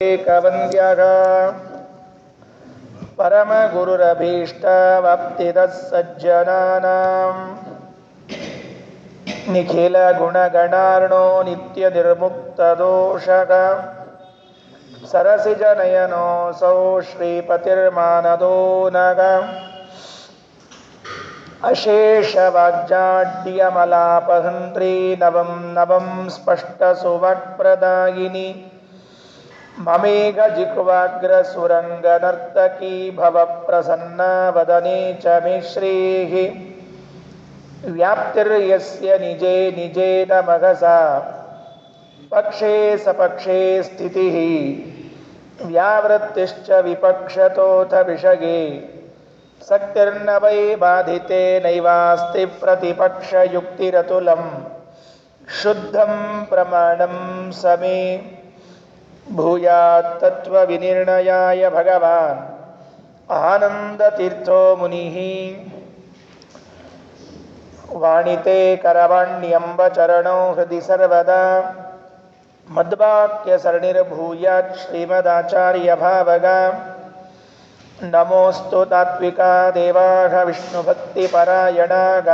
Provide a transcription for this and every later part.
ಏಕವಂದ್ಯಃ ಪರಮಗುರುರಭೀಷ್ಟವಾಪ್ತಿದಃ ಸಜ್ಜನಾನಾಂ ನಿಖಿಲಗುಣಗಣಾರ್ಣೋ ನಿತ್ಯನಿರ್ಮುಕ್ತದೋಷಃ ಸರಸಿಜನಯನೋऽಸೌ ಶ್ರೀಪತಿರ್ಮಾನದೋ ನಃ ಅಶೇಷವಾಗ್ಜಾಡ್ಯಮಲಾಪಹಂತ್ರಿ ನವಂ ನವಂ ಸ್ಪಷ್ಟಸುವಾಕ್ಪ್ರದಾಯಿನಿ ಮಮೇಘ ಜಿಹ್ವಾಗ್ರಸುರಂಗನರ್ತಕೀ ಭವ ಪ್ರಸನ್ನ ವದನೆ ಚ ಮೇ ಶ್ರೀಃ ವ್ಯಾಪ್ತಿರ್ಯಸ್ಯ ನಿಜೇ ನಿಜೇನ ಮಘಸಾ ಪಕ್ಷೇ ಸಪಕ್ಷೇ ಸ್ಥಿತಿಃ ವ್ಯಾವೃತ್ತಿಶ್ಚ ವಿಪಕ್ಷತೋಥ ವಿಷಗೆ ಸಕ್ತಿರ್ನ ವೈ ಬಾಧಿತೆ ನೈವಾಸ್ತಿ ಪ್ರತಿಪಕ್ಷಯುಕ್ತಿರತುಲಂ ಶುದ್ಧಂ ಪ್ರಮಾಣಂ ಸಮೇ ಭೂಯಾತ್ ತತ್ವವಿನಿರ್ಣಯಾಯ ಭಗವಾನ್ ಆನಂದತೀರ್ಥೋ ಮುನಿಃ ವಾಣಿತೆ ಕರವಾಣ್ಯಂಬ ಚರಣೋ ಹೃದಿ ಸರ್ವದಾ ಮದ್ವಾಕ್ಯ ಸರಣಿರ್ಭೂಯಾತ್ ಶ್ರೀಮದಾಚಾರ್ಯ ಭಾವಗ ನಮೋಸ್ತು ತಾತ್ವಿಕಾ ದೇವಾಃ ವಿಷ್ಣುಭಕ್ತಿಪರಾಯಣಾಃ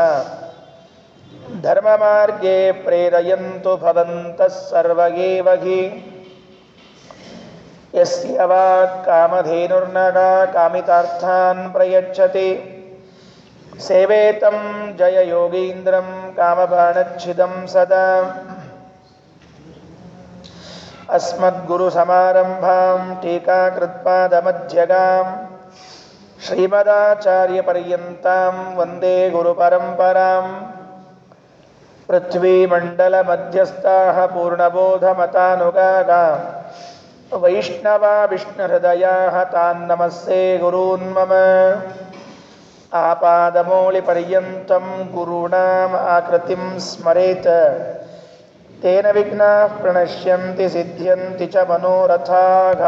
ಧರ್ಮಮಾರ್ಗೇ ಪ್ರೇರಯಂತು ಭವಂತಃ ಸರ್ವ ಏವ ಹಿ ಯಸ್ಯ ವಾಕ್ ಕಾಮಧೇನುರ್ನಃ ಕಾಮಿತಾರ್ಥಾನ್ ಪ್ರಯಚ್ಛತಿ ಸೇವೇತಂ ಜಯ ಯೋಗೀಂದ್ರಂ ಕಾಮಬಾಣಚ್ಛಿದಂ ಸದಾ ಅಸ್ಮದ್ಗುರುಸಮಾರಂಭಾಂ ಟೀಕಾಕೃತ್ಪಾದಮಧ್ಯಗಾಂ ಶ್ರೀಮದಾಚಾರ್ಯಪರ್ಯಂತಾಂ ವಂದೇ ಗುರುಪರಂಪರಾಂ ಪೃಥ್ವೀಮಂಡಲಮಧ್ಯಸ್ಥಾಃ ಪೂರ್ಣಬೋಧಮತಾನುಗಾಃ ವೈಷ್ಣವಾ ವಿಷ್ಣುಹೃದಯಾಃ ತಾನ್ ನಮಸ್ಸೇ ಗುರೂನ್ ಮಮ ಆಪಾದಮೌಳಿಪರ್ಯಂತಂ ಗುರುಣಾಂ ಆಕೃತಿಂ ಸ್ಮರೇತ್ ತೇನ ವಿಘ್ನಾಃ ಪ್ರಣಶ್ಯಂತಿ ಸಿದ್ಧ್ಯಂತಿ ಚ ಮನೋರಥಾಃ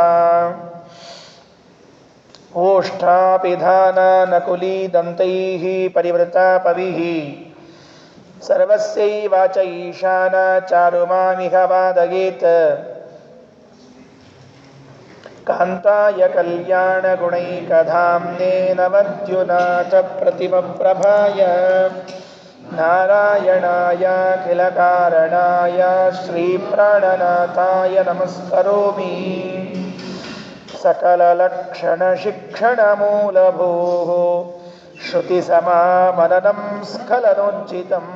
ಓಷ್ಠಾಪಿಧಾನನಕುಲೀದಂತೈಃ ಪರಿವೃತಾಪವಿಃ ಸರ್ವಸ್ಯೈವಾಚ ಈಶಾನ ಚಾರುಮಾಮಿಹ ವಾದಯೇತ್ ಕಾಂತಾಯ ಕಲ್ಯಾಣಗುಣೈಕಧಾಮ್ನೇ ನವದ್ಯುನಾಥ ಪ್ರತಿಮಪ್ರಭಾಯ ನಾರಾಯಣಾಯಾಖಿಲಕಾರಣಾಯ ಶ್ರೀಪ್ರಾಣನಾಥಾಯ ನಮಸ್ಕರೋಮಿ ಸಕಲಲಕ್ಷಣಶಿಕ್ಷಣಮೂಲಭೂಃ ಶ್ರುತಿಸಮಾಮನನಂ ಸ್ಖಲನೋಜ್ಜಿತಂ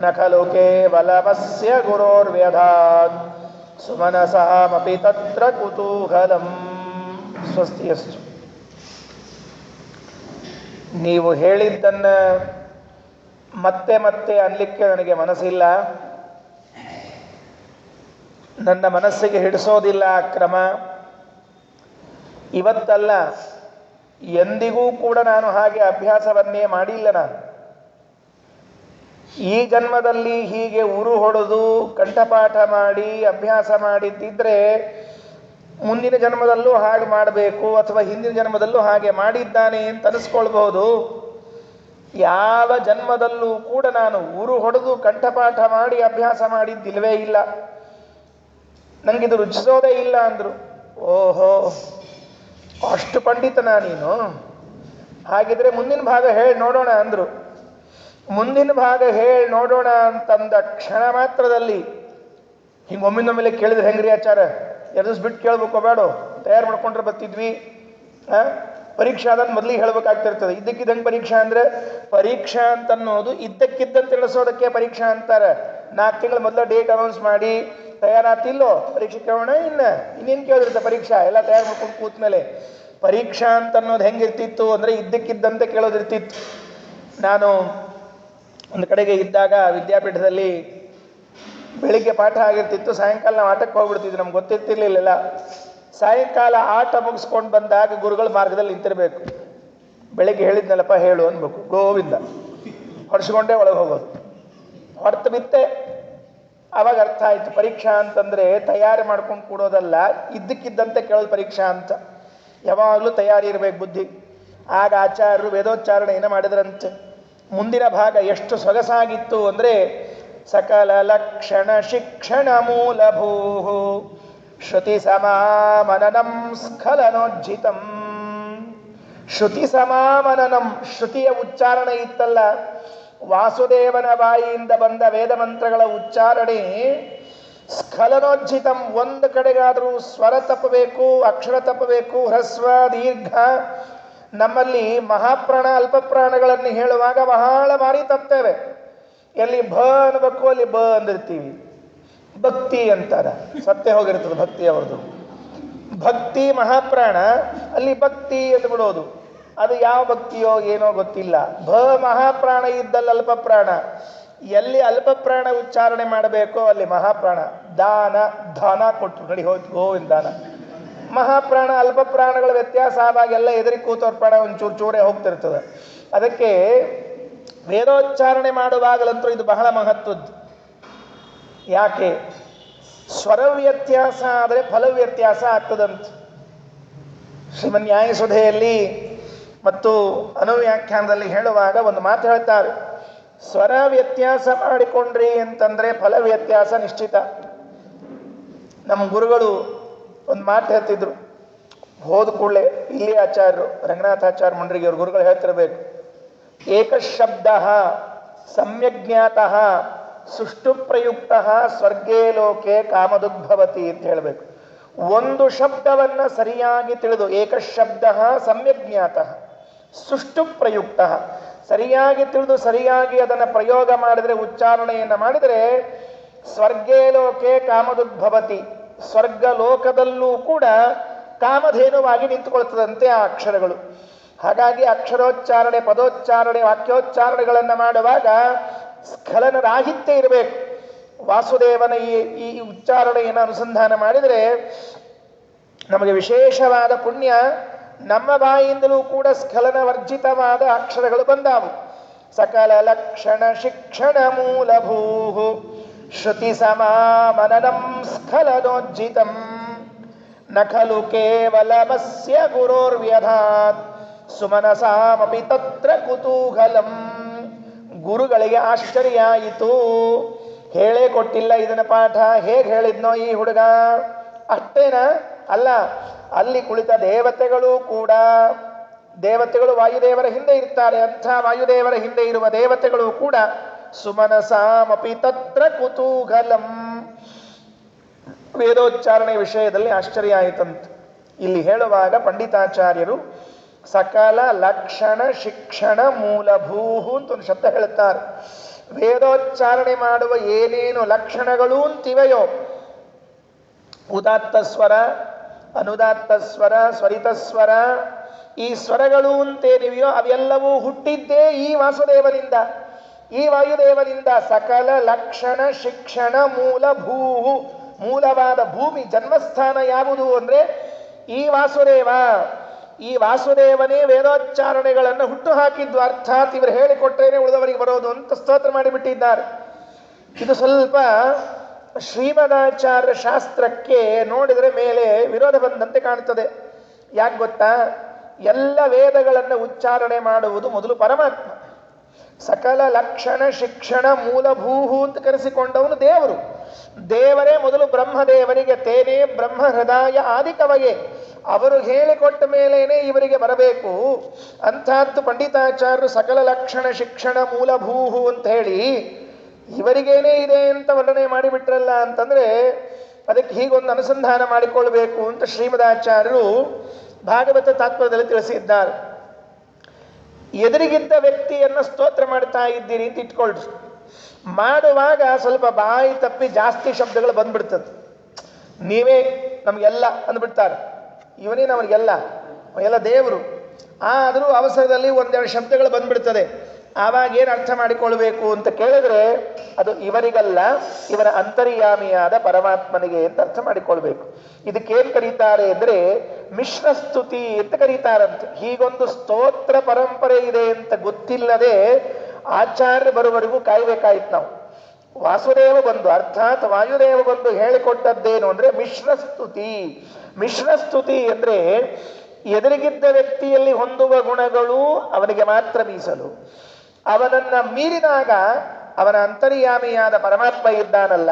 ನ ಖಲು ಕೇವಲಮಸ್ಯ ಗುರೋರ್ವ್ಯಧಾತ್ ಸುಮನಸಾಮಪಿ ತತ್ರ ಕುತೂಹಲಂ. ಸ್ವಸ್ತಿಯಸ್ತು. ನೀವು ಹೇಳಿದ್ದನ್ನು ಮತ್ತೆ ಮತ್ತೆ ಅನ್ಲಿಕ್ಕೆ ನನಗೆ ಮನಸ್ಸಿಲ್ಲ. ನನ್ನ ಮನಸ್ಸಿಗೆ ಹಿಡಿಸೋದಿಲ್ಲ ಆ ಕ್ರಮ. ಇವತ್ತಲ್ಲ, ಎಂದಿಗೂ ಕೂಡ ನಾನು ಹಾಗೆ ಅಭ್ಯಾಸವನ್ನೇ ಮಾಡಿಲ್ಲ. ನಾನು ಈ ಜನ್ಮದಲ್ಲಿ ಹೀಗೆ ಉರು ಹೊಡೆದು ಕಂಠಪಾಠ ಮಾಡಿ ಅಭ್ಯಾಸ ಮಾಡಿದ್ದಿದ್ರೆ ಮುಂದಿನ ಜನ್ಮದಲ್ಲೂ ಹಾಗೆ ಮಾಡಬೇಕು, ಅಥವಾ ಹಿಂದಿನ ಜನ್ಮದಲ್ಲೂ ಹಾಗೆ ಮಾಡಿದ್ದಾನೆ ಅಂತ ಅನಿಸ್ಕೊಳ್ಬಹುದು. ಯಾವ ಜನ್ಮದಲ್ಲೂ ಕೂಡ ನಾನು ಉರು ಹೊಡೆದು ಕಂಠಪಾಠ ಮಾಡಿ ಅಭ್ಯಾಸ ಮಾಡಿದ್ದಿಲ್ವೇ ಇಲ್ಲ. ನನಗಿದು ರುಚಿಸೋದೇ ಇಲ್ಲ ಅಂದರು. ಓಹೋ, ಅಷ್ಟು ಪಂಡಿತನಾ ನೀನು? ಹಾಗಿದ್ರೆ ಮುಂದಿನ ಭಾಗ ಹೇಳಿ ನೋಡೋಣ ಅಂದರು. ಮುಂದಿನ ಭಾಗ ಹೇಳಿ ನೋಡೋಣ ಅಂತಂದ ಕ್ಷಣ ಮಾತ್ರದಲ್ಲಿ ಹಿಂಗೆ ಒಮ್ಮಿಂದೊಮ್ಮೆಲೆ ಕೇಳಿದ್ರೆ ಹೆಂಗ್ರಿ ಆಚಾರ, ಎದುರಿಸ್ಬಿಟ್ಟು ಕೇಳ್ಬೇಕೋ ಬೇಡ, ತಯಾರು ಮಾಡ್ಕೊಂಡ್ರೆ ಬರ್ತಿದ್ವಿ. ಪರೀಕ್ಷಾ ಅದನ್ನು ಮೊದಲಿಗೆ ಹೇಳ್ಬೇಕಾಗ್ತಿರ್ತದೆ. ಇದ್ದಕ್ಕಿದ್ದಂಗೆ ಪರೀಕ್ಷಾ ಅಂದರೆ, ಪರೀಕ್ಷಾ ಅಂತನ್ನೋದು ಇದ್ದಕ್ಕಿದ್ದಂತೆ ತಿಳಿಸೋದಕ್ಕೆ ಪರೀಕ್ಷಾ ಅಂತಾರೆ. 4 ತಿಂಗಳು ಮೊದಲು ಡೇಟ್ ಅನೌನ್ಸ್ ಮಾಡಿ ತಯಾರಾತಿಲ್ಲೋ ಪರೀಕ್ಷೆ ಕೇಳೋಣ, ಇನ್ನೇನು ಕೇಳಿರುತ್ತೆ ಪರೀಕ್ಷಾ ಎಲ್ಲ ತಯಾರು ಮಾಡ್ಕೊಂಡು ಕೂತ ಮೇಲೆ. ಪರೀಕ್ಷಾ ಅಂತನ್ನೋದು ಹೆಂಗಿರ್ತಿತ್ತು ಅಂದರೆ ಇದ್ದಕ್ಕಿದ್ದಂತೆ ಕೇಳೋದಿರ್ತಿತ್ತು. ನಾನು ಒಂದು ಕಡೆಗೆ ಇದ್ದಾಗ ವಿದ್ಯಾಪೀಠದಲ್ಲಿ ಬೆಳಿಗ್ಗೆ ಪಾಠ ಆಗಿರ್ತಿತ್ತು, ಸಾಯಂಕಾಲ ನಾವು ಆಟಕ್ಕೆ ಹೋಗ್ಬಿಡ್ತಿದ್ವಿ. ನಮ್ಗೆ ಗೊತ್ತಿರ್ತಿರ್ಲಿಲ್ಲ. ಸಾಯಂಕಾಲ ಆಟ ಮುಗಿಸ್ಕೊಂಡು ಬಂದಾಗ ಗುರುಗಳ ಮಾರ್ಗದಲ್ಲಿ ನಿಂತಿರಬೇಕು. ಬೆಳಿಗ್ಗೆ ಹೇಳಿದ್ನಲ್ಲಪ್ಪ ಹೇಳು ಅನ್ಬೇಕು, ಗೋವಿಂದ ಹೊಡ್ಸ್ಕೊಂಡೇ ಒಳಗೆ ಹೋಗೋದು. ಹೊರತು ಬಿತ್ತೆ ಅವಾಗ ಅರ್ಥ ಆಯಿತು, ಪರೀಕ್ಷಾ ಅಂತಂದರೆ ತಯಾರಿ ಮಾಡ್ಕೊಂಡು ಕೂಡೋದಲ್ಲ, ಇದ್ದಕ್ಕಿದ್ದಂತೆ ಕೇಳೋದು ಪರೀಕ್ಷಾ ಅಂತ. ಯಾವಾಗಲೂ ತಯಾರಿ ಇರಬೇಕು ಬುದ್ಧಿ. ಆಗ ಆಚಾರ್ಯರು ವೇದೋಚ್ಚಾರಣೆಯನ್ನು ಮಾಡಿದ್ರಂತೆ. ಮುಂದಿನ ಭಾಗ ಎಷ್ಟು ಸೊಗಸಾಗಿತ್ತು ಅಂದರೆ, ಸಕಲ ಲಕ್ಷಣ ಶಿಕ್ಷಣ ಮೂಲಭೂ ಶ್ರುತಿ ಸಮಾಮನನಂ ಸ್ಖಲನೋಜ್ಜಿತಂ. ಶ್ರುತಿ ಸಮಾಮನನಂ, ಶ್ರುತಿಯ ಉಚ್ಚಾರಣೆ ಇತ್ತಲ್ಲ, ವಾಸುದೇವನ ಬಾಯಿಯಿಂದ ಬಂದ ವೇದ ಮಂತ್ರಗಳ ಉಚ್ಚಾರಣೆ ಸ್ಖಲನೋಜ್ಜಿತಂ. ಒಂದು ಕಡೆಗಾದರೂ ಸ್ವರ ತಪ್ಪಬೇಕು, ಅಕ್ಷರ ತಪ್ಪಬೇಕು, ಹ್ರಸ್ವ ದೀರ್ಘ. ನಮ್ಮಲ್ಲಿ ಮಹಾಪ್ರಾಣ ಅಲ್ಪಪ್ರಾಣಗಳನ್ನು ಹೇಳುವಾಗ ಬಹಳ ಬಾರಿ ತಪ್ಪುತ್ತೇವೆ. ಎಲ್ಲಿ ಭ ಅನ್ಬೇಕು ಅಲ್ಲಿ ಬ ಅಂದಿರ್ತೀವಿ. ಭಕ್ತಿ ಅಂತಾರ, ಸತ್ಯ ಹೋಗಿರ್ತದೆ ಭಕ್ತಿ ಅವ್ರದ್ದು. ಭಕ್ತಿ ಮಹಾಪ್ರಾಣ, ಅಲ್ಲಿ ಭಕ್ತಿ ಅಂತ ಬಿಡೋದು. ಅದು ಯಾವ ಭಕ್ತಿಯೋ ಏನೋ ಗೊತ್ತಿಲ್ಲ. ಭ ಮಹಾಪ್ರಾಣ ಇದ್ದಲ್ಲಿ ಅಲ್ಪಪ್ರಾಣ. ಎಲ್ಲಿ ಅಲ್ಪಪ್ರಾಣ ಉಚ್ಚಾರಣೆ ಮಾಡಬೇಕೋ ಅಲ್ಲಿ ಮಹಾಪ್ರಾಣ. ದಾನ ದಾನ ಕೊಟ್ಟು ನಡಿ ಹೋಗಿ ಗೋವಿಂದಾನ. ಮಹಾಪ್ರಾಣ ಅಲ್ಪಪ್ರಾಣಗಳ ವ್ಯತ್ಯಾಸ ಆದಾಗ ಎಲ್ಲ ಎದುರಿ ಕೂತವ್ರ ಪ್ರಾಣ ಒಂಚೂರು ಚೂರೇ ಹೋಗ್ತಿರ್ತದೆ. ಅದಕ್ಕೆ ವೇದೋಚ್ಚಾರಣೆ ಮಾಡುವಾಗಲಂತೂ ಇದು ಬಹಳ ಮಹತ್ವದ್ದು. ಯಾಕೆ? ಸ್ವರ ವ್ಯತ್ಯಾಸ ಆದರೆ ಫಲ ವ್ಯತ್ಯಾಸ ಆಗ್ತದಂತ. ಶ್ರೀಮನ್ ನ್ಯಾಯಸುಧೆಯಲ್ಲಿ ಮತ್ತು ಅನುವ್ಯಾಖ್ಯಾನದಲ್ಲಿ ಹೇಳುವಾಗ ಒಂದು ಮಾತು ಹೇಳ್ತಾರೆ, ಸ್ವರ ವ್ಯತ್ಯಾಸ ಮಾಡಿಕೊಂಡ್ರಿ ಅಂತಂದ್ರೆ ಫಲ ವ್ಯತ್ಯಾಸ ನಿಶ್ಚಿತ. ನಮ್ಮ ಗುರುಗಳು ಒಂದು ಮಾತು ಹೇಳ್ತಿದ್ರು, ಹೋದ ಕೂಡಲೇ ಇಲ್ಲಿ ಆಚಾರ್ಯರು ರಂಗನಾಥಾಚಾರ್ಯ ಮುಂಡ್ರಿಗೆ ಅವ್ರ ಗುರುಗಳು ಹೇಳ್ತಿರ್ಬೇಕು, ಏಕಶಬ್ದ ಸಮ್ಯಜ್ಞಾತಃ ಸುಷ್ಟು ಪ್ರಯುಕ್ತ ಸ್ವರ್ಗೇ ಲೋಕೆ ಕಾಮದುದ್ಭವತಿ ಅಂತ ಹೇಳಬೇಕು. ಒಂದು ಶಬ್ದವನ್ನು ಸರಿಯಾಗಿ ತಿಳಿದು, ಏಕಶಬ್ದ ಸಮ್ಯಜ್ಞಾತಃ ಸುಷ್ಟು ಪ್ರಯುಕ್ತ, ಸರಿಯಾಗಿ ತಿಳಿದು ಸರಿಯಾಗಿ ಅದನ್ನು ಪ್ರಯೋಗ ಮಾಡಿದರೆ, ಉಚ್ಚಾರಣೆಯನ್ನು ಮಾಡಿದರೆ, ಸ್ವರ್ಗೇ ಲೋಕೆ ಕಾಮದುದ್ಭವತಿ, ಸ್ವರ್ಗ ಲೋಕದಲ್ಲೂ ಕೂಡ ಕಾಮಧೇನುವಾಗಿ ನಿಂತುಕೊಳ್ತದಂತೆ ಆ ಅಕ್ಷರಗಳು. ಹಾಗಾಗಿ ಅಕ್ಷರೋಚ್ಚಾರಣೆ, ಪದೋಚ್ಚಾರಣೆ, ವಾಕ್ಯೋಚ್ಚಾರಣೆಗಳನ್ನು ಮಾಡುವಾಗ ಸ್ಖಲನ ರಾಹಿತ್ಯ ಇರಬೇಕು. ವಾಸುದೇವನ ಈ ಉಚ್ಚಾರಣೆಯನ್ನು ಅನುಸಂಧಾನ ಮಾಡಿದರೆ ನಮಗೆ ವಿಶೇಷವಾದ ಪುಣ್ಯ. ನಮ್ಮ ಬಾಯಿಂದಲೂ ಕೂಡ ಸ್ಖಲನ ವರ್ಜಿತವಾದ ಅಕ್ಷರಗಳು ಬಂದಾವು. ಸಕಲ ಲಕ್ಷಣ ಶಿಕ್ಷಣ ಮೂಲಭೂ ಶ್ರುತಿ ಸಮಾಮನನಂ ಸ್ಖಲನೋಜ್ಜಿತಂ ನ ಖಲು ಕೇವಲಮಸ್ಯ ಗುರೋರ್ವ್ಯಧಾತ್ ಸುಮನಸಾಮಪಿ ತತ್ರ ಕುತೂಹಲಂ. ಗುರುಗಳಿಗೆ ಆಶ್ಚರ್ಯ ಆಯಿತು. ಹೇಳೇ ಕೊಟ್ಟಿಲ್ಲ ಇದನ್ನ ಪಾಠ, ಹೇಗೆ ಹೇಳಿದ್ನೋ ಈ ಹುಡುಗ, ಅಷ್ಟೇನಾ? ಅಲ್ಲ, ಅಲ್ಲಿ ಕುಳಿತ ದೇವತೆಗಳು ಕೂಡ, ದೇವತೆಗಳು ವಾಯುದೇವರ ಹಿಂದೆ ಇರ್ತಾರೆ. ಅಂಥ ವಾಯುದೇವರ ಹಿಂದೆ ಇರುವ ದೇವತೆಗಳು ಕೂಡ ಸುಮನಸಾಮಪಿ ತತ್ರ ಕುತೂಹಲಂ. ವೇದೋಚ್ಚಾರಣೆ ವಿಷಯದಲ್ಲಿ ಆಶ್ಚರ್ಯ ಆಯಿತಂತ. ಇಲ್ಲಿ ಹೇಳುವಾಗ ಪಂಡಿತಾಚಾರ್ಯರು ಸಕಲ ಲಕ್ಷಣ ಶಿಕ್ಷಣ ಮೂಲಭೂಹು ಅಂತ ಒಂದು ಶಬ್ದ ಹೇಳುತ್ತಾರೆ. ವೇದೋಚ್ಚಾರಣೆ ಮಾಡುವ ಏನೇನು ಲಕ್ಷಣಗಳು ಅಂತಿವೆಯೋ, ಉದಾತ್ತ ಸ್ವರ, ಅನುದಾತ್ತ ಸ್ವರ, ಸ್ವರಿತ ಸ್ವರ, ಈ ಸ್ವರಗಳು ಅಂತೇನಿವೆಯೋ ಅವೆಲ್ಲವೂ ಹುಟ್ಟಿದ್ದೇ ಈ ವಾಸುದೇವನಿಂದ, ಈ ವಾಯುದೇವನಿಂದ. ಸಕಲ ಲಕ್ಷಣ ಶಿಕ್ಷಣ ಮೂಲಭೂಹು, ಮೂಲವಾದ ಭೂಮಿ ಜನ್ಮಸ್ಥಾನ ಯಾವುದು ಅಂದರೆ ಈ ವಾಸುದೇವ. ಈ ವಾಸುದೇವನೇ ವೇದೋಚ್ಚಾರಣೆಗಳನ್ನು ಹುಟ್ಟು ಹಾಕಿದ್ದು. ಅರ್ಥಾತ್ ಇವರು ಹೇಳಿಕೊಟ್ರೇನೆ ಉಳಿದವರಿಗೆ ಬರೋದು ಅಂತ ಸ್ತೋತ್ರ ಮಾಡಿಬಿಟ್ಟಿದ್ದಾರೆ. ಇದು ಸ್ವಲ್ಪ ಶ್ರೀಮದಾಚಾರ್ಯ ಶಾಸ್ತ್ರಕ್ಕೆ ನೋಡಿದರೆ ಮೇಲೆ ವಿರೋಧ ಬಂದಂತೆ ಕಾಣುತ್ತದೆ. ಯಾಕೆ ಗೊತ್ತಾ? ಎಲ್ಲ ವೇದಗಳನ್ನು ಉಚ್ಚಾರಣೆ ಮಾಡುವುದು ಮೊದಲು ಪರಮಾತ್ಮ. ಸಕಲ ಲಕ್ಷಣ ಶಿಕ್ಷಣ ಮೂಲಭೂಹು ಅಂತ ಕರೆಸಿಕೊಂಡವನು ದೇವರು. ದೇವರೇ ಮೊದಲು ಬ್ರಹ್ಮದೇವರಿಗೆ ತೇನೇ ಬ್ರಹ್ಮ ಹೃದಯ ಆದಿಕವಗೆ, ಅವರು ಹೇಳಿಕೊಟ್ಟ ಮೇಲೇನೆ ಇವರಿಗೆ ಬರಬೇಕು. ಅಂಥದ್ದು ಪಂಡಿತಾಚಾರ್ಯರು ಸಕಲ ಲಕ್ಷಣ ಶಿಕ್ಷಣ ಮೂಲಭೂಹು ಅಂತ ಹೇಳಿ ಇವರಿಗೇನೇ ಇದೆ ಅಂತ ವರ್ಣನೆ ಮಾಡಿಬಿಟ್ರಲ್ಲ ಅಂತಂದ್ರೆ ಅದಕ್ಕೆ ಹೀಗೊಂದು ಅನುಸಂಧಾನ ಮಾಡಿಕೊಳ್ಬೇಕು ಅಂತ ಶ್ರೀಮದಾಚಾರ್ಯರು ಭಾಗವತ ತಾತ್ಪರ್ಯದಲ್ಲಿ ತಿಳಿಸಿದ್ದಾರೆ. ಎದುರಿಗಿದ್ದ ವ್ಯಕ್ತಿಯನ್ನು ಸ್ತೋತ್ರ ಮಾಡ್ತಾ ಇದ್ದೀರಿ ಅಂತ ಇಟ್ಕೊಳ್ರಿ. ಮಾಡುವಾಗ ಸ್ವಲ್ಪ ಬಾಯಿ ತಪ್ಪಿ ಜಾಸ್ತಿ ಶಬ್ದಗಳು ಬಂದ್ಬಿಡ್ತದೆ. ನೀವೇ ನಮಗೆಲ್ಲ ಅಂದ್ಬಿಡ್ತಾರೆ, ಇವನೇ ನಮಗೆಲ್ಲ, ಎಲ್ಲ ದೇವರು. ಆದರೂ ಅವಸರದಲ್ಲಿ ಒಂದೆರಡು ಶಬ್ದಗಳು ಬಂದ್ಬಿಡ್ತದೆ. ಆವಾಗ ಏನು ಅರ್ಥ ಮಾಡಿಕೊಳ್ಬೇಕು ಅಂತ ಕೇಳಿದ್ರೆ ಅದು ಇವರಿಗಲ್ಲ, ಇವರ ಅಂತರ್ಯಾಮಿಯಾದ ಪರಮಾತ್ಮನಿಗೆ ಅಂತ ಅರ್ಥ ಮಾಡಿಕೊಳ್ಬೇಕು. ಇದಕ್ಕೇನು ಕರೀತಾರೆ ಅಂದರೆ ಮಿಶ್ರಸ್ತುತಿ ಅಂತ ಕರೀತಾರಂತೆ. ಹೀಗೊಂದು ಸ್ತೋತ್ರ ಪರಂಪರೆ ಇದೆ ಅಂತ ಗೊತ್ತಿಲ್ಲದೆ ಆಚಾರ್ಯ ಬರುವವರೆಗೂ ಕಾಯ್ಬೇಕಾಯ್ತು ನಾವು. ವಾಸುದೇವ ಬಂದು ಅರ್ಥಾತ್ ವಾಯುದೇವ ಬಂದು ಹೇಳಿಕೊಟ್ಟದ್ದೇನು ಅಂದರೆ ಮಿಶ್ರಸ್ತುತಿ. ಮಿಶ್ರಸ್ತುತಿ ಅಂದರೆ ಎದುರಿಗಿದ್ದ ವ್ಯಕ್ತಿಯಲ್ಲಿ ಹೊಂದುವ ಗುಣಗಳು ಅವನಿಗೆ ಮಾತ್ರ ಮೀಸಲು. ಅವನನ್ನ ಮೀರಿದಾಗ ಅವನ ಅಂತರ್ಯಾಮಿಯಾದ ಪರಮಾತ್ಮ ಇದ್ದಾನಲ್ಲ,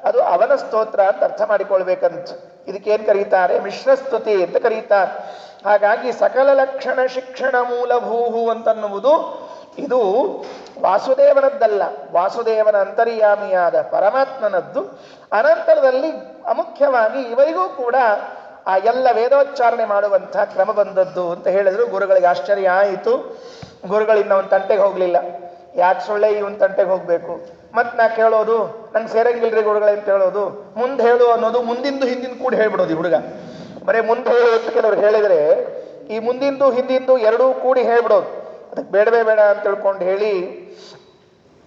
ಅದು ಅವನ ಸ್ತೋತ್ರ ಅಂತ ಅರ್ಥ ಮಾಡಿಕೊಳ್ಬೇಕಂತ. ಇದಕ್ಕೇನು ಕರೀತಾರೆ? ಮಿಶ್ರಸ್ತುತಿ ಅಂತ ಕರೀತಾರೆ. ಹಾಗಾಗಿ ಸಕಲ ಲಕ್ಷಣ ಶಿಕ್ಷಣ ಮೂಲಭೂಹು ಅಂತನ್ನುವುದು ಇದು ವಾಸುದೇವನದ್ದಲ್ಲ, ವಾಸುದೇವನ ಅಂತರ್ಯಾಮಿಯಾದ ಪರಮಾತ್ಮನದ್ದು. ಅನಂತರದಲ್ಲಿ ಅಮುಖ್ಯವಾಗಿ ಇವರಿಗೂ ಕೂಡ ಆ ಎಲ್ಲ ವೇದೋಚ್ಚಾರಣೆ ಮಾಡುವಂಥ ಕ್ರಮ ಬಂದದ್ದು ಅಂತ ಹೇಳಿದ್ರು. ಗುರುಗಳಿಗೆ ಆಶ್ಚರ್ಯ ಆಯಿತು. ಗುರುಗಳಿಂದ ಒಂದು ತಂಟೆಗೆ ಹೋಗಲಿಲ್ಲ. ಯಾಕೆ ಸೊಳ್ಳೆ ಇವನ್ ತಂಟೆಗೆ ಹೋಗಬೇಕು, ಮತ್ತು ನಾ ಕೇಳೋದು ನಂಗೆ ಸೇರಂಗಿಲ್ರಿ ಗುರುಗಳೇ ಅಂತ ಹೇಳೋದು, ಮುಂದೆ ಹೇಳು ಅನ್ನೋದು ಮುಂದಿಂದು ಹಿಂದಿನ ಕೂಡ ಹೇಳ್ಬಿಡೋದು. ಈ ಹುಡುಗ ಬರೀ ಮುಂದೆ ಹೇಳು ಅಂತ ಕೆಲವ್ರು ಹೇಳಿದರೆ ಈ ಮುಂದಿಂದು ಹಿಂದಿಂದು ಎರಡೂ ಕೂಡಿ ಹೇಳ್ಬಿಡೋದು. ಅದಕ್ಕೆ ಬೇಡವೇ ಬೇಡ ಅಂತ ತಿಳ್ಕೊಂಡು ಹೇಳಿ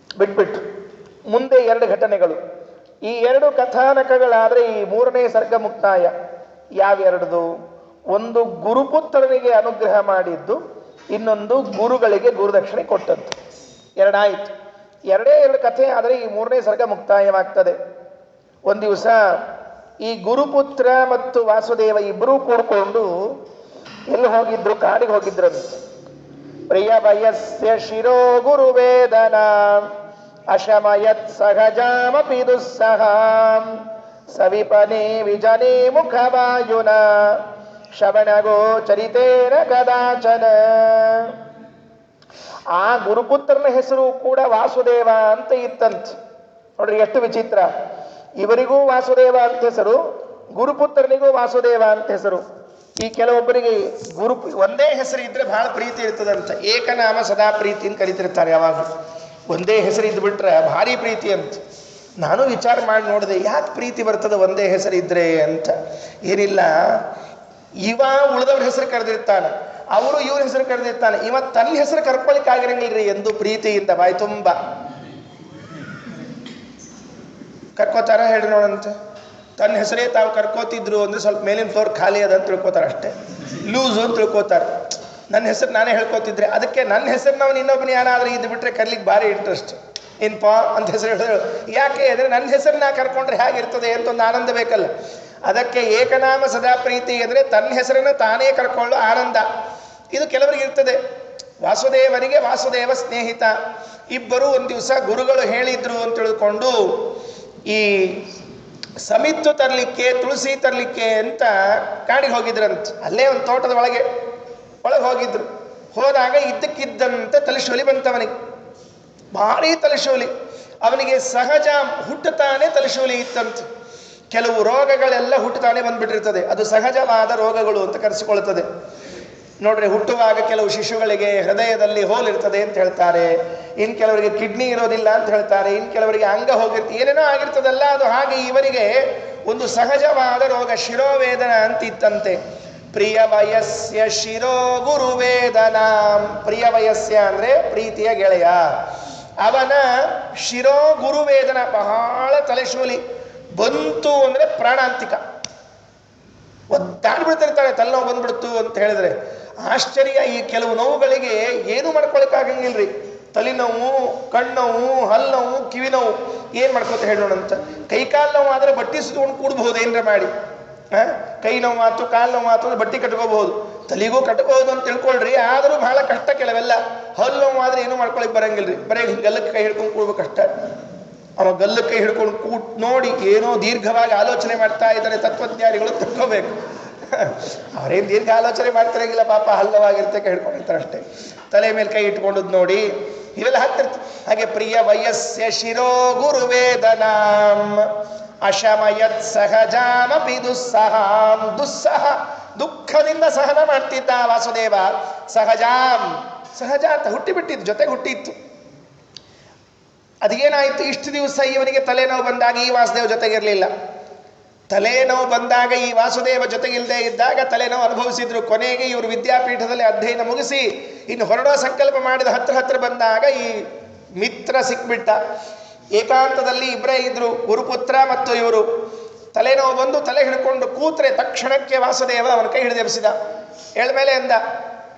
ಬಿಟ್ಬಿಟ್ಟು ಮುಂದೆ ಎರಡು ಘಟನೆಗಳು. ಈ ಎರಡು ಕಥಾನಕಗಳಾದರೆ ಈ ಮೂರನೇ ಸರ್ಗ ಮುಕ್ತಾಯ. ಯಾವೆರಡದು? ಒಂದು ಗುರುಪುತ್ರನಿಗೆ ಅನುಗ್ರಹ ಮಾಡಿದ್ದು, ಇನ್ನೊಂದು ಗುರುಗಳಿಗೆ ಗುರುದಕ್ಷಿಣೆ ಕೊಟ್ಟದ್ದು. ಎರಡಾಯಿತು. ಎರಡೇ ಎರಡು ಕಥೆ ಆದರೆ ಈ ಮೂರನೇ ಸರ್ಗ ಮುಕ್ತಾಯವಾಗ್ತದೆ. ಒಂದು ದಿವಸ ಈ ಗುರುಪುತ್ರ ಮತ್ತು ವಾಸುದೇವ ಇಬ್ಬರೂ ಕೂಡ್ಕೊಂಡು ಎಲ್ಲಿ ಹೋಗಿದ್ರು? ಕಾಡಿಗೆ ಹೋಗಿದ್ರಂತೆ. ಪ್ರಿಯ ವಯಸ್ಯ ಶಿರೋ ಗುರುವೇದನ ಅಶಮಯತ್ ಸಹಜಾಮಪಿ ದುಸ್ಸಹಾಂ ಸವಿಪನೇ ವಿಜನೇ ಮುಖವಾಯುನ ಶ್ರವಣಗೋ ಚರಿತೇನ ಕದಾಚನ. ಆ ಗುರುಪುತ್ರನ ಹೆಸರು ಕೂಡ ವಾಸುದೇವ ಅಂತ ಇತ್ತಂತ. ನೋಡ್ರಿ ಎಷ್ಟು ವಿಚಿತ್ರ. ಇವರಿಗೂ ವಾಸುದೇವ ಅಂತ ಹೆಸರು, ಗುರುಪುತ್ರನಿಗೂ ವಾಸುದೇವ ಅಂತ ಹೆಸರು. ಈ ಕೆಲವೊಬ್ಬರಿಗೆ ಒಂದೇ ಹೆಸರು ಇದ್ರೆ ಬಹಳ ಪ್ರೀತಿ ಇರ್ತದಂತ. ಏಕನಾಮ ಸದಾ ಪ್ರೀತಿ ಅಂತ ಕರಿತಿರ್ತಾರೆ. ಯಾವಾಗ ಒಂದೇ ಹೆಸರು ಇದ್ಬಿಟ್ರೆ ಭಾರಿ ಪ್ರೀತಿ ಅಂತ. ನಾನು ವಿಚಾರ ಮಾಡಿ ನೋಡಿದೆ, ಯಾಕೆ ಪ್ರೀತಿ ಬರ್ತದೆ ಒಂದೇ ಹೆಸರು ಇದ್ರೆ ಅಂತ. ಏನಿಲ್ಲ, ಇವ ಉಳಿದವ್ರ ಹೆಸರು ಕರೆದಿರ್ತಾನೆ, ಅವರು ಇವ್ರ ಹೆಸರು ಕರೆದಿರ್ತಾನೆ, ಇವ ತನ್ನ ಹೆಸರು ಕರ್ಕೊಳಿಕ್ ಆಗಿರಂಗಿಲ್ರಿ ಎಂದು ಪ್ರೀತಿಯಿಂದ ಬಾಯಿ ತುಂಬ ಕರ್ಕೋತಾರ. ಹೇಳ್ರಿ ನೋಡಂತ. ತನ್ನ ಹೆಸರೇ ತಾವು ಕರ್ಕೋತಿದ್ರು ಅಂದ್ರೆ ಸ್ವಲ್ಪ ಮೇಲಿನ ಫ್ಲೋರ್ ಖಾಲಿ ಅದ ಅಂತ ತಿಳ್ಕೊತಾರೆ ಅಷ್ಟೇ, ಲೂಸು ಅಂತ ತಿಳ್ಕೊತಾರೆ. ನನ್ನ ಹೆಸರು ನಾನೇ ಹೇಳ್ಕೊತಿದ್ರೆ, ಅದಕ್ಕೆ ನನ್ನ ಹೆಸರು ನಾವು ಇನ್ನೊಬ್ಬನ ಯಾರಾದ್ರೂ ಇದ್ದು ಬಿಟ್ರೆ ಕರ್ಲಿಕ್ಕೆ ಭಾರಿ ಇಂಟ್ರೆಸ್ಟ್. ಇನ್ಪ ಅಂತ ಹೆಸರು ಹೇಳಿದ್ರು. ಯಾಕೆ ಅಂದರೆ ನನ್ನ ಹೆಸರನ್ನ ಕರ್ಕೊಂಡ್ರೆ ಹೇಗಿರ್ತದೆ ಅಂತ ಒಂದು ಆನಂದ ಬೇಕಲ್ಲ. ಅದಕ್ಕೆ ಏಕನಾಮ ಸದಾ ಪ್ರೀತಿ ಅಂದರೆ ತನ್ನ ಹೆಸರನ್ನು ತಾನೇ ಕರ್ಕೊಳ್ಳೋ ಆನಂದ. ಇದು ಕೆಲವರಿಗೆ ಇರ್ತದೆ. ವಾಸುದೇವನಿಗೆ ವಾಸುದೇವ ಸ್ನೇಹಿತ. ಇಬ್ಬರು ಒಂದು ದಿವಸ ಗುರುಗಳು ಹೇಳಿದ್ರು ಅಂತ ತಿಳ್ಕೊಂಡು ಈ ಸಮಿತ್ತು ತರಲಿಕ್ಕೆ, ತುಳಸಿ ತರಲಿಕ್ಕೆ ಅಂತ ಕಾಡಿಗೆ ಹೋಗಿದ್ರಂತ. ಅಲ್ಲೇ ಒಂದು ತೋಟದ ಒಳಗೆ ಹೋಗಿದ್ರು. ಹೋದಾಗ ಇದ್ದಕ್ಕಿದ್ದಂತೆ ತಲೆಶೂಲಿ ಬಂತವನಿಗೆ, ಭಾರಿ ತಲೆಶೂಲಿ. ಅವನಿಗೆ ಸಹಜ ಹುಟ್ಟುತ್ತಾನೆ ತಲೆಶೂಲಿ ಇತ್ತಂತ. ಕೆಲವು ರೋಗಗಳೆಲ್ಲ ಹುಟ್ಟುತ್ತಾನೆ ಬಂದ್ಬಿಟ್ಟಿರ್ತದೆ, ಅದು ಸಹಜವಾದ ರೋಗಗಳು ಅಂತ ಕರೆಸಿಕೊಳ್ತದೆ. ನೋಡ್ರಿ, ಹುಟ್ಟುವಾಗ ಕೆಲವು ಶಿಶುಗಳಿಗೆ ಹೃದಯದಲ್ಲಿ ಹೋಲಿರ್ತದೆ ಅಂತ ಹೇಳ್ತಾರೆ, ಇನ್ನು ಕೆಲವರಿಗೆ ಕಿಡ್ನಿ ಇರೋದಿಲ್ಲ ಅಂತ ಹೇಳ್ತಾರೆ, ಇನ್ನು ಕೆಲವರಿಗೆ ಅಂಗ ಹೋಗಿರ್ತದೆ, ಏನೇನೋ ಆಗಿರ್ತದಲ್ಲ ಅದು. ಹಾಗೆ ಇವರಿಗೆ ಒಂದು ಸಹಜವಾದ ರೋಗ ಶಿರೋವೇದನ ಅಂತ ಇತ್ತಂತೆ. ಪ್ರಿಯ ವಯಸ್ಯ ಶಿರೋ ಗುರುವೇದನ. ಪ್ರಿಯ ವಯಸ್ಯ ಅಂದರೆ ಪ್ರೀತಿಯ ಗೆಳೆಯ. ಅವನ ಶಿರೋ ಗುರುವೇದನ, ಬಹಳ ತಲೆಶೂಲಿ ಬಂತು ಅಂದರೆ ಪ್ರಾಣಾಂತಿಕ. ಒದ್ದಾಡ್ಬಿಡ್ತಿರ್ತಾಳೆ, ತಲೆನೋವು ಬಂದ್ಬಿಡ್ತು ಅಂತ ಹೇಳಿದ್ರೆ. ಆಶ್ಚರ್ಯ, ಈ ಕೆಲವು ನೋವುಗಳಿಗೆ ಏನು ಮಾಡ್ಕೊಳಕ್ಕಾಗಂಗಿಲ್ರಿ. ತಲೆನೋವು, ಕಣ್ಣೋವು, ಹಲ್ಲೋವು, ಕಿವಿ ನೋವು, ಏನು ಮಾಡ್ಕೋತ ಹೇಳೋಣಂತ. ಕೈಕಾಲು ನೋವು ಆದರೆ ಬಟ್ಟೆ ಸುತ್ಕೊಂಡು ಕೂಡ್ಬಹುದು ಏನರ ಮಾಡಿ. ಕೈ ನೋವಾತು, ಕಾಲು ನೋವಾತು ಅಂದ್ರೆ ಬಟ್ಟೆ ಕಟ್ಕೋಬಹುದು, ತಲೆಗೂ ಕಟ್ಕೋಬಹುದು ಅಂತ ತಿಳ್ಕೊಳ್ರಿ. ಆದರೂ ಬಹಳ ಕಷ್ಟ ಕೆಲವೆಲ್ಲ. ಹಲ್ಲು ನೋವು ಆದರೆ ಏನೂ ಮಾಡ್ಕೊಳಕ್ ಬರಂಗಿಲ್ರಿ, ಬರೀ ಗಲ್ಲಕ್ಕೆ ಕೈ ಹಿಡ್ಕೊಂಡು ಕೂಡ್ಬೇಕು ಕಷ್ಟ. ಅವ ಗಲ್ಲಕ್ಕೆ ಕೈ ಹಿಡ್ಕೊಂಡು ಕೂಟ್ ನೋಡಿ ಏನೋ ದೀರ್ಘವಾಗಿ ಆಲೋಚನೆ ಮಾಡ್ತಾ ಇದ್ದಾರೆ ತತ್ವಜ್ಞಾನಿಗಳು, ತಿಳ್ಕೋಬೇಕು. ಅವರೇನು ದೀರ್ಘ ಆಲೋಚನೆ ಮಾಡ್ತಿರಂಗಿಲ್ಲ ಪಾಪ, ಹಲ್ಲವಾಗಿರ್ತಕ್ಕೆ ಹಿಡ್ಕೊಂಡಿರ್ತಾರೆ ಅಷ್ಟೇ. ತಲೆ ಮೇಲೆ ಕೈ ಇಟ್ಕೊಂಡದ್ ನೋಡಿ ಇವೆಲ್ಲ ಹತ್ತಿರ್ತ. ಹಾಗೆ ಪ್ರಿಯ ವಯಸ್ಯ ಶಿರೋ ಗುರುವೇದನಾಂ ಅಶಮಯತ್ ಸಹಜಾಮಪಿ ದುಸ್ಸಹಾಂ. ದುಸ್ಸಹ, ದುಃಖದಿಂದ ಸಹನ ಮಾಡ್ತಿದ್ದ ವಾಸುದೇವ. ಸಹಜಾಂ, ಸಹಜ ಅಂತ ಹುಟ್ಟಿಬಿಟ್ಟಿದ್ದು, ಜೊತೆಗೆ ಹುಟ್ಟಿತ್ತು. ಅದೇನಾಯಿತು, ಇಷ್ಟು ದಿವಸ ಇವನಿಗೆ ತಲೆನೋವು ಬಂದಾಗ ಈ ವಾಸುದೇವ ಜೊತೆಗಿರಲಿಲ್ಲ. ತಲೆನೋವು ಬಂದಾಗ ಈ ವಾಸುದೇವ ಜೊತೆಗಿಲ್ಲದೆ ಇದ್ದಾಗ ತಲೆನೋವು ಅನುಭವಿಸಿದ್ರು. ಕೊನೆಗೆ ಇವರು ವಿದ್ಯಾಪೀಠದಲ್ಲಿ ಅಧ್ಯಯನ ಮುಗಿಸಿ ಇನ್ನು ಹೊರಡೋ ಸಂಕಲ್ಪ ಮಾಡಿದ ಹತ್ರ ಬಂದಾಗ ಈ ಮಿತ್ರ ಸಿಕ್ಬಿಟ್ಟ. ಏಕಾಂತದಲ್ಲಿ ಇಬ್ಬರೇ ಇದ್ರು, ಗುರುಪುತ್ರ ಮತ್ತು ಇವರು. ತಲೆನೋವು ಬಂದು ತಲೆ ಹಿಡ್ಕೊಂಡು ಕೂತ್ರೆ ತಕ್ಷಣಕ್ಕೆ ವಾಸುದೇವ ಅವನ ಕೈ ಹಿಡಿದೆಬ್ಸಿದ. ಏಳ್ಮೇಲೆ ಅಂದ,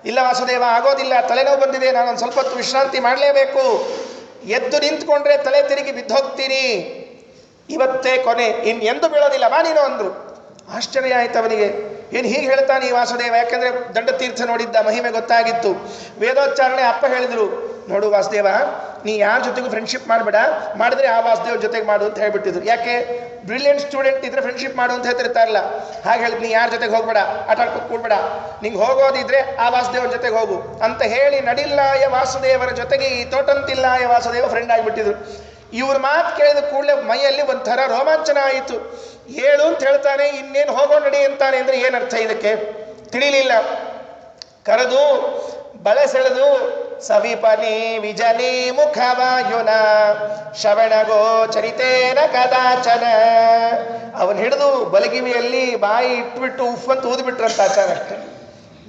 ಇಲ್ಲ ವಾಸುದೇವ ಆಗೋದಿಲ್ಲ, ತಲೆನೋವು ಬಂದಿದೆ, ನಾನು ಒಂದು ಸ್ವಲ್ಪ ಹೊತ್ತು ವಿಶ್ರಾಂತಿ ಮಾಡಲೇಬೇಕು. ಎದ್ದು ನಿಂತ್ಕೊಂಡ್ರೆ ತಲೆ ತಿರುಗಿ ಬಿದ್ದೋಗ್ತೀನಿ, ಇವತ್ತೇ ಕೊನೆ, ಎಂದು ಬೀಳೋದಿಲ್ಲ, ಬಾ ನೀನು ಅಂದ್ರು. ಆಶ್ಚರ್ಯ ಆಯ್ತು ಅವನಿಗೆ. ಏನು ಹೀಗೆ ಹೇಳ್ತಾನೆ ಈ ವಾಸುದೇವ? ಯಾಕೆಂದ್ರೆ ದಂಡತೀರ್ಥ ನೋಡಿದ್ದ, ಮಹಿಮೆ ಗೊತ್ತಾಗಿತ್ತು. ವೇದೋಚ್ಚಾರಣೆ ಅಪ್ಪ ಹೇಳಿದ್ರು, ನೋಡು ವಾಸುದೇವ, ನೀ ಯಾರ ಜೊತೆಗೂ ಫ್ರೆಂಡ್ಶಿಪ್ ಮಾಡಬೇಡ, ಮಾಡಿದ್ರೆ ಆ ವಾಸುದೇವ್ರ ಜೊತೆಗೆ ಮಾಡು ಅಂತ ಹೇಳ್ಬಿಟ್ಟಿದ್ರು. ಯಾಕೆ? ಬ್ರಿಲಿಯಂಟ್ ಸ್ಟೂಡೆಂಟ್ ಇದ್ರೆ ಫ್ರೆಂಡ್ಶಿಪ್ ಮಾಡು ಅಂತ ಹೇಳ್ತಿರ್ತಾರಲ್ಲ, ಹಾಗೆ ಹೇಳಿದ್ ನೀ ಯಾರ ಜೊತೆಗೆ ಹೋಗ್ಬೇಡ, ಆಟ ಆಡ್ಕೊಂಡು ಕೂಡ್ಬೇಡ, ನಿಂಗೆ ಹೋಗೋದಿದ್ರೆ ಆ ವಾಸುದೇವರ ಜೊತೆಗೆ ಹೋಗು ಅಂತ ಹೇಳಿ ನಡಿಲ್ಲಾಯ ವಾಸುದೇವರ ಜೊತೆಗೆ ಈ ತೋಟಂತಿಲ್ಲಾಯ ವಾಸುದೇವ ಫ್ರೆಂಡ್ ಆಗಿಬಿಟ್ಟಿದ್ರು. ಇವ್ರ ಮಾತು ಕೇಳಿದ ಕೂಡಲೇ ಮೈಯಲ್ಲಿ ಒಂಥರ ರೋಮಾಂಚನ ಆಯಿತು. ಹೇಳು ಅಂತ ಹೇಳ್ತಾನೆ, ಇನ್ನೇನು ಹೋಗೋ ನಡಿ ಅಂತಾನೆ ಅಂದರೆ ಏನರ್ಥ ಇದಕ್ಕೆ ತಿಳಿಲಿಲ್ಲ. ಕರೆದು ಬಳೆಸೆಳೆದು ಸವಿಪನಿ ವಿಜನಿ ಮುಖವಾಯುನ ಶ್ರವಣಗೋ ಚರಿತೇನ ಕದಾಚನ, ಅವನ್ ಹಿಡಿದು ಬಲಗಿವಿಯಲ್ಲಿ ಬಾಯಿ ಇಟ್ಬಿಟ್ಟು ಉಫ್ ಅಂತ ಊದ್ಬಿಟ್ರಂತ ಆಚಾರ, ಅಷ್ಟೇ,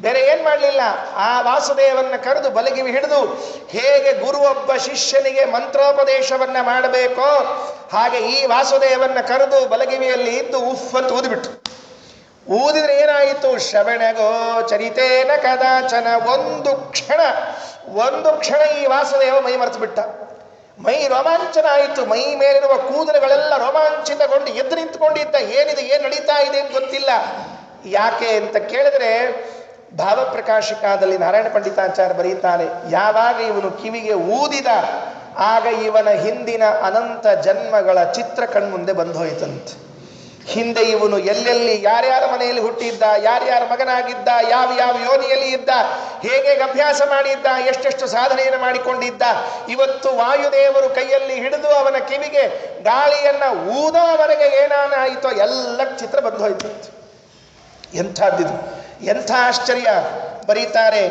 ಬೇರೆ ಏನ್ ಮಾಡಲಿಲ್ಲ. ಆ ವಾಸುದೇವನ್ನ ಕರೆದು ಬಲಗಿವಿ ಹಿಡಿದು ಹೇಗೆ ಗುರು ಒಬ್ಬ ಶಿಷ್ಯನಿಗೆ ಮಂತ್ರೋಪದೇಶವನ್ನ ಮಾಡಬೇಕೋ ಹಾಗೆ ಈ ವಾಸುದೇವನ್ನ ಕರೆದು ಬಲಗಿವಿಯಲ್ಲಿ ಇದ್ದು ಉಫ್ ಅಂತ ಊದ್ಬಿಟ್ಟು. ಊದಿದ್ರೆ ಏನಾಯಿತು? ಶ್ರವಣಗೋ ಚರಿತೇನ ಕದಾಚನ, ಒಂದು ಕ್ಷಣ ಈ ವಾಸುದೇವ ಮೈ ಮರೆತು ಬಿಟ್ಟ. ಮೈ ರೋಮಾಂಚನ ಆಯಿತು. ಮೈ ಮೇಲಿರುವ ಕೂದಲುಗಳೆಲ್ಲ ರೋಮಾಂಚಿತಗೊಂಡು ಎದ್ದು ನಿಂತ್ಕೊಂಡಿದ್ದ. ಏನಿದೆ, ಏನು ನಡೀತಾ ಇದೆ ಅಂತ ಗೊತ್ತಿಲ್ಲ. ಯಾಕೆ ಅಂತ ಕೇಳಿದ್ರೆ ಭಾವಪ್ರಕಾಶಿಕಾದಲ್ಲಿ ನಾರಾಯಣ ಪಂಡಿತಾಚಾರ್ಯ ಬರೀತಾನೆ, ಯಾವಾಗ ಇವನು ಕಿವಿಗೆ ಊದಿದ ಆಗ ಇವನ ಹಿಂದಿನ ಅನಂತ ಜನ್ಮಗಳ ಚಿತ್ರ ಕಣ್ಮುಂದೆ ಬಂದು ಹೋಯ್ತಂತೆ. ಹಿಂದೆ ಇವನು ಎಲ್ಲೆಲ್ಲಿ ಯಾರ್ಯಾರ ಮನೆಯಲ್ಲಿ ಹುಟ್ಟಿದ್ದ, ಯಾರ್ಯಾರ ಮಗನಾಗಿದ್ದ, ಯಾವ ಯಾವ ಯೋನಿಯಲ್ಲಿ ಇದ್ದ, ಹೇಗೆ ಅಭ್ಯಾಸ ಮಾಡಿದ್ದ, ಎಷ್ಟೆಷ್ಟು ಸಾಧನೆಯನ್ನು ಮಾಡಿಕೊಂಡಿದ್ದ, ಇವತ್ತು ವಾಯುದೇವರು ಕೈಯಲ್ಲಿ ಹಿಡಿದು ಅವನ ಕಿವಿಗೆ ಗಾಳಿಯನ್ನ ಊದೋವರೆಗೆ ಏನಾನಾಯಿತೋ ಎಲ್ಲ ಚಿತ್ರ ಬಂದು ಹೋಯ್ತು. ಎಂಥದ್ದಿದು, ಎಂಥ ಆಶ್ಚರ್ಯ. ಬರೀತಾರೆ,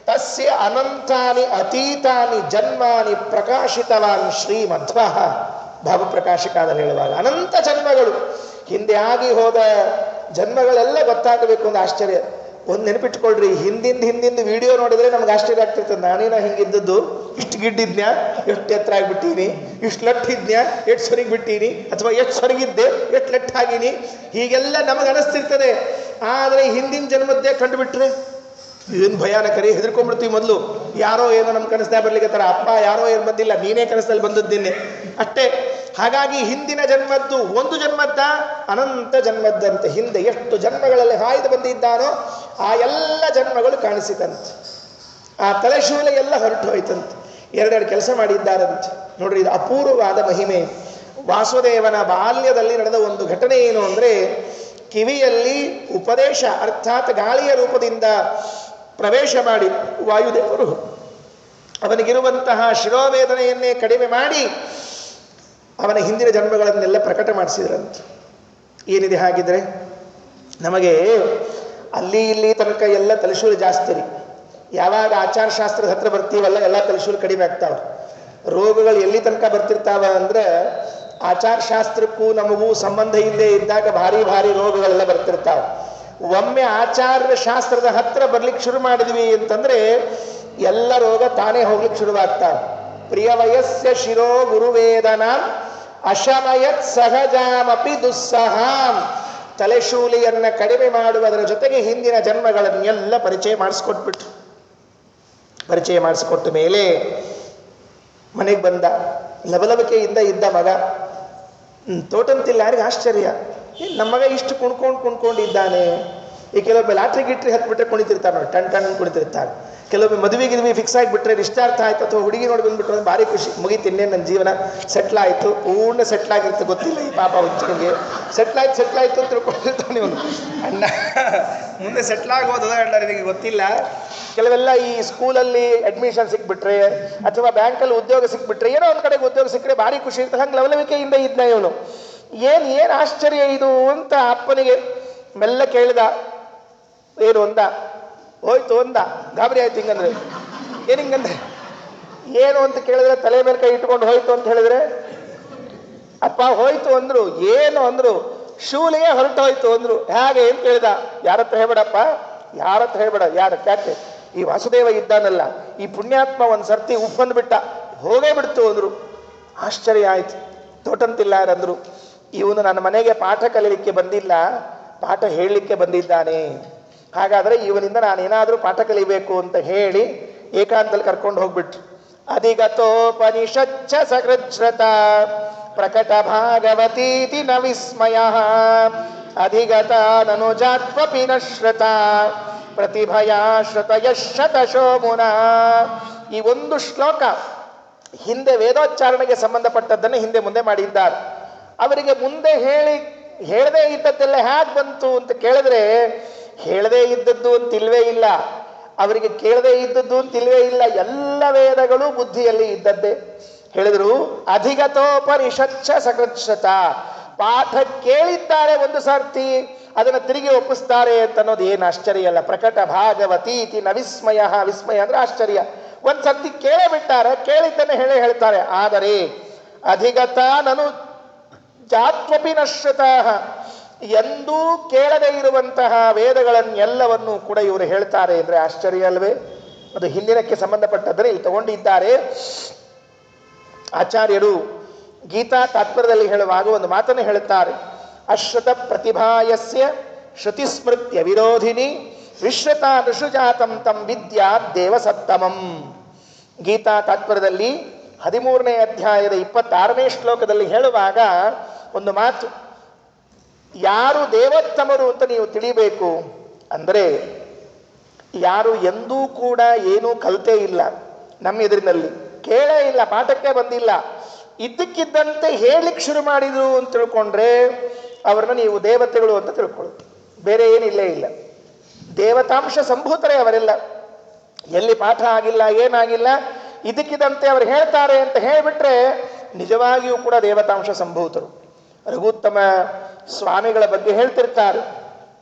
ತಸ್ಯ ಅನಂತಾನಿ ಅತೀತಾನಿ ಜನ್ಮಾನಿ ಪ್ರಕಾಶಿತವಾನ್ ಶ್ರೀಮಧ್ವ. ಭಾವಪ್ರಕಾಶಿಕಾದಲ್ಲಿ ಹೇಳುವಾಗ ಅನಂತ ಜನ್ಮಗಳು, ಹಿಂದೆ ಆಗಿ ಹೋದ ಜನ್ಮಗಳೆಲ್ಲ ಗೊತ್ತಾಗಬೇಕು ಅಂತ ಆಶ್ಚರ್ಯ. ಒಂದು ನೆನಪಿಟ್ಕೊಳ್ರಿ, ಹಿಂದಿಂದ ವಿಡಿಯೋ ನೋಡಿದ್ರೆ ನಮ್ಗೆ ಆಶ್ಚರ್ಯ ಆಗ್ತಿರ್ತದೆ. ನಾನೇನ ಹಿಂಗಿದ್ದದ್ದು, ಇಷ್ಟು ಗಿಡ್ಡಿದ್ನ್ಯಾ, ಎಷ್ಟು ಎತ್ತರ ಆಗಿಬಿಟ್ಟೀನಿ, ಇಷ್ಟು ಲಟ್ಟಿದ್ನ್ಯಾ, ಎಷ್ಟು ಸೊರಗಿ ಬಿಟ್ಟೀನಿ, ಅಥವಾ ಎಷ್ಟು ಸೊರಗಿದ್ದೆ, ಎಷ್ಟು ಲಟ್ಟಾಗಿನಿ, ಹೀಗೆಲ್ಲ ನಮಗೆ ಅನಿಸ್ತಿರ್ತದೆ. ಆದರೆ ಹಿಂದಿನ ಜನ್ಮದ್ದೇ ಕಂಡುಬಿಟ್ರೆ ಏನು ಭಯಾನಕರಿ, ಹೆದರ್ಕೊಂಡ್ಬಿಡ್ತೀವಿ. ಮೊದಲು ಯಾರೋ ಏನೋ ನಮ್ಮ ಕನಸ್ದಾಗ ಬರ್ಲಿಕ್ಕೆ ತರ, ಅಪ್ಪ ಯಾರೋ ಏನು ಬಂದಿಲ್ಲ, ನೀನೇ ಕನಸಲ್ಲಿ ಬಂದದ್ದೇನೆ ಅಷ್ಟೇ. ಹಾಗಾಗಿ ಹಿಂದಿನ ಜನ್ಮದ್ದು ಒಂದು ಜನ್ಮದ್ದ, ಅನಂತ ಜನ್ಮದ್ದಂತೆ. ಹಿಂದೆ ಎಷ್ಟು ಜನ್ಮಗಳಲ್ಲಿ ಹಾಯ್ದು ಬಂದಿದ್ದಾನೋ ಆ ಎಲ್ಲ ಜನ್ಮಗಳು ಕಾಣಿಸಿತಂತೆ. ಆ ತಲೆಶೂಲೆ ಎಲ್ಲ ಹೊರಟು ಹೋಯ್ತಂತೆ. ಎರಡೆರಡು ಕೆಲಸ ಮಾಡಿದ್ದಾರಂತೆ. ನೋಡ್ರಿ, ಇದು ಅಪೂರ್ವವಾದ ಮಹಿಮೆ. ವಾಸುದೇವನ ಬಾಲ್ಯದಲ್ಲಿ ನಡೆದ ಒಂದು ಘಟನೆ ಏನು ಅಂದರೆ, ಕಿವಿಯಲ್ಲಿ ಉಪದೇಶ ಅರ್ಥಾತ್ ಗಾಳಿಯ ರೂಪದಿಂದ ಪ್ರವೇಶ ಮಾಡಿ ವಾಯುದೇವರು ಅವನಿಗಿರುವಂತಹ ಶಿರೋವೇದನೆಯನ್ನೇ ಕಡಿಮೆ ಮಾಡಿ ಅವನ ಹಿಂದಿನ ಜನ್ಮಗಳನ್ನೆಲ್ಲ ಪ್ರಕಟ ಮಾಡಿಸಿದ್ರಂತೆ. ಏನಿದೆ ಹಾಗಿದ್ರೆ, ನಮಗೆ ಅಲ್ಲಿ ಇಲ್ಲಿ ತನಕ ಎಲ್ಲ ತಲೆಶೂಲು ಜಾಸ್ತಿ ರೀ. ಯಾವಾಗ ಆಚಾರಶಾಸ್ತ್ರದ ಹತ್ರ ಬರ್ತೀವಲ್ಲ ಎಲ್ಲ ತಲೆಶೂಲು ಕಡಿಮೆ ಆಗ್ತಾವ. ರೋಗಗಳು ಎಲ್ಲಿ ತನಕ ಬರ್ತಿರ್ತಾವ ಅಂದ್ರೆ, ಆಚಾರಶಾಸ್ತ್ರಕ್ಕೂ ನಮಗೂ ಸಂಬಂಧ ಇಲ್ಲದೆ ಇದ್ದಾಗ ಭಾರಿ ಭಾರಿ ರೋಗಗಳೆಲ್ಲ ಬರ್ತಿರ್ತಾವ. ಒಮ್ಮೆ ಆಚಾರ್ಯ ಶಾಸ್ತ್ರದ ಹತ್ರ ಬರ್ಲಿಕ್ಕೆ ಶುರು ಮಾಡಿದ್ವಿ ಅಂತಂದ್ರೆ ಎಲ್ಲ ರೋಗ ತಾನೇ ಹೋಗ್ಲಿಕ್ಕೆ ಶುರುವಾಗ್ತಾವ. ಪ್ರಿಯ ವಯಸ್ಸ ಶಿರೋ ಗುರುವೇದನ ಅಶಮಯತ್ ಸಹಜಾಮಪಿ ದುಸ್ಸಹಾಂ. ತಲೆಶೂಲಿಯನ್ನ ಕಡಿಮೆ ಮಾಡುವುದರ ಜೊತೆಗೆ ಹಿಂದಿನ ಜನ್ಮಗಳನ್ನೆಲ್ಲ ಪರಿಚಯ ಮಾಡಿಸ್ಕೊಟ್ಬಿಟ್ರು. ಪರಿಚಯ ಮಾಡಿಸ್ಕೊಟ್ಟ ಮೇಲೆ ಮನೆಗೆ ಬಂದ. ಲವಲವಿಕೆಯಿಂದ ಇದ್ದ ಮಗ. ತೋಟಂತಿಲ್ಲ, ಯಾರಿಗೆ ಆಶ್ಚರ್ಯ, ನಮ್ಮ ಮಗ ಇಷ್ಟು ಕುಣ್ಕೊಂಡಿದ್ದಾನೆ. ಈ ಕೆಲವೊಮ್ಮೆ ಲಾಟ್ರಿ ಗಿಟ್ರಿ ಹತ್ಬಿಟ್ರೆ ಕುಣಿತಿರ್ತಾರೆ ನೋಡಿ, ಟನ್ ಕುಣಿತಿರ್ತಾರೆ. ಕೆಲವೊಮ್ಮೆ ಮದುವೆಗೆ ಫಿಕ್ಸ್ ಆಗಿಬಿಟ್ರೆ, ನಿಶ್ಚಾರ್ಥ ಆಯ್ತು ಅಥವಾ ಹುಡುಗಿ ನೋಡಿ ಬಂದ್ಬಿಟ್ರೆ ಭಾರಿ ಖುಷಿ, ಮುಗಿತೀನಿ ನನ್ನ ಜೀವನ ಸೆಟ್ಲ್ ಆಯಿತು, ಪೂರ್ಣ ಸೆಟ್ಲ್ ಆಗಿರುತ್ತೆ. ಗೊತ್ತಿಲ್ಲ ಈ ಪಾಪ ಹುಚ್ಚನಿಗೆ, ಸೆಟ್ಲ್ ಆಯ್ತು ಅಂತ ತಿಳ್ಕೊಂಡಿರ್ತಾನೆ ಇವನು. ಅಣ್ಣ ಮುಂದೆ ಸೆಟ್ಲ್ ಆಗೋದು ಅಣ್ಣ ನಿನಗೆ ಗೊತ್ತಿಲ್ಲ. ಕೆಲವೆಲ್ಲ ಈ ಸ್ಕೂಲಲ್ಲಿ ಅಡ್ಮಿಷನ್ ಸಿಕ್ಬಿಟ್ರೆ ಅಥವಾ ಬ್ಯಾಂಕಲ್ಲಿ ಉದ್ಯೋಗ ಸಿಕ್ಬಿಟ್ರೆ, ಏನೋ ಒಂದು ಕಡೆಗೆ ಉದ್ಯೋಗ ಸಿಕ್ಕರೆ ಭಾರಿ ಖುಷಿ ಇರ್ತದೆ. ಹಂಗೆ ಲವಲವಿಕೆಯಿಂದ ಇದ್ದ ಇವನು. ಏನು ಆಶ್ಚರ್ಯ ಇದು ಅಂತ ಅಪ್ಪನಿಗೆ ಮೆಲ್ಲ ಕೇಳಿದ. ಏನು ಅಂದ? ಹೋಯ್ತು ಅಂದ. ಗಾಬರಿ ಆಯ್ತು. ಹಿಂಗಂದ್ರೆ ಏನು? ಹಿಂಗಂದ್ರೆ ಏನು ಅಂತ ಕೇಳಿದ್ರೆ ತಲೆ ಮೇಲೆ ಕೈ ಇಟ್ಕೊಂಡು ಹೋಯ್ತು ಅಂತ ಹೇಳಿದ್ರೆ, ಅಪ್ಪ ಹೋಯ್ತು ಅಂದ್ರು. ಏನು ಅಂದ್ರು? ಶೂಲೆಯೇ ಹೊರಟು ಹೋಯ್ತು ಅಂದ್ರು. ಹೇಗೆ ಅಂತ ಕೇಳಿದ. ಯಾರತ್ರ ಹೇಳ್ಬೇಡಪ್ಪ, ಯಾರತ್ರ ಹೇಳ್ಬೇಡ. ಯಾಕೆ? ಈ ವಾಸುದೇವ ಇದ್ದಾನಲ್ಲ, ಈ ಪುಣ್ಯಾತ್ಮ ಒಂದು ಸರ್ತಿ ಉಪ್ಪಂದ್ಬಿಟ್ಟ, ಹೋಗೇ ಬಿಡ್ತು ಅಂದ್ರು. ಆಶ್ಚರ್ಯ ಆಯ್ತು. ತೋಟಂತಿಲ್ಲಾರಂದ್ರು, ಇವನು ನನ್ನ ಮನೆಗೆ ಪಾಠ ಕಲೀಲಿಕ್ಕೆ ಬಂದಿಲ್ಲ, ಪಾಠ ಹೇಳಲಿಕ್ಕೆ ಬಂದಿದ್ದಾನೆ. ಹಾಗಾದರೆ ಇವನಿಂದ ನಾನೇನಾದರೂ ಪಾಠ ಕಲಿಬೇಕು ಅಂತ ಹೇಳಿ ಏಕಾಂತದಲ್ಲಿ ಕರ್ಕೊಂಡು ಹೋಗ್ಬಿಟ್ರು. ಅಧಿಗತೋಪನಿಷಚ್ಚ ಸಕೃಚ್ಛ್ರತ ಪ್ರಕಟ ಭಾಗವತೀತಿ ನ ವಿಸ್ಮಯ ಅಧಿಗತ ನನುಜಾತ್ವಪಿ ನ ಶ್ರುತ ಪ್ರತಿಭಯಾ ಶ್ರುತಯಶತಶೋ ಮುನಾ. ಈ ಒಂದು ಶ್ಲೋಕ ಹಿಂದೆ ವೇದೋಚ್ಚಾರಣೆಗೆ ಸಂಬಂಧಪಟ್ಟದ್ದನ್ನು ಹಿಂದೆ ಮುಂದೆ ಮಾಡಿದ್ದಾರೆ. ಅವರಿಗೆ ಮುಂದೆ ಹೇಳದೇ ಇದ್ದದ್ದೆಲ್ಲ ಹೇಗೆ ಬಂತು ಅಂತ ಕೇಳಿದ್ರೆ, ಹೇಳದೇ ಇದ್ದದ್ದು ಅಂತಿಲ್ವೇ ಇಲ್ಲ, ಅವರಿಗೆ ಕೇಳದೇ ಇದ್ದದ್ದು ಅಂತಿಲ್ವೇ ಇಲ್ಲ. ಎಲ್ಲ ವೇದಗಳು ಬುದ್ಧಿಯಲ್ಲಿ ಇದ್ದದ್ದೇ. ಹೇಳಿದ್ರು ಅಧಿಗತೋಪನಿಷಚ್ಚ ಸಕೃಚ್ಛತ, ಪಾಠ ಕೇಳಿದ್ದಾರೆ ಒಂದು ಸರ್ತಿ ಅದನ್ನು ತಿರುಗಿ ಒಪ್ಪಿಸ್ತಾರೆ ಅಂತ ಅನ್ನೋದು ಏನು ಆಶ್ಚರ್ಯ ಅಲ್ಲ. ಪ್ರಕಟ ಭಾಗವತಿ ಇತಿ ನ ವಿಸ್ಮಯ, ವಿಸ್ಮಯ ಅಂದ್ರೆ ಆಶ್ಚರ್ಯ. ಒಂದು ಸರ್ತಿ ಕೇಳೇ ಬಿಟ್ಟಾರೆ, ಕೇಳಿದ್ದನ್ನು ಹೇಳ್ತಾರೆ. ಆದರೆ ಅಧಿಗತ ನನು ಜಾತ್ವಪಿ ನಶ್ಯತ, ಎಂದೂ ಕೇಳದೇ ಇರುವಂತಹ ವೇದಗಳನ್ನೆಲ್ಲವನ್ನೂ ಕೂಡ ಇವರು ಹೇಳ್ತಾರೆ ಅಂದರೆ ಆಶ್ಚರ್ಯ ಅಲ್ವೇ? ಅದು ಹಿಂದಿನಕ್ಕೆ ಸಂಬಂಧಪಟ್ಟದ್ರೆ ಇಲ್ಲಿ ತಗೊಂಡಿದ್ದಾರೆ. ಆಚಾರ್ಯರು ಗೀತಾ ತಾತ್ಪರ್ಯದಲ್ಲಿ ಹೇಳುವಾಗ ಒಂದು ಮಾತನ್ನು ಹೇಳುತ್ತಾರೆ. ಅಶ್ರುತ ಪ್ರತಿಭಾಯಸ್ಯ ಶ್ರುತಿಸ್ಮೃತ್ಯ ವಿರೋಧಿನಿ ವಿಶ್ರುತ ಋಷುಜಾತಂ ತಂ ವಿದ್ಯಾ ದೇವಸತ್ತಮಂ. ಗೀತಾ ತಾತ್ಪರ್ಯದಲ್ಲಿ 13ನೇ ಅಧ್ಯಾಯದ 26ನೇ ಶ್ಲೋಕದಲ್ಲಿ ಹೇಳುವಾಗ ಒಂದು ಮಾತು, ಯಾರು ದೇವೋತ್ತಮರು ಅಂತ ನೀವು ತಿಳಿಬೇಕು ಅಂದರೆ ಯಾರು ಎಂದೂ ಕೂಡ ಏನೂ ಕಲಿತೇ ಇಲ್ಲ, ನಮ್ಮ ಎದುರಿನಲ್ಲಿ ಕೇಳೇ ಇಲ್ಲ, ಪಾಠಕ್ಕೆ ಬಂದಿಲ್ಲ, ಇದ್ದಕ್ಕಿದ್ದಂತೆ ಹೇಳಲಿಕ್ಕೆ ಶುರು ಮಾಡಿದ್ರು ಅಂತ ತಿಳ್ಕೊಂಡ್ರೆ ಅವ್ರನ್ನ ನೀವು ದೇವತೆಗಳು ಅಂತ ತಿಳ್ಕೊಳ್ಳೋದು, ಬೇರೆ ಏನಿಲ್ಲೇ ಇಲ್ಲ. ದೇವತಾಂಶ ಸಂಭೂತರೇ ಅವರೆಲ್ಲ. ಎಲ್ಲಿ ಪಾಠ ಆಗಿಲ್ಲ, ಏನಾಗಿಲ್ಲ, ಇದಕ್ಕಿದಂತೆ ಅವರು ಹೇಳ್ತಾರೆ ಅಂತ ಹೇಳಿಬಿಟ್ರೆ ನಿಜವಾಗಿಯೂ ಕೂಡ ದೇವತಾಂಶ ಸಂಭೂತರು. ರಘುತ್ತಮ ಸ್ವಾಮಿಗಳ ಬಗ್ಗೆ ಹೇಳ್ತಿರ್ತಾರೆ.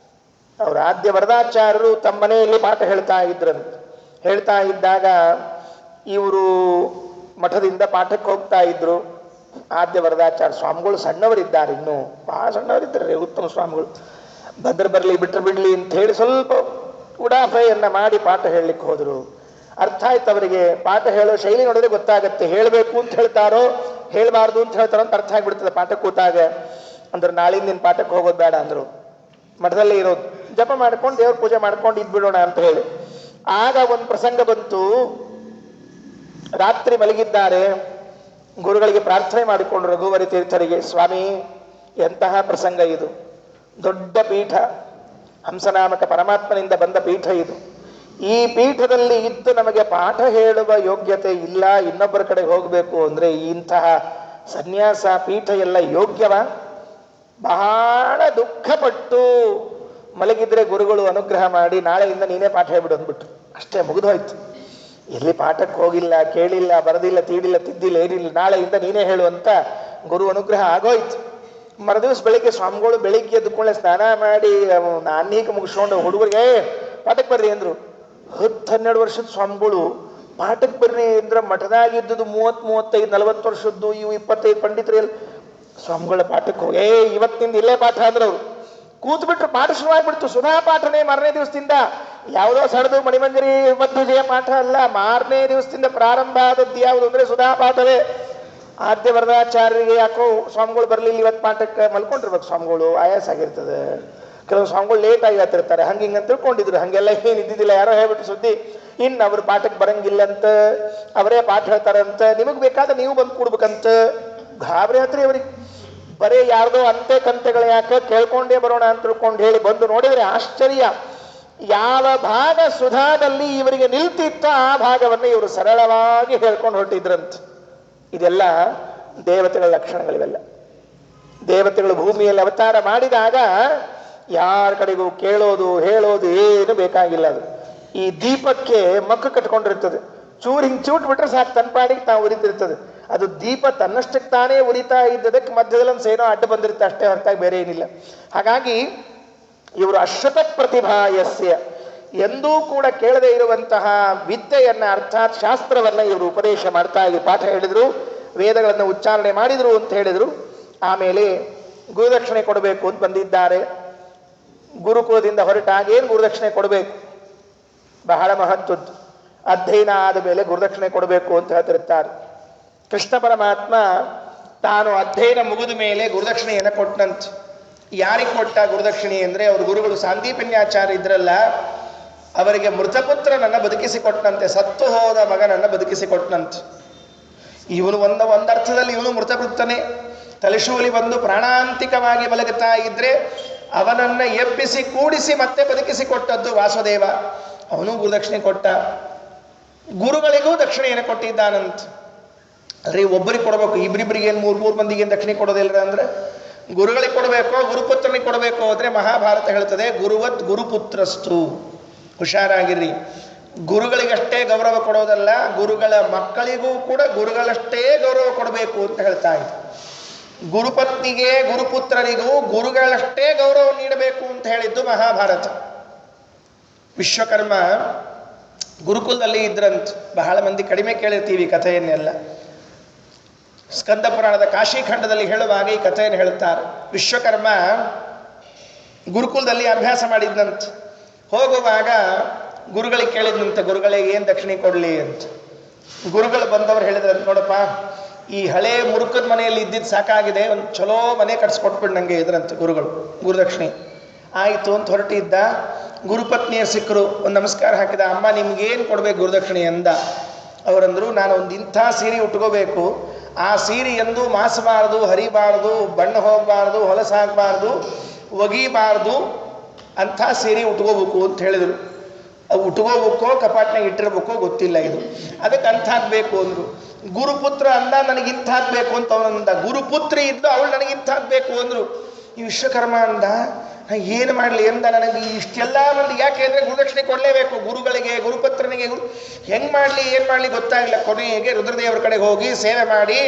ಅವರು ಆದ್ಯ ವರದಾಚಾರ್ಯರು ತಮ್ಮ ಮನೆಯಲ್ಲಿ ಪಾಠ ಹೇಳ್ತಾ ಇದ್ರಂತೆ. ಹೇಳ್ತಾ ಇದ್ದಾಗ ಇವರು ಮಠದಿಂದ ಪಾಠಕ್ಕೆ ಹೋಗ್ತಾ ಇದ್ರು. ಆದ್ಯ ವರದಾಚಾರ್ಯ ಸ್ವಾಮಿಗಳು ಸಣ್ಣವರಿದ್ದಾರೆ, ಇನ್ನೂ ಬಹಳ ಸಣ್ಣವರಿದ್ದಾರೆ ಉತ್ತಮ ಸ್ವಾಮಿಗಳು. ಬರಲಿ ಬಿಟ್ಟರೆ ಬಿಡಲಿ ಅಂತ ಹೇಳಿ ಸ್ವಲ್ಪ ಉಡಾಫೆಯನ್ನು ಮಾಡಿ ಪಾಠ ಹೇಳಲಿಕ್ಕೆ ಹೋದರು. ಅರ್ಥ ಆಯ್ತು ಅವರಿಗೆ. ಪಾಠ ಹೇಳೋ ಶೈಲಿ ನೋಡಿದ್ರೆ ಗೊತ್ತಾಗತ್ತೆ, ಹೇಳಬೇಕು ಅಂತ ಹೇಳ್ತಾರೋ ಹೇಳಬಾರ್ದು ಅಂತ ಹೇಳ್ತಾರೋ ಅಂತ ಅರ್ಥ ಆಗಿಬಿಡ್ತದೆ ಪಾಠಕ್ಕೆ ಕೂತಾಗ. ಅಂದ್ರೆ ನಾಳಿಂದ ನಿನ್ನ ಪಾಠಕ್ಕೆ ಹೋಗೋದು ಬೇಡ ಅಂದರು, ಮಠದಲ್ಲೇ ಇರೋದು, ಜಪ ಮಾಡ್ಕೊಂಡು ದೇವ್ರ ಪೂಜೆ ಮಾಡ್ಕೊಂಡು ಇದ್ಬಿಡೋಣ ಅಂತ ಹೇಳಿ. ಆಗ ಒಂದು ಪ್ರಸಂಗ ಬಂತು. ರಾತ್ರಿ ಮಲಗಿದ್ದಾರೆ, ಗುರುಗಳಿಗೆ ಪ್ರಾರ್ಥನೆ ಮಾಡಿಕೊಂಡು ರಘುವರಿ ತೀರ್ಥರಿಗೆ, ಸ್ವಾಮಿ ಎಂತಹ ಪ್ರಸಂಗ ಇದು, ದೊಡ್ಡ ಪೀಠ, ಹಂಸನಾಮಕ ಪರಮಾತ್ಮನಿಂದ ಬಂದ ಪೀಠ ಇದು. ಈ ಪೀಠದಲ್ಲಿ ಇದ್ದು ನಮಗೆ ಪಾಠ ಹೇಳುವ ಯೋಗ್ಯತೆ ಇಲ್ಲ, ಇನ್ನೊಬ್ಬರ ಕಡೆ ಹೋಗಬೇಕು ಅಂದರೆ ಇಂತಹ ಸನ್ಯಾಸ ಪೀಠ ಎಲ್ಲ ಯೋಗ್ಯವ? ಬಹಳ ದುಃಖಪಟ್ಟು ಮಲಗಿದ್ರೆ ಗುರುಗಳು ಅನುಗ್ರಹ ಮಾಡಿ ನಾಳೆಯಿಂದ ನೀನೇ ಪಾಠ ಹೇಳ್ಬಿಡು ಅಂದ್ಬಿಟ್ರು. ಅಷ್ಟೇ, ಮುಗಿದೋಯ್ತು. ಎಲ್ಲಿ ಪಾಠಕ್ಕೆ ಹೋಗಿಲ್ಲ, ಕೇಳಿಲ್ಲ, ಬರದಿಲ್ಲ, ತೀಡಿಲ್ಲ, ತಿದ್ದಿಲ್ಲ, ಏನಿಲ್ಲ, ನಾಳೆಯಿಂದ ನೀನೇ ಹೇಳುವಂತ ಗುರು ಅನುಗ್ರಹ ಆಗೋಯ್ತು. ಮರುದಿವಸ ಬೆಳಿಗ್ಗೆ ಸ್ವಾಮಿಗಳು ಬೆಳಿಗ್ಗೆ ಎದ್ದುಕೊಳ್ಳೆ ಸ್ನಾನ ಮಾಡಿ ನಾನೀಗ ಮುಗಿಸ್ಕೊಂಡು ಹುಡುಗರಿಗೆ ಪಾಠಕ್ಕೆ ಬರ್ರಿ ಅಂದ್ರು. 10-12 ವರ್ಷದ ಸ್ವಾಮಿಗಳು ಪಾಠಕ್ಕೆ ಬರ್ರಿ ಅಂದ್ರೆ ಮಠದಾಗಿದ್ದು 30-35-40 ವರ್ಷದ್ದು, ಇವು 25 ಪಂಡಿತರು ಎಲ್ಲ ಸ್ವಾಮಿಗಳ ಪಾಠಕ್ಕೆ ಹೋಗಿ ಇವತ್ತಿಂದ ಇಲ್ಲೇ ಪಾಠ ಅಂದ್ರೆ ಅವರು ಕೂತ್ ಬಿಟ್ರು. ಪಾಠ ಶುರುವಾಗ್ಬಿಡ್ತು. ಸುಧಾ ಪಾಠನೇ ಮಾರನೇ ದಿವಸದಿಂದ, ಯಾವುದೋ ಸಡದು ಮಣಿಮಂಜರಿ ಮಧ್ವಿಜಯ ಪಾಠ ಅಲ್ಲ, ಮಾರನೇ ದಿವಸದಿಂದ ಪ್ರಾರಂಭ ಆದದ್ದು ಯಾವುದು ಅಂದ್ರೆ ಸುಧಾ ಪಾಠವೇ. ಆದ್ಯ ವರದಾಚಾರ್ಯರಿಗೆ ಯಾಕೋ ಸ್ವಾಮಿಗಳು ಬರಲಿಲ್ಲ ಇವತ್ತು ಪಾಠಕ್ಕೆ, ಮಲ್ಕೊಂಡಿರ್ಬೇಕು ಸ್ವಾಮಿಗಳು, ಆಯಾಸ ಆಗಿರ್ತದೆ. ಕೆಲವು ಸ್ವಾಮಿಗಳು ಲೇಟ್ ಆಗಿ ಹೇಳ್ತಿರ್ತಾರೆ, ಹಂಗಿಂಗ ಅಂತ ತಿಳ್ಕೊಂಡಿದ್ರು. ಹಂಗೆಲ್ಲ ಏನು ಇದ್ದಿದ್ದಿಲ್ಲ, ಯಾರೋ ಹೇಳ್ಬಿಟ್ಟು ಸುದ್ದಿ. ಇನ್ನು ಅವ್ರು ಪಾಠಕ್ಕೆ ಬರಂಗಿಲ್ಲಂತ, ಅವರೇ ಪಾಠ ಹೇಳ್ತಾರಂತ, ನಿಮಗೆ ಬೇಕಾದ್ರೆ ನೀವು ಬಂದು ಕೂಡ್ಬೇಕಂತ. ಗಾಬರಿ ಹತ್ರಿ ಅವ್ರಿಗೆ. ಬರೀ ಯಾರ್ದೋ ಅಂತೆ ಕಂತೆಗಳು ಯಾಕೆ, ಕೇಳ್ಕೊಂಡೇ ಬರೋಣ ಅಂತ ತಿಳ್ಕೊಂಡು ಹೇಳಿ ಬಂದು ನೋಡಿದ್ರೆ ಆಶ್ಚರ್ಯ. ಯಾವ ಭಾಗ ಸುಧಾದಲ್ಲಿ ಇವರಿಗೆ ನಿಲ್ತಿತ್ತೋ ಆ ಭಾಗವನ್ನು ಇವರು ಸರಳವಾಗಿ ಹೇಳ್ಕೊಂಡು ಹೊರಟಿದ್ರಂತ. ಇದೆಲ್ಲ ದೇವತೆಗಳ ಲಕ್ಷಣಗಳಿವೆಲ್ಲ. ದೇವತೆಗಳು ಭೂಮಿಯಲ್ಲಿ ಅವತಾರ ಮಾಡಿದಾಗ ಯಾರ ಕಡೆಗೂ ಕೇಳೋದು ಹೇಳೋದು ಏನು ಬೇಕಾಗಿಲ್ಲ. ಅದು ಈ ದೀಪಕ್ಕೆ ಮಕ್ಕ ಕಟ್ಕೊಂಡಿರ್ತದೆ, ಚೂರು ಹಿಂಗೆ ಚೂಟ್ ಬಿಟ್ರೆ ಸಾಕು ತನ್ನ ಪಾಡಿಗೆ ತಾವು ಉರಿತಿರ್ತದೆ. ಅದು ದೀಪ ತನ್ನಷ್ಟಕ್ಕೆ ತಾನೇ ಉರಿತಾ ಇದ್ದದಕ್ಕೆ ಮಧ್ಯದಲ್ಲಿ ಒಂದು ಸೇನೋ ಅಡ್ಡ ಬಂದಿರುತ್ತೆ, ಅಷ್ಟೇ ಹೊರತಾಗಿ ಬೇರೆ ಏನಿಲ್ಲ. ಹಾಗಾಗಿ ಇವರು ಅಶ್ರುತ ಪ್ರತಿಭಾಯಸ್ಯ, ಎಂದೂ ಕೂಡ ಕೇಳದೇ ಇರುವಂತಹ ವಿದ್ಯೆಯನ್ನ ಅರ್ಥಾತ್ ಶಾಸ್ತ್ರವನ್ನ ಇವರು ಉಪದೇಶ ಮಾಡ್ತಾ ಇದ್ರು. ಪಾಠ ಹೇಳಿದ್ರು, ವೇದಗಳನ್ನು ಉಚ್ಚಾರಣೆ ಮಾಡಿದ್ರು ಅಂತ ಹೇಳಿದ್ರು. ಆಮೇಲೆ ಗುರುದಕ್ಷಿಣೆ ಕೊಡಬೇಕು ಅಂತ ಬಂದಿದ್ದಾರೆ. ಗುರುಕುಲದಿಂದ ಹೊರಟಾಗ ಏನು ಗುರುದಕ್ಷಿಣೆ ಕೊಡಬೇಕು, ಬಹಳ ಮಹತ್ವದ್ದು. ಅಧ್ಯಯನ ಆದ ಮೇಲೆ ಗುರುದಕ್ಷಿಣೆ ಕೊಡಬೇಕು ಅಂತ ಹೇಳ್ತಿರ್ತಾರೆ. ಕೃಷ್ಣ ಪರಮಾತ್ಮ ತಾನು ಅಧ್ಯಯನ ಮುಗಿದ ಮೇಲೆ ಗುರುದಕ್ಷಿಣೆಯನ್ನು ಕೊಟ್ಟನಂತ. ಯಾರಿಗೆ ಕೊಟ್ಟ ಗುರುದಕ್ಷಿಣೆ ಅಂದರೆ ಅವ್ರ ಗುರುಗಳು ಸಾಂದೀಪನ್ಯಾಚಾರ್ಯ ಇದ್ರಲ್ಲ, ಅವರಿಗೆ ಮೃತಪುತ್ರನನ್ನು ಬದುಕಿಸಿಕೊಟ್ಟನಂತೆ, ಸತ್ತು ಹೋದ ಮಗನನ್ನು ಬದುಕಿಸಿಕೊಟ್ಟನಂತೆ. ಇವನು ಒಂದರ್ಥದಲ್ಲಿ ಇವನು ಮೃತಪುತ್ರನೇ. ತಲೆಶೂಲಿ ಬಂದು ಪ್ರಾಣಾಂತಿಕವಾಗಿ ಮಲಗುತ್ತಾ ಇದ್ರೆ ಅವನನ್ನು ಎಬ್ಬಿಸಿ ಕೂಡಿಸಿ ಮತ್ತೆ ಬದುಕಿಸಿಕೊಟ್ಟದ್ದು ವಾಸುದೇವ. ಅವನು ಗುರುದಕ್ಷಿಣೆ ಕೊಟ್ಟ. ಗುರುಗಳಿಗೂ ದಕ್ಷಿಣೆಯನ್ನು ಕೊಟ್ಟಿದ್ದಾನಂತ. ಅಂದರೆ ಒಬ್ಬರಿಗೆ ಕೊಡಬೇಕು, ಇಬ್ಬರಿಬ್ಬರಿಗೆ ಏನು ಮೂರು ಮಂದಿಗೆ ಏನು ದಕ್ಷಿಣೆ ಕೊಡೋದಿಲ್ಲ ಅಂದರೆ ಗುರುಗಳಿಗೆ ಕೊಡಬೇಕೋ ಗುರುಪುತ್ರನಿಗೆ ಕೊಡಬೇಕು ಅಂದರೆ ಮಹಾಭಾರತ ಹೇಳ್ತದೆ ಗುರುವತ್ ಗುರುಪುತ್ರಸ್ತು. ಹುಷಾರಾಗಿರ್ರಿ, ಗುರುಗಳಿಗಷ್ಟೇ ಗೌರವ ಕೊಡೋದಲ್ಲ, ಗುರುಗಳ ಮಕ್ಕಳಿಗೂ ಕೂಡ ಗುರುಗಳಷ್ಟೇ ಗೌರವ ಕೊಡಬೇಕು ಅಂತ ಹೇಳ್ತಾ ಇತ್ತು. ಗುರುಪತ್ನಿಗೆ ಗುರುಪುತ್ರನಿಗೂ ಗುರುಗಳಷ್ಟೇ ಗೌರವ ನೀಡಬೇಕು ಅಂತ ಹೇಳಿದ್ದು ಮಹಾಭಾರತ. ವಿಶ್ವಕರ್ಮ ಗುರುಕುಲದಲ್ಲಿ ಇದ್ರಂತ. ಬಹಳ ಮಂದಿ ಕಡಿಮೆ ಕೇಳಿರ್ತೀವಿ ಕಥೆಯನ್ನೆಲ್ಲ. ಸ್ಕಂದ ಪುರಾಣದ ಕಾಶಿಖಂಡದಲ್ಲಿ ಹೇಳುವಾಗ ಈ ಕಥೆಯನ್ನು ಹೇಳುತ್ತಾರೆ. ವಿಶ್ವಕರ್ಮ ಗುರುಕುಲದಲ್ಲಿ ಅಭ್ಯಾಸ ಮಾಡಿದ್ನಂತ. ಹೋಗುವಾಗ ಗುರುಗಳಿಗೆ ಕೇಳಿದ್ನಂತೆ, ಗುರುಗಳಿಗೆ ಏನು ದಕ್ಷಿಣೆ ಕೊಡಲಿ ಅಂತ. ಗುರುಗಳು ಬಂದವರು ಹೇಳಿದ್ರಂತ, ನೋಡಪ್ಪ ಈ ಹಳೆ ಮುರುಕದ ಮನೆಯಲ್ಲಿ ಇದ್ದಿದ್ದು ಸಾಕಾಗಿದೆ, ಒಂದು ಚಲೋ ಮನೆ ಕಟ್ಸ್ಕೊಟ್ಬಿಟ್ಟು ನನಗೆ ಇದ್ರಂತೆ ಗುರುಗಳು, ಗುರುದಕ್ಷಿಣೆ. ಆಯಿತು ಅಂತ ಹೊರಟಿದ್ದ. ಗುರುಪತ್ನಿಯರು ಸಿಕ್ಕರು, ಒಂದು ನಮಸ್ಕಾರ ಹಾಕಿದ. ಅಮ್ಮ ನಿಮ್ಗೇನು ಕೊಡಬೇಕು ಗುರುದಕ್ಷಿಣೆ ಅಂದ. ಅವರಂದರು, ನಾನು ಒಂದು ಇಂಥ ಸೀರೆ ಉಟ್ಕೋಬೇಕು, ಆ ಸೀರೆ ಎಂದೂ ಮಾಸಬಾರ್ದು, ಹರಿಬಾರ್ದು, ಬಣ್ಣ ಹೋಗಬಾರ್ದು, ಹೊಲಸಾಗಬಾರ್ದು, ಒಗಿಬಾರ್ದು, ಅಂಥ ಸೀರೆ ಉಟ್ಕೋಬೇಕು ಅಂತ ಹೇಳಿದರು. ಅವು ಉಟ್ಕೋಬೇಕೋ ಕಪಾಟ್ನಾಗ ಇಟ್ಟಿರ್ಬೇಕೋ ಗೊತ್ತಿಲ್ಲ, ಇದು ಅದಕ್ಕೆ ಅಂಥದ್ದು ಬೇಕು ಅಂದರು. ಗುರುಪುತ್ರ ಅಂದ, ನನಗಿಂಥದ್ದು ಬೇಕು ಅಂತ ಅವನಂದ. ಗುರುಪುತ್ರಿ ಇದ್ದು ಅವಳು ನನಗಿಂಥದ್ದು ಬೇಕು ಅಂದರು. ಈ ವಿಶ್ವಕರ್ಮ ಅಂದ, ಏನು ಮಾಡಲಿ ಎಂದ, ನನಗೆ ಇಷ್ಟೆಲ್ಲ ಮಂದಿ ಯಾಕೆ ಅಂದರೆ ಗುರುದಕ್ಷಿಣೆ ಕೊಡಲೇಬೇಕು ಗುರುಗಳಿಗೆ, ಗುರುಪುತ್ರನಿಗೆ. ಹೆಂಗೆ ಮಾಡಲಿ ಏನು ಮಾಡಲಿ ಗೊತ್ತಾಗಿಲ್ಲ. ಕೊನೆಗೆ ರುದ್ರದೇವರ ಕಡೆಗೆ ಹೋಗಿ ಸೇವೆ ಮಾಡಿ,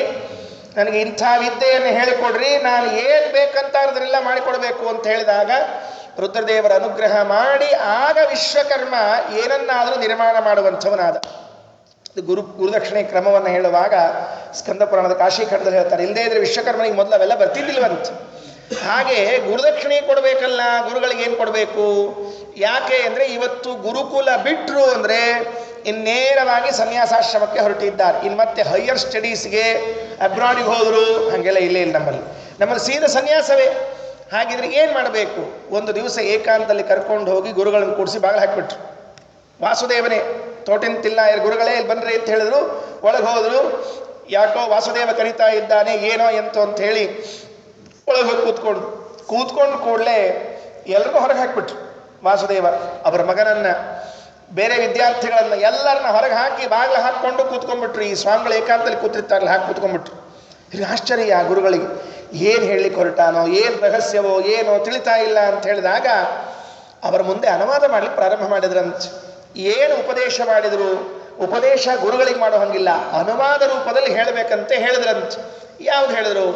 ನನಗೆ ಇಂಥ ವಿದ್ಯೆಯನ್ನು ಹೇಳಿಕೊಡ್ರಿ, ನಾನು ಏನು ಬೇಕಂತ ಅದನ್ನೆಲ್ಲ ಮಾಡಿಕೊಡ್ಬೇಕು ಅಂತ ಹೇಳಿದಾಗ ರುದ್ರದೇವರ ಅನುಗ್ರಹ ಮಾಡಿ ಆಗ ವಿಶ್ವಕರ್ಮ ಏನನ್ನಾದರೂ ನಿರ್ಮಾಣ ಮಾಡುವಂಥವನಾದ. ಗುರುದಕ್ಷಿಣೆ ಕ್ರಮವನ್ನು ಹೇಳುವಾಗ ಸ್ಕಂದ ಪುರಾಣದ ಕಾಶಿಖಂಡದಲ್ಲಿ ಹೇಳ್ತಾರೆ, ಇಲ್ಲದೇ ಇದ್ರೆ ವಿಶ್ವಕರ್ಮನಿಗೆ ಮೊದಲು ಅವೆಲ್ಲ ಬರ್ತಿದ್ದಿಲ್ವಂತ. ಹಾಗೆ ಗುರುದಕ್ಷಿಣೆ ಕೊಡಬೇಕಲ್ಲ, ಗುರುಗಳಿಗೆ ಏನು ಕೊಡಬೇಕು? ಯಾಕೆ ಅಂದರೆ ಇವತ್ತು ಗುರುಕುಲ ಬಿಟ್ಟರು ಅಂದರೆ ಇನ್ನೇರವಾಗಿ ಸನ್ಯಾಸಾಶ್ರಮಕ್ಕೆ ಹೊರಟಿದ್ದಾರೆ. ಇನ್ನು ಮತ್ತೆ ಹೈಯರ್ ಸ್ಟಡೀಸ್ಗೆ ಅಬ್ರಾಡಿಗೆ ಹೋದರು, ಹಾಗೆಲ್ಲ ಇಲ್ಲೇ ಇಲ್ಲ ನಮ್ಮಲ್ಲಿ ಸೀದಾ ಸನ್ಯಾಸವೇ. ಹಾಗಿದ್ರೆ ಏನು ಮಾಡಬೇಕು? ಒಂದು ದಿವಸ ಏಕಾಂತದಲ್ಲಿ ಕರ್ಕೊಂಡು ಹೋಗಿ ಗುರುಗಳನ್ನು ಕೂಡಿಸಿ ಬಾಗಿಲು ಹಾಕಿಬಿಟ್ರು. ವಾಸುದೇವನೇ ತೋಟಿಂತಿಲ್ಲ ಗುರುಗಳೇ ಇಲ್ಲಿ ಬನ್ನಿರಿ ಅಂತ ಹೇಳಿದ್ರು. ಒಳಗೆ ಹೋದರು. ಯಾಕೋ ವಾಸುದೇವ ಕರೀತಾ ಇದ್ದಾನೆ, ಏನೋ ಎಂತೋ ಅಂತ ಹೇಳಿ ಒಳಗೆ ಹೋಗಿ ಕೂತ್ಕೊಂಡು ಕೂಡಲೇ ಎಲ್ರಿಗೂ ಹೊರಗೆ ಹಾಕಿಬಿಟ್ರು. ವಾಸುದೇವ ಅವರ ಮಗನನ್ನು, ಬೇರೆ ವಿದ್ಯಾರ್ಥಿಗಳನ್ನು ಎಲ್ಲರನ್ನ ಹೊರಗೆ ಹಾಕಿ ಬಾಗಿಲು ಹಾಕ್ಕೊಂಡು ಕೂತ್ಕೊಂಡ್ಬಿಟ್ರು. ಈ ಸ್ವಾಮಿಗಳು ಏಕಾಂತದಲ್ಲಿ ಕೂತಿರ್ತಾರಲ್ಲ, ಹಾಕಿ ಕೂತ್ಕೊಂಡ್ಬಿಟ್ರು. ಇಲ್ಲಿ ಆಶ್ಚರ್ಯ ಗುರುಗಳಿಗೆ, ಏನು ಹೇಳಲಿಕ್ಕೆ ಹೊರಟಾನೋ, ಏನು ರಹಸ್ಯವೋ ಏನೋ ತಿಳಿತಾ ಇಲ್ಲ ಅಂತ ಹೇಳಿದಾಗ ಅವರ ಮುಂದೆ ಅನುವಾದ ಮಾಡಲಿಕ್ಕೆ ಪ್ರಾರಂಭ ಮಾಡಿದ್ರಂತೆ. ಏನು ಉಪದೇಶ ಮಾಡಿದರು? ಉಪದೇಶ ಗುರುಗಳಿಗೆ ಮಾಡೋ ಹಂಗಿಲ್ಲ, ಅನುವಾದ ರೂಪದಲ್ಲಿ ಹೇಳಬೇಕಂತೆ ಹೇಳಿದ್ರಂತೆ. ಯಾವ್ದು ಹೇಳಿದ್ರು?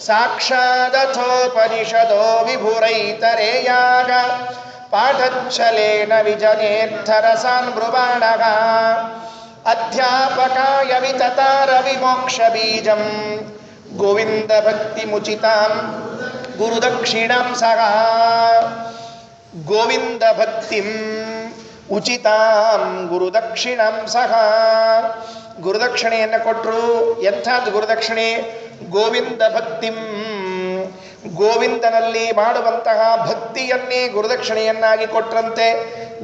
ಸಾಕ್ಷಾದಥೋಪನಿಷದೋ ವಿಭುರೈತರೇಯಾಗ ಪಾಠಚ್ಛಲೇನ ವಿಜನೇರ್ಥರಸಾನ್ ಬ್ರುವಾಣಃ ಅಧ್ಯಾಪಕಾಯ ವಿತತಾರ ವಿಮೋಕ್ಷ ಬೀಜಂ ಗೋವಿಂದ ಭಕ್ತಿ ಮುಚಿತಾಂ ಗುರುದಕ್ಷಿಣಾಂ ಸಹ. ಗೋವಿಂದ ಭಕ್ತಿಂ ಉಚಿತಾಂ ಗುರುದಕ್ಷಿಣಾಂ ಸಹ. ಗುರುದಕ್ಷಿಣೆಯನ್ನು ಕೊಟ್ಟರು. ಎಂಥದ್ದು ಗುರುದಕ್ಷಿಣೆ? ಗೋವಿಂದ ಭಕ್ತಿಂ, ಗೋವಿಂದನಲ್ಲಿ ಮಾಡುವಂತಹ ಭಕ್ತಿಯನ್ನೇ ಗುರುದಕ್ಷಿಣೆಯನ್ನಾಗಿ ಕೊಟ್ಟರಂತೆ.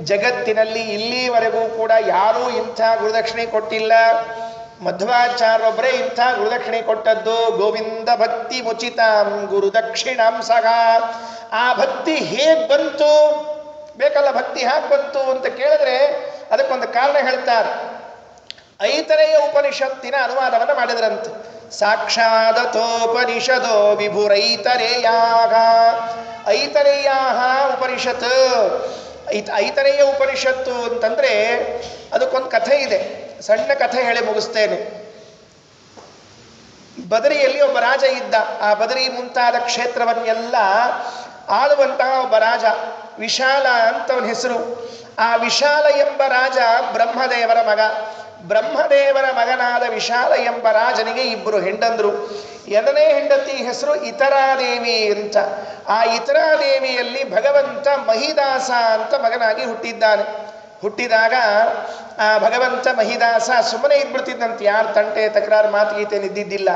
ಜಗತ್ತಿನಲ್ಲಿ ಇಲ್ಲಿವರೆಗೂ ಕೂಡ ಯಾರೂ ಇಂಥ ಗುರುದಕ್ಷಿಣೆ ಕೊಟ್ಟಿಲ್ಲ. ಮಧ್ವಾಚಾರ್ಯೊಬ್ಬರೇ ಇಂಥ ಗುರುದಕ್ಷಿಣೆ ಕೊಟ್ಟದ್ದು. ಗೋವಿಂದ ಭಕ್ತಿ ಮುಚಿತಾಂ ಗುರುದಕ್ಷಿಣಾಂ ಸಹ. ಆ ಭಕ್ತಿ ಹೇಗೆ ಬಂತು? ಬೇಕಲ್ಲ, ಭಕ್ತಿ ಹೇಗೆ ಬಂತು ಅಂತ ಕೇಳಿದ್ರೆ ಅದಕ್ಕೊಂದು ಕಾರಣ ಹೇಳ್ತಾರೆ. ಐತರೇಯ ಉಪನಿಷತ್ತಿನ ಅನುವಾದವನ್ನು ಮಾಡಿದ್ರಂತೆ. ಸಾಕ್ಷಾದತೋಪನಿಷದೋ ವಿಭುರೈತರೇಯಾಗ. ಐತರೇಯಾಹ ಉಪನಿಷತ್. ಐತರೇಯ ಉಪನಿಷತ್ತು ಅಂತಂದರೆ ಅದಕ್ಕೊಂದು ಕಥೆ ಇದೆ. ಸಣ್ಣ ಕಥೆ ಹೇಳಿ ಮುಗಿಸ್ತೇನೆ. ಬದರಿಯಲ್ಲಿ ಒಬ್ಬ ರಾಜ ಇದ್ದ. ಆ ಬದರಿ ಮುಂತಾದ ಕ್ಷೇತ್ರವನ್ನೆಲ್ಲ ಆಳುವಂತಹ ಒಬ್ಬ ರಾಜ, ವಿಶಾಲ ಅಂತವನ ಹೆಸರು. ಆ ವಿಶಾಲ ಎಂಬ ರಾಜ ಬ್ರಹ್ಮದೇವರ ಮಗ. ಬ್ರಹ್ಮದೇವರ ಮಗನಾದ ವಿಶಾಲ ಎಂಬ ರಾಜನಿಗೆ ಇಬ್ಬರು ಹೆಂಡಂದರು. ಎರಡನೇ ಹೆಂಡತಿ ಹೆಸರು ಇತರಾದೇವಿ ಅಂತ. ಆ ಇತರಾದೇವಿಯಲ್ಲಿ ಭಗವಂತ ಮಹಿದಾಸ ಅಂತ ಮಗನಾಗಿ ಹುಟ್ಟಿದ್ದಾನೆ. ಹುಟ್ಟಿದಾಗ ಆ ಭಗವಂತ ಮಹಿದಾಸ ಸುಮ್ಮನೆ ಇದ್ಬಿಡ್ತಿದ್ದಂತೆ, ಯಾರು ತಂಟೆ ತಕರಾರು ಮಾತುಗೀತೇನಿದ್ದಿದ್ದಿಲ್ಲ.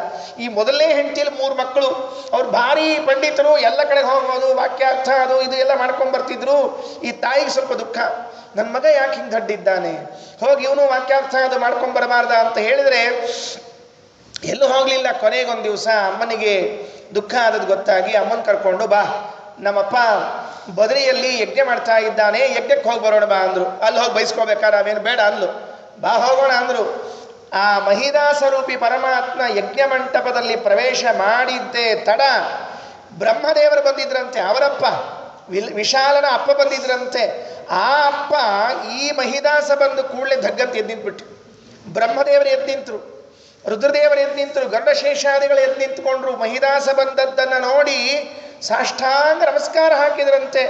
ಈ ಮೊದಲನೇ ಹೆಂಡತಿಯಲ್ಲಿ 3 ಮಕ್ಕಳು. ಅವ್ರು ಭಾರಿ ಪಂಡಿತರು, ಎಲ್ಲ ಕಡೆಗೆ ಹೋಗೋದು, ವಾಕ್ಯಾರ್ಥ ಅದು ಇದು ಎಲ್ಲ ಮಾಡ್ಕೊಂಡು ಬರ್ತಿದ್ರು. ಈ ತಾಯಿಗೆ ಸ್ವಲ್ಪ ದುಃಖ, ನನ್ನ ಮಗ ಯಾಕೆ ಹಿಂಗೆ ದಡ್ಡಿದ್ದಾನೆ, ಹೋಗಿ ಇವನು ವಾಕ್ಯಾರ್ಥ ಅದು ಮಾಡ್ಕೊಂಡು ಬರಬಾರ್ದ ಅಂತ ಹೇಳಿದರೆ ಎಲ್ಲೂ ಹೋಗಲಿಲ್ಲ. ಕೊನೆಗೊಂದು ದಿವಸ ಅಮ್ಮನಿಗೆ ದುಃಖ ಆದದ್ದು ಗೊತ್ತಾಗಿ ಅಮ್ಮನ ಕರ್ಕೊಂಡು, ಬಾ ನಮ್ಮಪ್ಪ ಬದರಿಯಲ್ಲಿ ಯಜ್ಞ ಮಾಡ್ತಾ ಇದ್ದಾನೆ, ಯಜ್ಞಕ್ಕೆ ಹೋಗಿ ಬರೋಣ ಬಾ ಅಂದರು. ಅಲ್ಲಿ ಹೋಗಿ ಬಯಸ್ಕೋಬೇಕಾದ್ರೆ ಅವೇನು ಬೇಡ ಅಂದ್ಲು. ಬಾ ಹೋಗೋಣ ಅಂದರು. ಆ ಮಹಿದಾಸರೂಪಿ ಪರಮಾತ್ಮ ಯಜ್ಞ ಮಂಟಪದಲ್ಲಿ ಪ್ರವೇಶ ಮಾಡಿದ್ದೇ ತಡ ಬ್ರಹ್ಮದೇವರು ಬಂದಿದ್ರಂತೆ. ಅವರಪ್ಪ ವಿಶಾಲನ ಅಪ್ಪ ಬಂದಿದ್ರಂತೆ. ಆ ಅಪ್ಪ ಈ ಮಹಿದಾಸ ಬಂದು ಕೂಡಲೇ ಧಗ್ಗಂತ ಎದ್ದಿದ್ಬಿಟ್ರು. ಬ್ರಹ್ಮದೇವರು ಎದ್ದು ನಿಂತರು, ರುದ್ರದೇವರು ಎದ್ದು ನಿಂತರು, ಗರುಡಶೇಷಾದಿಗಳು ಎದ್ದು ನಿಂತ್ಕೊಂಡ್ರು. ಮಹಿದಾಸ ಬಂದದ್ದನ್ನು ನೋಡಿ ಸಾಷ್ಟಾಂಗ ನಮಸ್ಕಾರ ಹಾಕಿದ್ರಂತೆ.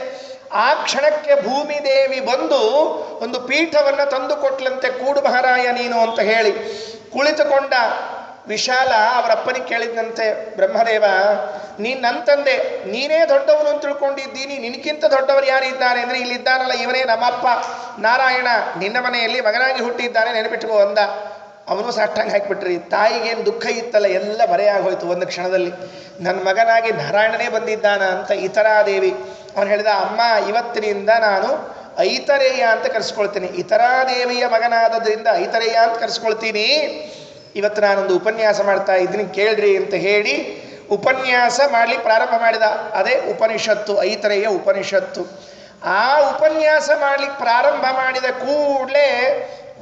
ಆ ಕ್ಷಣಕ್ಕೆ ಭೂಮಿದೇವಿ ಬಂದು ಒಂದು ಪೀಠವನ್ನು ತಂದು ಕೊಟ್ಲಂತೆ. ಕೂಡು ಮಹಾರಾಯ ನೀನು ಅಂತ ಹೇಳಿ ಕುಳಿತುಕೊಂಡ ವಿಶಾಲ ಅವರಪ್ಪನಿಗೆ ಕೇಳಿದಂತೆ, ಬ್ರಹ್ಮದೇವ ನೀನು ನನ್ನ ತಂದೆ, ನೀನೇ ದೊಡ್ಡವನು ಅಂತ ತಿಳ್ಕೊಂಡಿದ್ದೀನಿ, ನಿನಗಿಂತ ದೊಡ್ಡವರು ಯಾರಿದ್ದಾರೆ ಅಂದರೆ ಇಲ್ಲಿದ್ದಾನಲ್ಲ ಇವನೇ ನಮ್ಮಪ್ಪ ನಾರಾಯಣ, ನಿನ್ನ ಮನೆಯಲ್ಲಿ ಮಗನಾಗಿ ಹುಟ್ಟಿದ್ದಾನೆ ನೆನಪಿಟ್ಕೋ ಅಂದ. ಅವನು ಸಾಷ್ಟಾಂಗ ಹಾಕಿಬಿಟ್ರಿ. ತಾಯಿಗೇನು ದುಃಖ ಇತ್ತಲ್ಲ ಎಲ್ಲ ಬರೆಯಾಗೋಯ್ತು ಒಂದು ಕ್ಷಣದಲ್ಲಿ. ನನ್ನ ಮಗನಾಗಿ ನಾರಾಯಣನೇ ಬಂದಿದ್ದಾನ ಅಂತ ಇತರಾದೇವಿ. ಅವನು ಹೇಳಿದ, ಅಮ್ಮ ಇವತ್ತಿನಿಂದ ನಾನು ಐತರೇಯ ಅಂತ ಕರೆಸ್ಕೊಳ್ತೀನಿ, ಇತರಾದೇವಿಯ ಮಗನಾದದ್ರಿಂದ ಐತರೇಯ ಅಂತ ಕರೆಸ್ಕೊಳ್ತೀನಿ. ಇವತ್ತು ನಾನೊಂದು ಉಪನ್ಯಾಸ ಮಾಡ್ತಾ ಇದ್ದೀನಿ ಕೇಳ್ರಿ ಅಂತ ಹೇಳಿ ಉಪನ್ಯಾಸ ಮಾಡಲಿಕ್ಕೆ ಪ್ರಾರಂಭ ಮಾಡಿದ. ಅದೇ ಉಪನಿಷತ್ತು, ಐತರೇಯ ಉಪನಿಷತ್ತು. ಆ ಉಪನ್ಯಾಸ ಮಾಡಲಿಕ್ಕೆ ಪ್ರಾರಂಭ ಮಾಡಿದ ಕೂಡಲೇ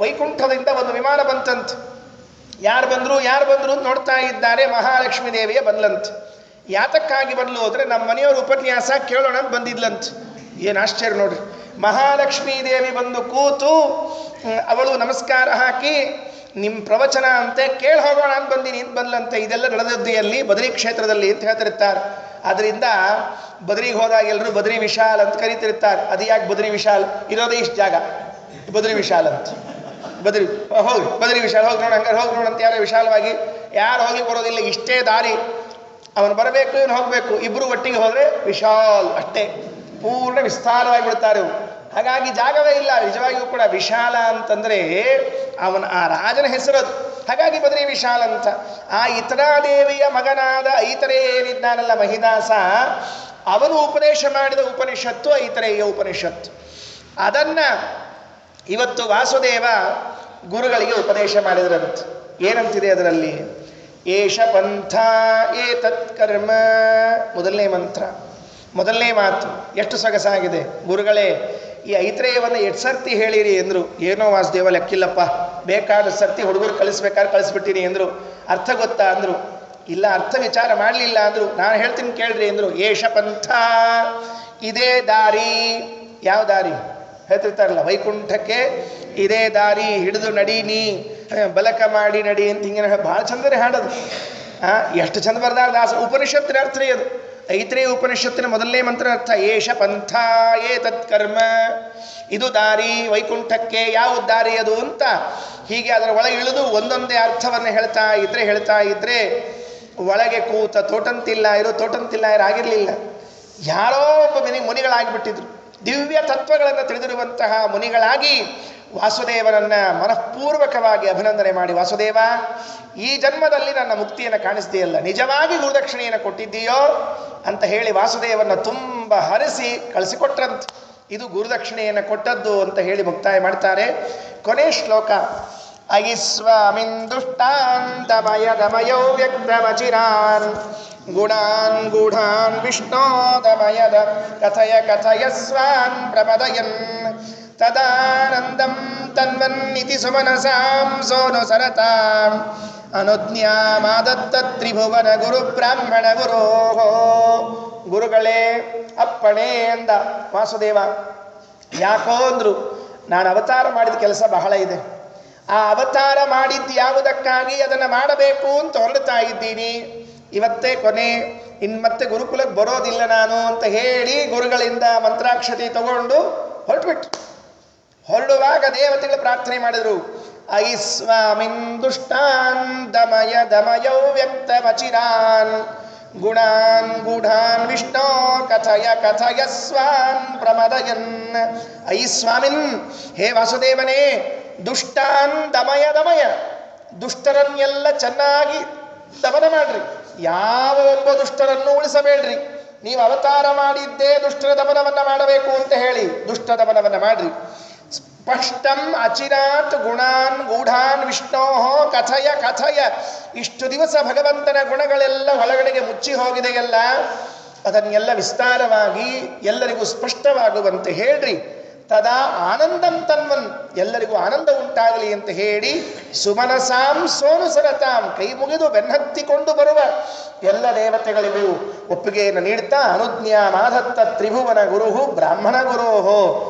ವೈಕುಂಠದಿಂದ ಒಂದು ವಿಮಾನ ಬಂತಂತೆ. ಯಾರು ಬಂದರು ಅಂತ ನೋಡ್ತಾ ಇದ್ದಾರೆ. ಮಹಾಲಕ್ಷ್ಮೀ ದೇವಿಯ ಬಂದ್ಲಂತ. ಯಾತಕ್ಕಾಗಿ ಬಂದ್ಲು ಅಂದರೆ ನಮ್ಮ ಮನೆಯವ್ರ ಉಪನ್ಯಾಸ ಕೇಳೋಣ ಅಂತ ಬಂದಿದ್ಲಂತ. ಏನು ಆಶ್ಚರ್ಯ ನೋಡ್ರಿ. ಮಹಾಲಕ್ಷ್ಮೀ ದೇವಿ ಬಂದು ಕೂತು ಅವಳು ನಮಸ್ಕಾರ ಹಾಕಿ ನಿಮ್ಮ ಪ್ರವಚನ ಅಂತೆ ಕೇಳಿ ಹೋಗೋಣ ಅಂತ ಬಂದೀನಿ ಅಂತ ಬಂದ್ಲಂತೆ. ಇದೆಲ್ಲ ನಡೆದದ್ದು ಎಲ್ಲಿ? ಬದರಿ ಕ್ಷೇತ್ರದಲ್ಲಿ ಅಂತ ಹೇಳ್ತಿರ್ತಾರೆ. ಅದರಿಂದ ಬದರಿಗೆ ಹೋದಾಗ ಎಲ್ಲರೂ ಬದರಿ ವಿಶಾಲ್ ಅಂತ ಕರೀತಿರ್ತಾರೆ. ಅದು ಯಾಕೆ ಬದರಿ ವಿಶಾಲ್? ಇರೋದೇ ಇಷ್ಟು ಜಾಗ ಬದರಿ ವಿಶಾಲ್ ಅಂತ. ಬದರಿ ಹೋಗಿ ಬದರಿ ವಿಶಾಲ್ ಹೋಗಿ ನೋಡ, ಹಂಗಾರೆ ಹೋಗಿ ನೋಡಂತ. ಯಾರೋ ವಿಶಾಲವಾಗಿ ಯಾರು ಹೋಗಿ ಬರೋದಿಲ್ಲ, ಇಷ್ಟೇ ದಾರಿ. ಅವನು ಬರಬೇಕು, ಇವನು ಹೋಗಬೇಕು, ಇಬ್ಬರು ಒಟ್ಟಿಗೆ ಹೋದರೆ ವಿಶಾಲ್ ಅಷ್ಟೇ, ಪೂರ್ಣ ವಿಸ್ತಾರವಾಗಿ ಬಿಡ್ತಾರೆ ಇವು. ಹಾಗಾಗಿ ಜಾಗವೇ ಇಲ್ಲ. ನಿಜವಾಗಿಯೂ ಕೂಡ ವಿಶಾಲ ಅಂತಂದರೆ ಅವನ ಆ ರಾಜನ ಹೆಸರದು. ಹಾಗಾಗಿ ಬದರಿ ವಿಶಾಲ ಅಂತ. ಆ ಇತರಾದೇವಿಯ ಮಗನಾದ ಐತರೇಯ ಏನಿದ್ದಾನಲ್ಲ ಮಹಿದಾಸ, ಅವನು ಉಪದೇಶ ಮಾಡಿದ ಉಪನಿಷತ್ತು ಐತರೇಯ ಉಪನಿಷತ್ತು. ಅದನ್ನು ಇವತ್ತು ವಾಸುದೇವ ಗುರುಗಳಿಗೆ ಉಪದೇಶ ಮಾಡಿದ್ರಂತೆ. ಏನಂತಿದೆ ಅದರಲ್ಲಿ? ಏಷ ಪಂಥ ಏತತ್ ಕರ್ಮ. ಮೊದಲನೇ ಮಂತ್ರ, ಮೊದಲನೇ ಮಾತು ಎಷ್ಟು ಸೊಗಸಾಗಿದೆ. ಗುರುಗಳೇ ಈ ಐತ್ರೇಯವನ್ನು 8 ಸರ್ತಿ ಹೇಳಿರಿ ಎಂದರು. ಏನೋ ವಾಸುದೇವ ಲೆಕ್ಕಿಲ್ಲಪ್ಪ, ಬೇಕಾದ ಸರ್ತಿ ಹುಡುಗರು ಕಳಿಸ್ಬೇಕಾದ್ರೆ ಕಳಿಸ್ಬಿಟ್ಟಿನಿ ಎಂದರು. ಅರ್ಥ ಗೊತ್ತಾ ಅಂದರು. ಇಲ್ಲ, ಅರ್ಥ ವಿಚಾರ ಮಾಡಲಿಲ್ಲ ಅಂದರು. ನಾನು ಹೇಳ್ತೀನಿ ಕೇಳ್ರಿ ಎಂದರು. ಏಷ ಪಂಥ, ಇದೇ ದಾರಿ. ಯಾವ ದಾರಿ ಹೇಳ್ತಿರ್ತಾರಲ್ಲ ವೈಕುಂಠಕ್ಕೆ ಇದೇ ದಾರಿ ಹಿಡಿದು ನಡೀನಿ, ಬಲಕ ಮಾಡಿ ನಡಿ ಅಂತ ಹಿಂಗೆ ಭಾಳ ಚಂದರೆ ಹಾಡೋದು. ಎಷ್ಟು ಚಂದ ಬರ್ದಾರ ದಾಸ. ಉಪನಿಷತ್ತಿನ ಅರ್ಥ ಅದು. ಐತ್ರೇಯ ಉಪನಿಷತ್ತಿನ ಮೊದಲನೇ ಮಂತ್ರ ಅರ್ಥ ಏಷ ಪಂಥ ಏತತ್ ಕರ್ಮ. ಇದು ದಾರಿ ವೈಕುಂಠಕ್ಕೆ. ಯಾವ ದಾರಿ ಅದು ಅಂತ ಹೀಗೆ ಅದರ ಒಳಗೆ ಇಳಿದು ಒಂದೊಂದೇ ಅರ್ಥವನ್ನು ಹೇಳ್ತಾ ಇದ್ರೆ ಒಳಗೆ ಕೂತ ತೋಟಂತಿಲ್ಲ ಆಗಿರಲಿಲ್ಲ. ಯಾರೋ ಒಬ್ಬ ಮುನಿಗಳಾಗಿಬಿಟ್ಟಿದ್ರು. ದಿವ್ಯ ತತ್ವಗಳನ್ನು ತಿಳಿದಿರುವಂತಹ ಮುನಿಗಳಾಗಿ ವಾಸುದೇವನನ್ನು ಮನಃಪೂರ್ವಕವಾಗಿ ಅಭಿನಂದನೆ ಮಾಡಿ, ವಾಸುದೇವ ಈ ಜನ್ಮದಲ್ಲಿ ನನ್ನ ಮುಕ್ತಿಯನ್ನು ಕಾಣಿಸ್ತೀಯಲ್ಲ, ನಿಜವಾಗಿ ಗುರುದಕ್ಷಿಣೆಯನ್ನು ಕೊಟ್ಟಿದ್ದೀಯೋ ಅಂತ ಹೇಳಿ ವಾಸುದೇವನ ತುಂಬ ಹರಿಸಿ ಕಳಿಸಿಕೊಟ್ರಂತೆ. ಇದು ಗುರುದಕ್ಷಿಣೆಯನ್ನು ಕೊಟ್ಟದ್ದು ಅಂತ ಹೇಳಿ ಮುಕ್ತಾಯ ಮಾಡ್ತಾರೆ. ಕೊನೆ ಶ್ಲೋಕ. ಅಯಿಸ್ವಾಮಿನ್ ದುಷ್ಟಾನ್ ದಮಯ ದಮಯೋ ವ್ಯಕ್ತಮಚಿರಾನ್ ಗುಣಾನ್ ಗೂಢಾನ್ ವಿಷ್ಣೋ ದಮಯದ ಕಥಯ ಸ್ವಾನ್ ಪ್ರಮದಯನ್ ತದಾನಂದಂ ತನ್ವನ್ನಿತಿ ಸುಮನಸಾಂ ಸೋನು ಸರತಾಂ ಅನುಜ್ಞಾಮಾದತ್ತ ತ್ರಿಭುವನ ಗುರು ಬ್ರಾಹ್ಮಣ ಗುರೋ. ಗುರುಗಳೇ ಅಪ್ಪಣೆ ಎಂದ ವಾಸುದೇವ. ಯಾಕೋ ಅಂದರು, ನಾನು ಅವತಾರ ಮಾಡಿದ ಕೆಲಸ ಬಹಳ ಇದೆ. ಆ ಅವತಾರ ಮಾಡಿದ್ದು ಯಾವುದಕ್ಕಾಗಿ ಅದನ್ನು ಮಾಡಬೇಕು ಅಂತ ಹೊರಡ್ತಾ ಇದ್ದೀನಿ. ಇವತ್ತೇ ಕೊನೆ, ಇನ್ನು ಮತ್ತೆ ಗುರುಕುಲಕ್ಕೆ ಬರೋದಿಲ್ಲ ನಾನು ಅಂತ ಹೇಳಿ ಗುರುಗಳಿಂದ ಮಂತ್ರಾಕ್ಷತೆ ತಗೊಂಡು ಹೊರಟುಬಿಟ್ಟು ಹೊರಡುವಾಗ ದೇವತೆಗಳು ಪ್ರಾರ್ಥನೆ ಮಾಡಿದರು. ಐಸ್ವಾಮಿನ್ ದುಷ್ಟಾನ್ ದಮಯೌ ವ್ಯಕ್ತಮಚಿರಾನ್ ಗುಣಾನ್ ಗೂಢಾನ್ ವಿಷ್ಣೋ ಕಥಯ ಸ್ವಾನ್ ಪ್ರಮದಯನ್. ಐಸ್ವಾಮಿನ್, ಹೇ ವಾಸುದೇವನೇ, ದುಷ್ಟಾನ್ ದಮಯ ದುಷ್ಟರನ್ನೆಲ್ಲ ಚೆನ್ನಾಗಿ ದಮನ ಮಾಡ್ರಿ. ಯಾವ ಒಬ್ಬ ದುಷ್ಟರನ್ನು ಉಳಿಸಬೇಡ್ರಿ. ನೀವು ಅವತಾರ ಮಾಡಿದ್ದೇ ದುಷ್ಟರ ದಮನವನ್ನು ಮಾಡಬೇಕು ಅಂತ ಹೇಳಿ ದುಷ್ಟ ದಮನವನ್ನು ಮಾಡ್ರಿ. ಸ್ಪಷ್ಟಂ ಅಚಿರಾತ್ ಗುಣಾನ್ ಗೂಢಾನ್ ವಿಷ್ಣೋ ಕಥಯ. ಇಷ್ಟು ದಿವಸ ಭಗವಂತನ ಗುಣಗಳೆಲ್ಲ ಒಳಗಡೆಗೆ ಮುಚ್ಚಿ ಹೋಗಿದೆಯಲ್ಲ, ಅದನ್ನೆಲ್ಲ ವಿಸ್ತಾರವಾಗಿ ಎಲ್ಲರಿಗೂ ಸ್ಪಷ್ಟವಾಗುವಂತೆ ಹೇಳ್ರಿ. ತದಾ ಆನಂದಂ ತನ್ವನ್, ಎಲ್ಲರಿಗೂ ಆನಂದ ಉಂಟಾಗಲಿ ಅಂತ ಹೇಳಿ ಸುಮನಸಾಂ ಸೋನುಸರತಾಂ, ಕೈ ಮುಗಿದು ಬೆನ್ನತ್ತಿಕೊಂಡು ಬರುವ ಎಲ್ಲ ದೇವತೆಗಳಿಗೂ ಒಪ್ಪಿಗೆಯನ್ನು ನೀಡ್ತಾ ಅನುಜ್ಞಾಮಾಧತ್ತ ತ್ರಿಭುವನ ಗುರುಹು ಬ್ರಾಹ್ಮಣ ಗುರೋಹೋ,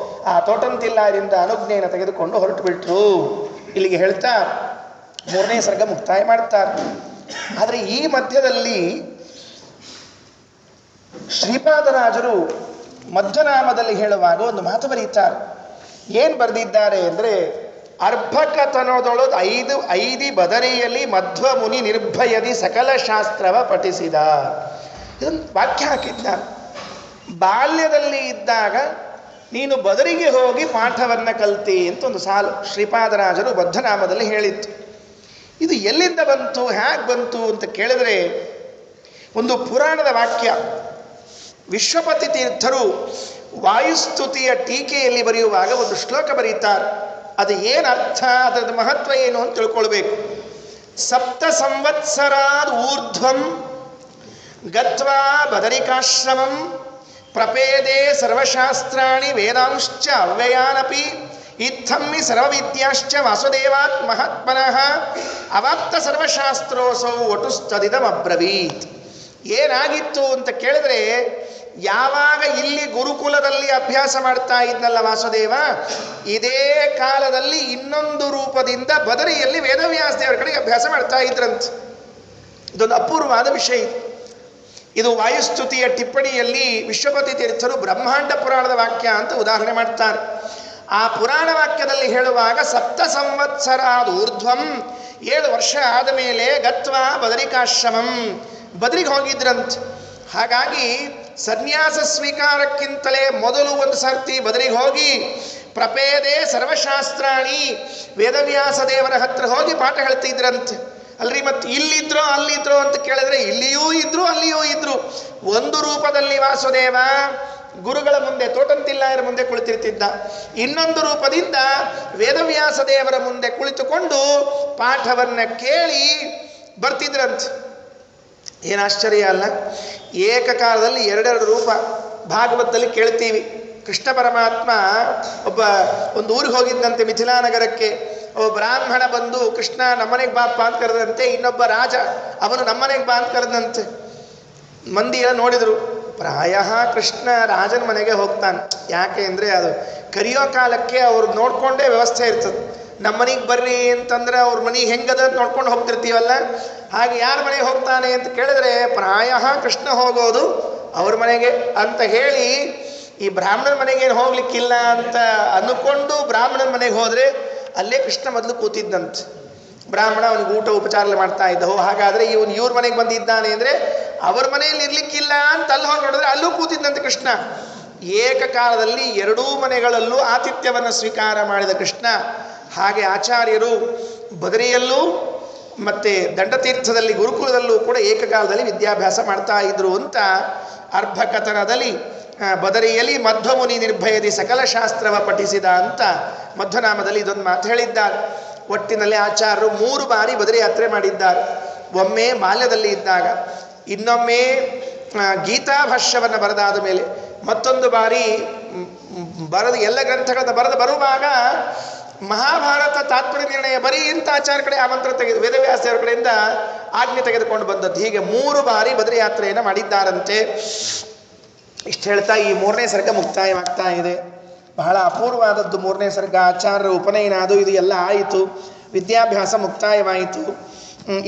ಆ ತೋಟಂತಿಲ್ಲಾರಿಂದ ಅನುಜ್ಞೆಯನ್ನು ತೆಗೆದುಕೊಂಡು ಹೊರಟು ಬಿಟ್ರು. ಇಲ್ಲಿಗೆ ಹೇಳ್ತಾ 3ನೇ ಸರ್ಗ ಮುಕ್ತಾಯ ಮಾಡ್ತಾರೆ. ಆದರೆ ಈ ಮಧ್ಯದಲ್ಲಿ ಶ್ರೀಪಾದರಾಜರು ಮಧ್ವನಾಮದಲ್ಲಿ ಹೇಳುವಾಗ ಒಂದು ಮಾತು ಬರೀತಾರೆ. ಏನು ಬರೆದಿದ್ದಾರೆ ಅಂದರೆ, ಅರ್ಭಕತನದೊಳದು ಐದಿ ಬದರಿಯಲ್ಲಿ ಮಧ್ವ ಮುನಿ ನಿರ್ಭಯದಿ ಸಕಲ ಶಾಸ್ತ್ರವ ಪಠಿಸಿದ. ಇದೊಂದು ವಾಕ್ಯ ಹಾಕಿದ್ದಾನೆ. ಬಾಲ್ಯದಲ್ಲಿ ಇದ್ದಾಗ ನೀನು ಬದರಿಗೆ ಹೋಗಿ ಪಾಠವನ್ನು ಕಲ್ತಿ ಅಂತ ಒಂದು ಸಾಲು ಶ್ರೀಪಾದರಾಜರು ಮಧ್ವನಾಮದಲ್ಲಿ ಹೇಳಿತ್ತು. ಇದು ಎಲ್ಲಿಂದ ಬಂತು, ಹೇಗೆ ಬಂತು ಅಂತ ಕೇಳಿದ್ರೆ, ಒಂದು ಪುರಾಣದ ವಾಕ್ಯ. ವಿಶ್ವಪತಿ ತೀರ್ಥರು ವಾಯುಸ್ತುತಿಯ ಟೀಕೆಯಲ್ಲಿ ಬರೆಯುವಾಗ ಒಂದು ಶ್ಲೋಕ ಬರೀತಾರೆ. ಅದು ಏನು ಅರ್ಥ, ಅದರ ಮಹತ್ವ ಏನು ಅಂತ ತಿಳ್ಕೊಳ್ಬೇಕು. ಸಪ್ತ ಸಂವತ್ಸರಾದ್ ಊರ್ಧ್ವಂ ಗತ್ವಾ ಬದರಿಕಾಶ್ರಮಂ ಪ್ರಪೇದೆ ಸರ್ವಶಾಸ್ತ್ರಾಣಿ ವೇದಾಂಶ್ಚ ಅವ್ಯಯಾನಪಿ ಇತ್ತಮ್ಮಿ ಸರ್ವವಿದ್ಯಾಶ್ಚ ವಾಸುದೇವಾತ್ ಮಹಾತ್ಮನಃ ಅವಾಪ್ತ ಸರ್ವಶಾಸ್ತ್ರೋಸೌ ಒಟುಸ್ತದಿದಮಬ್ರವೀತ್. ಏನಾಗಿತ್ತು ಅಂತ ಕೇಳಿದ್ರೆ, ಯಾವಾಗ ಇಲ್ಲಿ ಗುರುಕುಲದಲ್ಲಿ ಅಭ್ಯಾಸ ಮಾಡ್ತಾ ಇದ್ನಲ್ಲ ವಾಸುದೇವ, ಇದೇ ಕಾಲದಲ್ಲಿ ಇನ್ನೊಂದು ರೂಪದಿಂದ ಬದರಿಯಲ್ಲಿ ವೇದವ್ಯಾಸ ದೇವರ ಕಡೆಗೆ ಅಭ್ಯಾಸ ಮಾಡ್ತಾ ಇದ್ರಂತೆ. ಇದೊಂದು ಅಪೂರ್ವವಾದ ವಿಷಯ. ಇದು ವಾಯುಸ್ತುತಿಯ ಟಿಪ್ಪಣಿಯಲ್ಲಿ ವಿಶ್ವಪತಿ ತೀರ್ಥರು ಬ್ರಹ್ಮಾಂಡ ಪುರಾಣದ ವಾಕ್ಯ ಅಂತ ಉದಾಹರಣೆ ಮಾಡ್ತಾರೆ. ಆ ಪುರಾಣ ವಾಕ್ಯದಲ್ಲಿ ಹೇಳುವಾಗ ಸಪ್ತ ಸಂವತ್ಸರಾದ ಊರ್ಧ್ವಂ, 7 ವರ್ಷ ಆದ ಮೇಲೆ ಗತ್ವಾ ಬದರಿಕಾಶ್ರಮಂ, ಬದರಿಗೆ ಹೋಗಿದ್ರಂತೆ. ಹಾಗಾಗಿ ಸನ್ಯಾಸ ಸ್ವೀಕಾರಕ್ಕಿಂತಲೇ ಮೊದಲು ಒಂದು ಸರ್ತಿ ಬದರಿಗೆ ಹೋಗಿ ಪ್ರಪೇದೆ ಸರ್ವಶಾಸ್ತ್ರಾಣಿ, ವೇದವ್ಯಾಸ ದೇವರ ಹತ್ರ ಹೋಗಿ ಪಾಠ ಹೇಳ್ತಿದ್ರಂತೆ. ಅಲ್ರಿ, ಮತ್ತೆ ಇಲ್ಲಿದ್ರೋ ಅಲ್ಲಿದ್ರೋ ಅಂತ ಕೇಳಿದ್ರೆ, ಇಲ್ಲಿಯೂ ಇದ್ರು ಅಲ್ಲಿಯೂ ಇದ್ರು. ಒಂದು ರೂಪದಲ್ಲಿ ವಾಸುದೇವ ಗುರುಗಳ ಮುಂದೆ ತೋಟಂತಿಲ್ಲಾಯರ ಮುಂದೆ ಕುಳಿತಿರ್ತಿದ್ದ, ಇನ್ನೊಂದು ರೂಪದಿಂದ ವೇದವ್ಯಾಸ ದೇವರ ಮುಂದೆ ಕುಳಿತುಕೊಂಡು ಪಾಠವನ್ನು ಕೇಳಿ ಬರ್ತಿದ್ರಂತೆ. ಏನು ಆಶ್ಚರ್ಯ ಅಲ್ಲ, ಏಕಕಾಲದಲ್ಲಿ 2 ರೂಪ ಭಾಗವತದಲ್ಲಿ ಕೇಳ್ತೀವಿ. ಕೃಷ್ಣ ಪರಮಾತ್ಮ ಒಂದು ಊರಿಗೆ ಹೋಗಿದ್ದಂತೆ, ಮಿಥಿಲಾ ನಗರಕ್ಕೆ. ಒಬ್ಬ ಬ್ರಾಹ್ಮಣ ಬಂದು ಕೃಷ್ಣ ನಮ್ಮನೆಗೆ ಬಾಪ್ಪ ಅಂತ ಕರೆದಂತೆ, ಇನ್ನೊಬ್ಬ ರಾಜ ಅವನು ನಮ್ಮನೆಗೆ ಬಾ ಅಂತ ಕರೆದಂತೆ. ಮಂದಿ ಎಲ್ಲ ನೋಡಿದರು, ಪ್ರಾಯ ಕೃಷ್ಣ ರಾಜನ ಮನೆಗೆ ಹೋಗ್ತಾನೆ. ಯಾಕೆ ಅಂದರೆ ಅದು ಕರೆಯೋ ಕಾಲಕ್ಕೆ ಅವ್ರು ನೋಡಿಕೊಂಡೇ ವ್ಯವಸ್ಥೆ ಇರ್ತದೆ. ನಮ್ಮ ಮನೆಗೆ ಬರ್ರಿ ಅಂತಂದ್ರೆ ಅವ್ರ ಮನೆಗೆ ಹೆಂಗದ ನೋಡ್ಕೊಂಡು ಹೋಗ್ತಿರ್ತೀವಲ್ಲ, ಹಾಗೆ ಯಾರ ಮನೆಗೆ ಹೋಗ್ತಾನೆ ಅಂತ ಕೇಳಿದ್ರೆ ಪ್ರಾಯ ಕೃಷ್ಣ ಹೋಗೋದು ಅವ್ರ ಮನೆಗೆ ಅಂತ ಹೇಳಿ, ಈ ಬ್ರಾಹ್ಮಣನ ಮನೆಗೇನು ಹೋಗ್ಲಿಕ್ಕಿಲ್ಲ ಅಂತ ಅಂದುಕೊಂಡು ಬ್ರಾಹ್ಮಣನ ಮನೆಗೆ ಹೋದರೆ ಅಲ್ಲೇ ಕೃಷ್ಣ ಮೊದಲು ಕೂತಿದ್ದಂತೆ. ಬ್ರಾಹ್ಮಣ ಅವನಿಗೆ ಊಟ ಉಪಚಾರ ಮಾಡ್ತಾ ಇದ್ದ. ಹಾಗಾದರೆ ಇವ್ರ ಮನೆಗೆ ಬಂದಿದ್ದಾನೆ ಅಂದರೆ ಅವ್ರ ಮನೆಯಲ್ಲಿ ಇರ್ಲಿಕ್ಕಿಲ್ಲ ಅಂತ ಅಲ್ಲಿ ಹೋಗಿ ನೋಡಿದ್ರೆ ಅಲ್ಲೂ ಕೂತಿದ್ದಂತೆ ಕೃಷ್ಣ. ಏಕಕಾಲದಲ್ಲಿ 2 ಮನೆಗಳಲ್ಲೂ ಆತಿಥ್ಯವನ್ನು ಸ್ವೀಕಾರ ಮಾಡಿದ ಕೃಷ್ಣ. ಹಾಗೆ ಆಚಾರ್ಯರು ಬದರಿಯಲ್ಲೂ ಮತ್ತು ದಂಡತೀರ್ಥದಲ್ಲಿ ಗುರುಕುಲದಲ್ಲೂ ಕೂಡ ಏಕಕಾಲದಲ್ಲಿ ವಿದ್ಯಾಭ್ಯಾಸ ಮಾಡ್ತಾ ಇದ್ರು ಅಂತ ಅರ್ಭಕತನದಲ್ಲಿ ಬದರಿಯಲ್ಲಿ ಮಧ್ವಮುನಿ ನಿರ್ಭಯದಿ ಸಕಲ ಶಾಸ್ತ್ರವ ಪಠಿಸಿದ ಅಂತ ಮಧ್ವನಾಮದಲ್ಲಿ ಇದೊಂದು ಮಾತು ಹೇಳಿದ್ದಾರೆ. ಒಟ್ಟಿನಲ್ಲಿ ಆಚಾರ್ಯರು 3 ಬಾರಿ ಬದರಿ ಯಾತ್ರೆ ಮಾಡಿದ್ದಾರೆ. ಒಮ್ಮೆ ಬಾಲ್ಯದಲ್ಲಿ ಇದ್ದಾಗ, ಇನ್ನೊಮ್ಮೆ ಗೀತಾಭಾಷ್ಯವನ್ನು ಬರೆದಾದ ಮೇಲೆ, ಮತ್ತೊಂದು ಬಾರಿ ಎಲ್ಲ ಗ್ರಂಥಗಳನ್ನು ಬರುವಾಗ ಮಹಾಭಾರತ ತಾತ್ಪರ್ಯ ನಿರ್ಣಯ ಬರೀ ಇಂಥ ಆಚಾರ್ಯ ಕಡೆ ಆಮಂತ್ರಣ ವೇದವ್ಯಾಸ ದೇವರ ಕಡೆಯಿಂದ ಆಜ್ಞೆ ತೆಗೆದುಕೊಂಡು ಬಂದದ್ದು. ಹೀಗೆ 3 ಬಾರಿ ಬದರಿ ಯಾತ್ರೆಯನ್ನು ಮಾಡಿದ್ದಾರಂತೆ. ಇಷ್ಟು ಹೇಳ್ತಾ ಈ 3ನೇ ಸರ್ಗ ಮುಕ್ತಾಯವಾಗ್ತಾ ಇದೆ. ಬಹಳ ಅಪೂರ್ವವಾದದ್ದು 3ನೇ ಸರ್ಗ. ಆಚಾರ್ಯರ ಉಪನಯನ ಅದು ಇದು ಎಲ್ಲ ಆಯಿತು, ವಿದ್ಯಾಭ್ಯಾಸ ಮುಕ್ತಾಯವಾಯಿತು.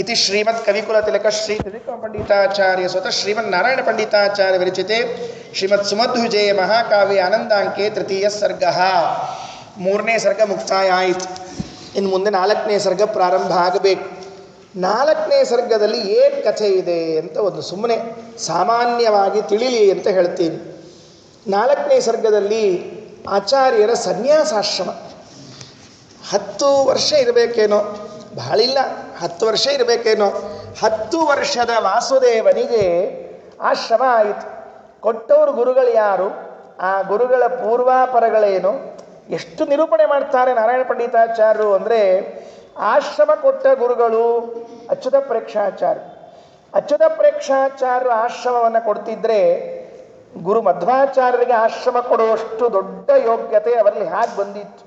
ಇತಿ ಶ್ರೀಮದ್ ಕವಿಕುಲ ತಿಲಕ ಶ್ರೀ ತ್ರಿವಿಕ್ರಮ ಪಂಡಿತಾಚಾರ್ಯ ಸ್ವತಃ ಶ್ರೀಮನ್ ನಾರಾಯಣ ಪಂಡಿತಾಚಾರ್ಯ ವಿರಚಿತೆ ಶ್ರೀಮತ್ ಸುಮಧ್ವಿಜಯ ಮಹಾಕಾವ್ಯ ಆನಂದಾಂಕೆ 3ಯ ಸರ್ಗ. 3ನೇ ಸರ್ಗ ಮುಕ್ತಾಯ ಆಯಿತು. ಇನ್ನು ಮುಂದೆ 4ನೇ ಸರ್ಗ ಪ್ರಾರಂಭ ಆಗಬೇಕು. 4ನೇ ಸರ್ಗದಲ್ಲಿ ಏನು ಕಥೆ ಇದೆ ಅಂತ ಒಂದು ಸುಮ್ಮನೆ ಸಾಮಾನ್ಯವಾಗಿ ತಿಳಿಲಿ ಅಂತ ಹೇಳ್ತೀನಿ. 4ನೇ ಸರ್ಗದಲ್ಲಿ ಆಚಾರ್ಯರ ಸನ್ಯಾಸಾಶ್ರಮ. 10 ವರ್ಷ ಇರಬೇಕೇನೋ, ಬಹಳಿಲ್ಲ 10 ವರ್ಷ ಇರಬೇಕೇನೋ. 10 ವರ್ಷದ ವಾಸುದೇವನಿಗೆ ಆಶ್ರಮ ಆಯಿತು. ಕೊಟ್ಟವರು ಗುರುಗಳು ಯಾರು, ಆ ಗುರುಗಳ ಪೂರ್ವಾಪರಗಳೇನು, ಎಷ್ಟು ನಿರೂಪಣೆ ಮಾಡ್ತಾರೆ ನಾರಾಯಣ ಪಂಡಿತಾಚಾರ್ಯರು ಅಂದರೆ, ಆಶ್ರಮ ಕೊಟ್ಟ ಗುರುಗಳು ಅಚ್ಯುತ ಪ್ರೇಕ್ಷಾಚಾರ್ಯ. ಅಚ್ಯುತ ಪ್ರೇಕ್ಷಾಚಾರ್ಯರು ಆಶ್ರಮವನ್ನು ಕೊಡ್ತಿದ್ರೆ ಗುರು ಮಧ್ವಾಚಾರ್ಯರಿಗೆ ಆಶ್ರಮ ಕೊಡುವಷ್ಟು ದೊಡ್ಡ ಯೋಗ್ಯತೆ ಅವರಲ್ಲಿ ಹೇಗೆ ಬಂದಿತ್ತು.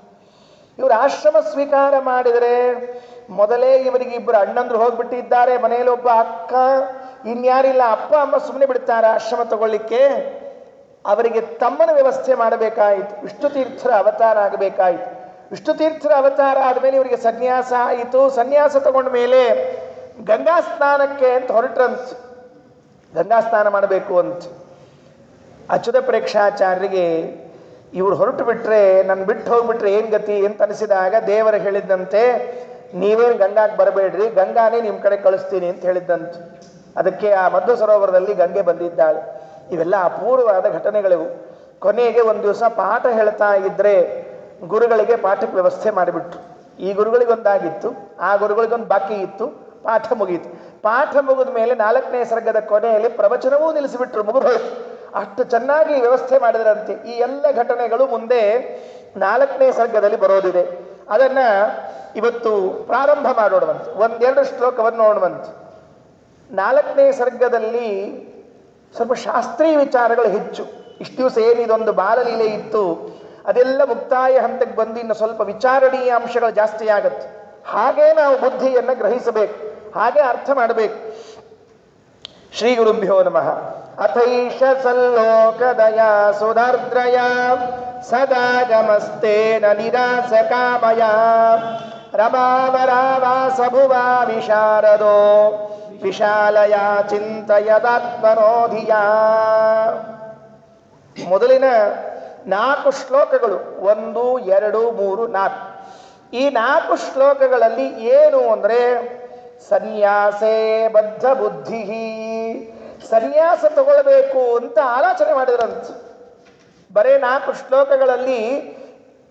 ಇವರು ಆಶ್ರಮ ಸ್ವೀಕಾರ ಮಾಡಿದರೆ ಮೊದಲೇ ಇವರಿಗೆ ಇಬ್ಬರು ಅಣ್ಣಂದ್ರು ಹೋಗ್ಬಿಟ್ಟಿದ್ದಾರೆ, ಮನೆಯಲ್ಲಿ ಒಬ್ಬ ಅಕ್ಕ, ಇನ್ಯಾರಿಲ್ಲ. ಅಪ್ಪ ಅಮ್ಮ ಸುಮ್ಮನೆ ಬಿಡ್ತಾರೆ ಆಶ್ರಮ ತಗೊಳ್ಳಿಕ್ಕೆ. ಅವರಿಗೆ ತಮ್ಮನ ವ್ಯವಸ್ಥೆ ಮಾಡಬೇಕಾಯಿತು. ವಿಷ್ಣುತೀರ್ಥರ ಅವತಾರ ಆಗಬೇಕಾಯಿತು. ವಿಷ್ಣುತೀರ್ಥರ ಅವತಾರ ಆದಮೇಲೆ ಇವರಿಗೆ ಸನ್ಯಾಸ ಆಯಿತು. ಸನ್ಯಾಸ ತಗೊಂಡ ಮೇಲೆ ಗಂಗಾ ಸ್ನಾನಕ್ಕೆ ಅಂತ ಹೊರಟ್ರಂತ. ಗಂಗಾ ಸ್ನಾನ ಮಾಡಬೇಕು ಅಂತ ಅಚ್ಯುತ ಪ್ರೇಕ್ಷಾಚಾರ್ಯರಿಗೆ ಇವ್ರು ಹೊರಟು ಬಿಟ್ರೆ, ನನ್ನ ಬಿಟ್ಟು ಹೋಗ್ಬಿಟ್ರೆ ಏನು ಗತಿ ಅಂತ ಅನಿಸಿದಾಗ ದೇವರು ಹೇಳಿದ್ದಂತೆ, ನೀವೇನು ಗಂಗಾಕ್ಕೆ ಬರಬೇಡ್ರಿ, ಗಂಗಾನೇ ನಿಮ್ಮ ಕಡೆ ಕಳಿಸ್ತೀನಿ ಅಂತ ಹೇಳಿದ್ದಂತ. ಅದಕ್ಕೆ ಆ ಮಧ್ವ ಸರೋವರದಲ್ಲಿ ಗಂಗೆ ಬಂದಿದ್ದಾಳೆ. ಇವೆಲ್ಲ ಅಪೂರ್ವವಾದ ಘಟನೆಗಳಿವು. ಕೊನೆಗೆ ಒಂದು ದಿವಸ ಪಾಠ ಹೇಳ್ತಾ ಇದ್ರೆ ಗುರುಗಳಿಗೆ ಪಾಠಕ್ಕೆ ವ್ಯವಸ್ಥೆ ಮಾಡಿಬಿಟ್ರು. ಈ ಗುರುಗಳಿಗೊಂದಾಗಿತ್ತು, ಆ ಗುರುಗಳಿಗೊಂದು ಬಾಕಿ ಇತ್ತು. ಪಾಠ ಮುಗೀತು. ಪಾಠ ಮುಗಿದ ಮೇಲೆ 4ನೇ ಸರ್ಗದ ಕೊನೆಯಲ್ಲಿ ಪ್ರವಚನವೂ ನಿಲ್ಲಿಸಿಬಿಟ್ರು. ಮುಗಿದೋಯ್ತು. ಅಷ್ಟು ಚೆನ್ನಾಗಿ ವ್ಯವಸ್ಥೆ ಮಾಡಿದ್ರಂತೆ. ಈ ಎಲ್ಲ ಘಟನೆಗಳು ಮುಂದೆ 4ನೇ ಸರ್ಗದಲ್ಲಿ ಬರೋದಿದೆ. ಅದನ್ನ ಇವತ್ತು ಪ್ರಾರಂಭ ಮಾಡೋಣವಂತೆ. ಒಂದೆರಡು ಶ್ಲೋಕವನ್ನು ನೋಡುವಂತೆ. 4ನೇ ಸರ್ಗದಲ್ಲಿ ಸ್ವಲ್ಪ ಶಾಸ್ತ್ರೀಯ ವಿಚಾರಗಳು ಹೆಚ್ಚು. ಇಷ್ಟು ದಿವಸ ಏನಿದೊಂದು ಬಾಲಲೀಲೆ ಇತ್ತು, ಅದೆಲ್ಲ ಮುಕ್ತಾಯ ಹಂತಕ್ಕೆ ಬಂದು ಇನ್ನು ಸ್ವಲ್ಪ ವಿಚಾರಣೀಯ ಅಂಶಗಳು ಜಾಸ್ತಿ ಆಗತ್ತೆ. ಹಾಗೇ ನಾವು ಬುದ್ಧಿಯನ್ನು ಗ್ರಹಿಸಬೇಕು, ಹಾಗೆ ಅರ್ಥ ಮಾಡಬೇಕು. ಶ್ರೀ ಗುರುಭ್ಯೋ ನಮಃ. ಅಥೈಷ ಸಲ್ಲೋಕದಯ ಸುಧಾರ್ದ್ರಯ ಸದಾಗಮಸ್ತೇನ ನಿರಾಸಕಾಮಯ ರಮಾವರಾವಾಸಭುವಾ ವಿಶಾರದೋ ವಿಶಾಲಯ ಚಿಂತಯದಾತ್ಮನೋಧಿಯ. ಮೊದಲಿನ 4 ಶ್ಲೋಕಗಳು 1, 2, 3, 4. ಈ 4 ಶ್ಲೋಕಗಳಲ್ಲಿ ಏನು ಅಂದರೆ ಸನ್ಯಾಸೇ ಬದ್ಧ ಬುದ್ಧಿ, ಸನ್ಯಾಸ ತಗೊಳ್ಬೇಕು ಅಂತ ಆಲೋಚನೆ ಮಾಡಿದ್ರಂತ. ಬರೇ 4 ಶ್ಲೋಕಗಳಲ್ಲಿ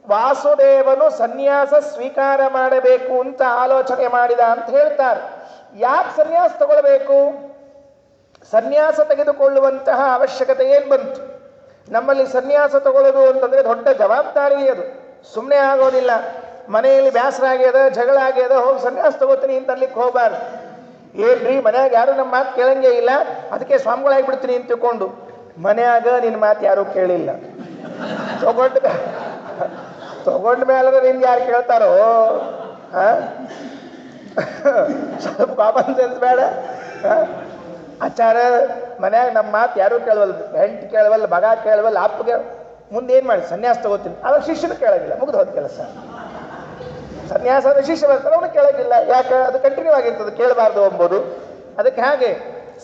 ವಾಸುದೇವನು ಸನ್ಯಾಸ ಸ್ವೀಕಾರ ಮಾಡಬೇಕು ಅಂತ ಆಲೋಚನೆ ಮಾಡಿದ ಅಂತ ಹೇಳ್ತಾರೆ. ಯಾಕೆ ಸನ್ಯಾಸ ತಗೊಳ್ಬೇಕು? ಸನ್ಯಾಸ ತೆಗೆದುಕೊಳ್ಳುವಂತಹ ಅವಶ್ಯಕತೆ ಏನು ಬಂತು? ನಮ್ಮಲ್ಲಿ ಸನ್ಯಾಸ ತಗೊಳ್ಳೋದು ಅಂತಂದರೆ ದೊಡ್ಡ ಜವಾಬ್ದಾರಿ. ಅದು ಸುಮ್ಮನೆ ಆಗೋದಿಲ್ಲ. ಮನೆಯಲ್ಲಿ ಬೇಸರ ಆಗ್ಯದ, ಜಗಳ ಆಗ್ಯದ, ಹೋಗಿ ಸನ್ಯಾಸ ತಗೋತೀನಿ ಅಂತ ಅಲ್ಲಿಗೆ ಹೋಗಬಾರ್ದು. ಏನ್ರಿ ಮನ್ಯಾಗ ಯಾರು ನಮ್ಮ ಮಾತು ಕೇಳಂಗೇ ಇಲ್ಲ, ಅದಕ್ಕೆ ಸ್ವಾಮಿಗಳಾಗಿಬಿಡ್ತೀನಿ ಅಂತ ತಿಳ್ಕೊಂಡು ಮನ್ಯಾಗ ನಿನ್ನ ಮಾತು ಯಾರೂ ಕೇಳಿಲ್ಲ. ತಗೊಂಡ ಮೇಲೆ ನಿಮ್ಗೆ ಯಾರು ಕೇಳ್ತಾರೋ? ಸ್ವಲ್ಪ ಕಾಮನ್ ಸೆನ್ಸ್ ಬೇಡ? ಆಚಾರ ಮನ್ಯಾಗ ನಮ್ಮ ಮಾತು ಯಾರೂ ಕೇಳವಲ್ಲ, ಹೆಂಡತಿ ಕೇಳವಲ್ಲ, ಮಗ ಕೇಳವಲ್ಲ, ಅಪ್ಪಗೆ ಮುಂದೇನು ಮಾಡಿ ಸನ್ಯಾಸ ತಗೋತೀನಿ. ಅವಾಗ ಶಿಷ್ಯನು ಕೇಳೋದಿಲ್ಲ, ಮುಗಿದು ಹೋದ ಕೆಲಸ. ಸನ್ಯಾಸ ಅಂದರೆ ಶಿಷ್ಯ ಬರ್ತಾರೆ, ಅವನು ಕೇಳೋದಿಲ್ಲ. ಯಾಕೆ? ಅದು ಕಂಟಿನ್ಯೂ ಆಗಿರ್ತದೆ, ಕೇಳಬಾರ್ದು ಎಂಬುದು. ಅದಕ್ಕೆ ಹಾಗೆ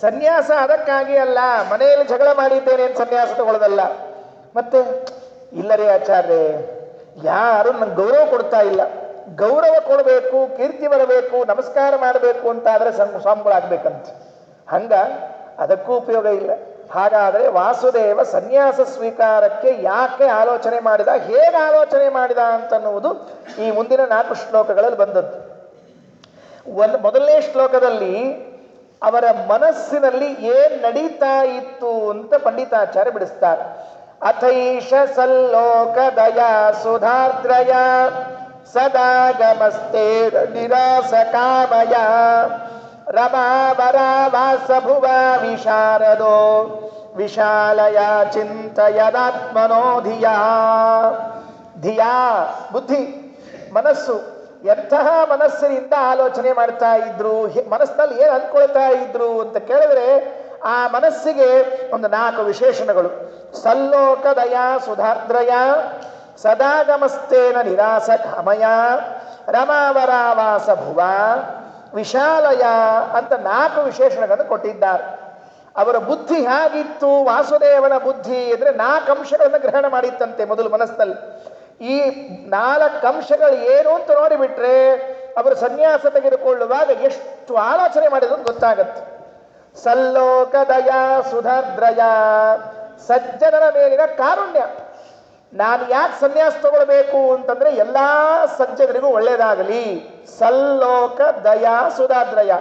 ಸನ್ಯಾಸ ಅದಕ್ಕಾಗಿ ಅಲ್ಲ, ಮನೆಯಲ್ಲಿ ಜಗಳ ಮಾಡಿದ್ದೇನೆ ಅಂತ ಸನ್ಯಾಸ ತಗೊಳ್ಳೋದಲ್ಲ. ಮತ್ತೆ ಇಲ್ಲರೇ ಆಚಾರ್ಯ, ಯಾರು ನಂಗೆ ಗೌರವ ಕೊಡ್ತಾ ಇಲ್ಲ, ಗೌರವ ಕೊಡಬೇಕು, ಕೀರ್ತಿ ಬರಬೇಕು, ನಮಸ್ಕಾರ ಮಾಡಬೇಕು ಅಂತ ಆದರೆ ಸ್ವಾಮಿಗಳಾಗಬೇಕಂತ. ಹಂಗ ಅದಕ್ಕೂ ಉಪಯೋಗ ಇಲ್ಲ. ಹಾಗಾದರೆ ವಾಸುದೇವ ಸನ್ಯಾಸ ಸ್ವೀಕಾರಕ್ಕೆ ಯಾಕೆ ಆಲೋಚನೆ ಮಾಡಿದ, ಹೇಗೆ ಆಲೋಚನೆ ಮಾಡಿದ ಅಂತನ್ನುವುದು ಈ ಮುಂದಿನ 4 ಶ್ಲೋಕಗಳಲ್ಲಿ ಬಂದದ್ದು. ಮೊದಲನೇ ಶ್ಲೋಕದಲ್ಲಿ ಅವರ ಮನಸ್ಸಿನಲ್ಲಿ ಏನ್ ನಡೀತಾ ಇತ್ತು ಅಂತ ಪಂಡಿತಾಚಾರ್ಯ ಬಿಡಿಸ್ತಾರೆ. ಅಥೈಷ ಸಲ್ಲೋಕದಯ ಸುಧಾರ್ದ್ರಯ ಸದಾಗಮಸ್ತೆ ನಿರಾಸ ಕಾಮಯ ರಮಾವರಾವಾಸಭುವ ವಿಶಾರದೋ ವಿಶಾಲಯ ಚಿಂತಯದಾತ್ಮನೋಧಿಯ. ಧಿಯಾ ಬುದ್ಧಿ, ಮನಸ್ಸು. ಎಂತಹ ಮನಸ್ಸಿನಿಂದ ಆಲೋಚನೆ ಮಾಡ್ತಾ ಇದ್ರು, ಮನಸ್ಸಿನಲ್ಲಿ ಏನು ಅಂದ್ಕೊಳ್ತಾ ಇದ್ರು ಅಂತ ಕೇಳಿದ್ರೆ ಆ ಮನಸ್ಸಿಗೆ ಒಂದು 4 ವಿಶೇಷಣಗಳು. ಸಲ್ಲೋಕದಯ ಸುಧಾರ್ದ್ರಯ ಸದಾಗಮಸ್ತೇನ ನಿರಾಸ ಕಾಮಯ ರಮಾವರಾವಾಸ ಭುವ ವಿಶಾಲಯ ಅಂತ 4 ವಿಶೇಷಣಗಳನ್ನು ಕೊಟ್ಟಿದ್ದಾರೆ. ಅವರ ಬುದ್ಧಿ ಹೇಗಿತ್ತು? ವಾಸುದೇವನ ಬುದ್ಧಿ ಅಂದರೆ 4 ಅಂಶಗಳನ್ನು ಗ್ರಹಣ ಮಾಡಿತ್ತಂತೆ ಮೊದಲು ಮನಸ್ಸಿನಲ್ಲಿ. ಈ 4 ಅಂಶಗಳು ಏನು ಅಂತ ನೋಡಿಬಿಟ್ರೆ ಅವರು ಸನ್ಯಾಸ ತೆಗೆದುಕೊಳ್ಳುವಾಗ ಎಷ್ಟು ಆಲೋಚನೆ ಮಾಡಿದ್ರು ಗೊತ್ತಾಗತ್ತೆ. ಸಲ್ಲೋಕದಯ ಸುಧಾರ್ದ್ರಯ, ಸಜ್ಜನರ ಮೇಲಿನ ಕಾರುಣ್ಯ. ನಾನು ಯಾಕೆ ಸನ್ಯಾಸ ತಗೊಳ್ಬೇಕು ಅಂತಂದ್ರೆ ಎಲ್ಲಾ ಸಜ್ಜನರಿಗೂ ಒಳ್ಳೆಯದಾಗಲಿ. ಸಲ್ಲೋಕ ದಯಾ ಸುಧಾದ್ರಯ,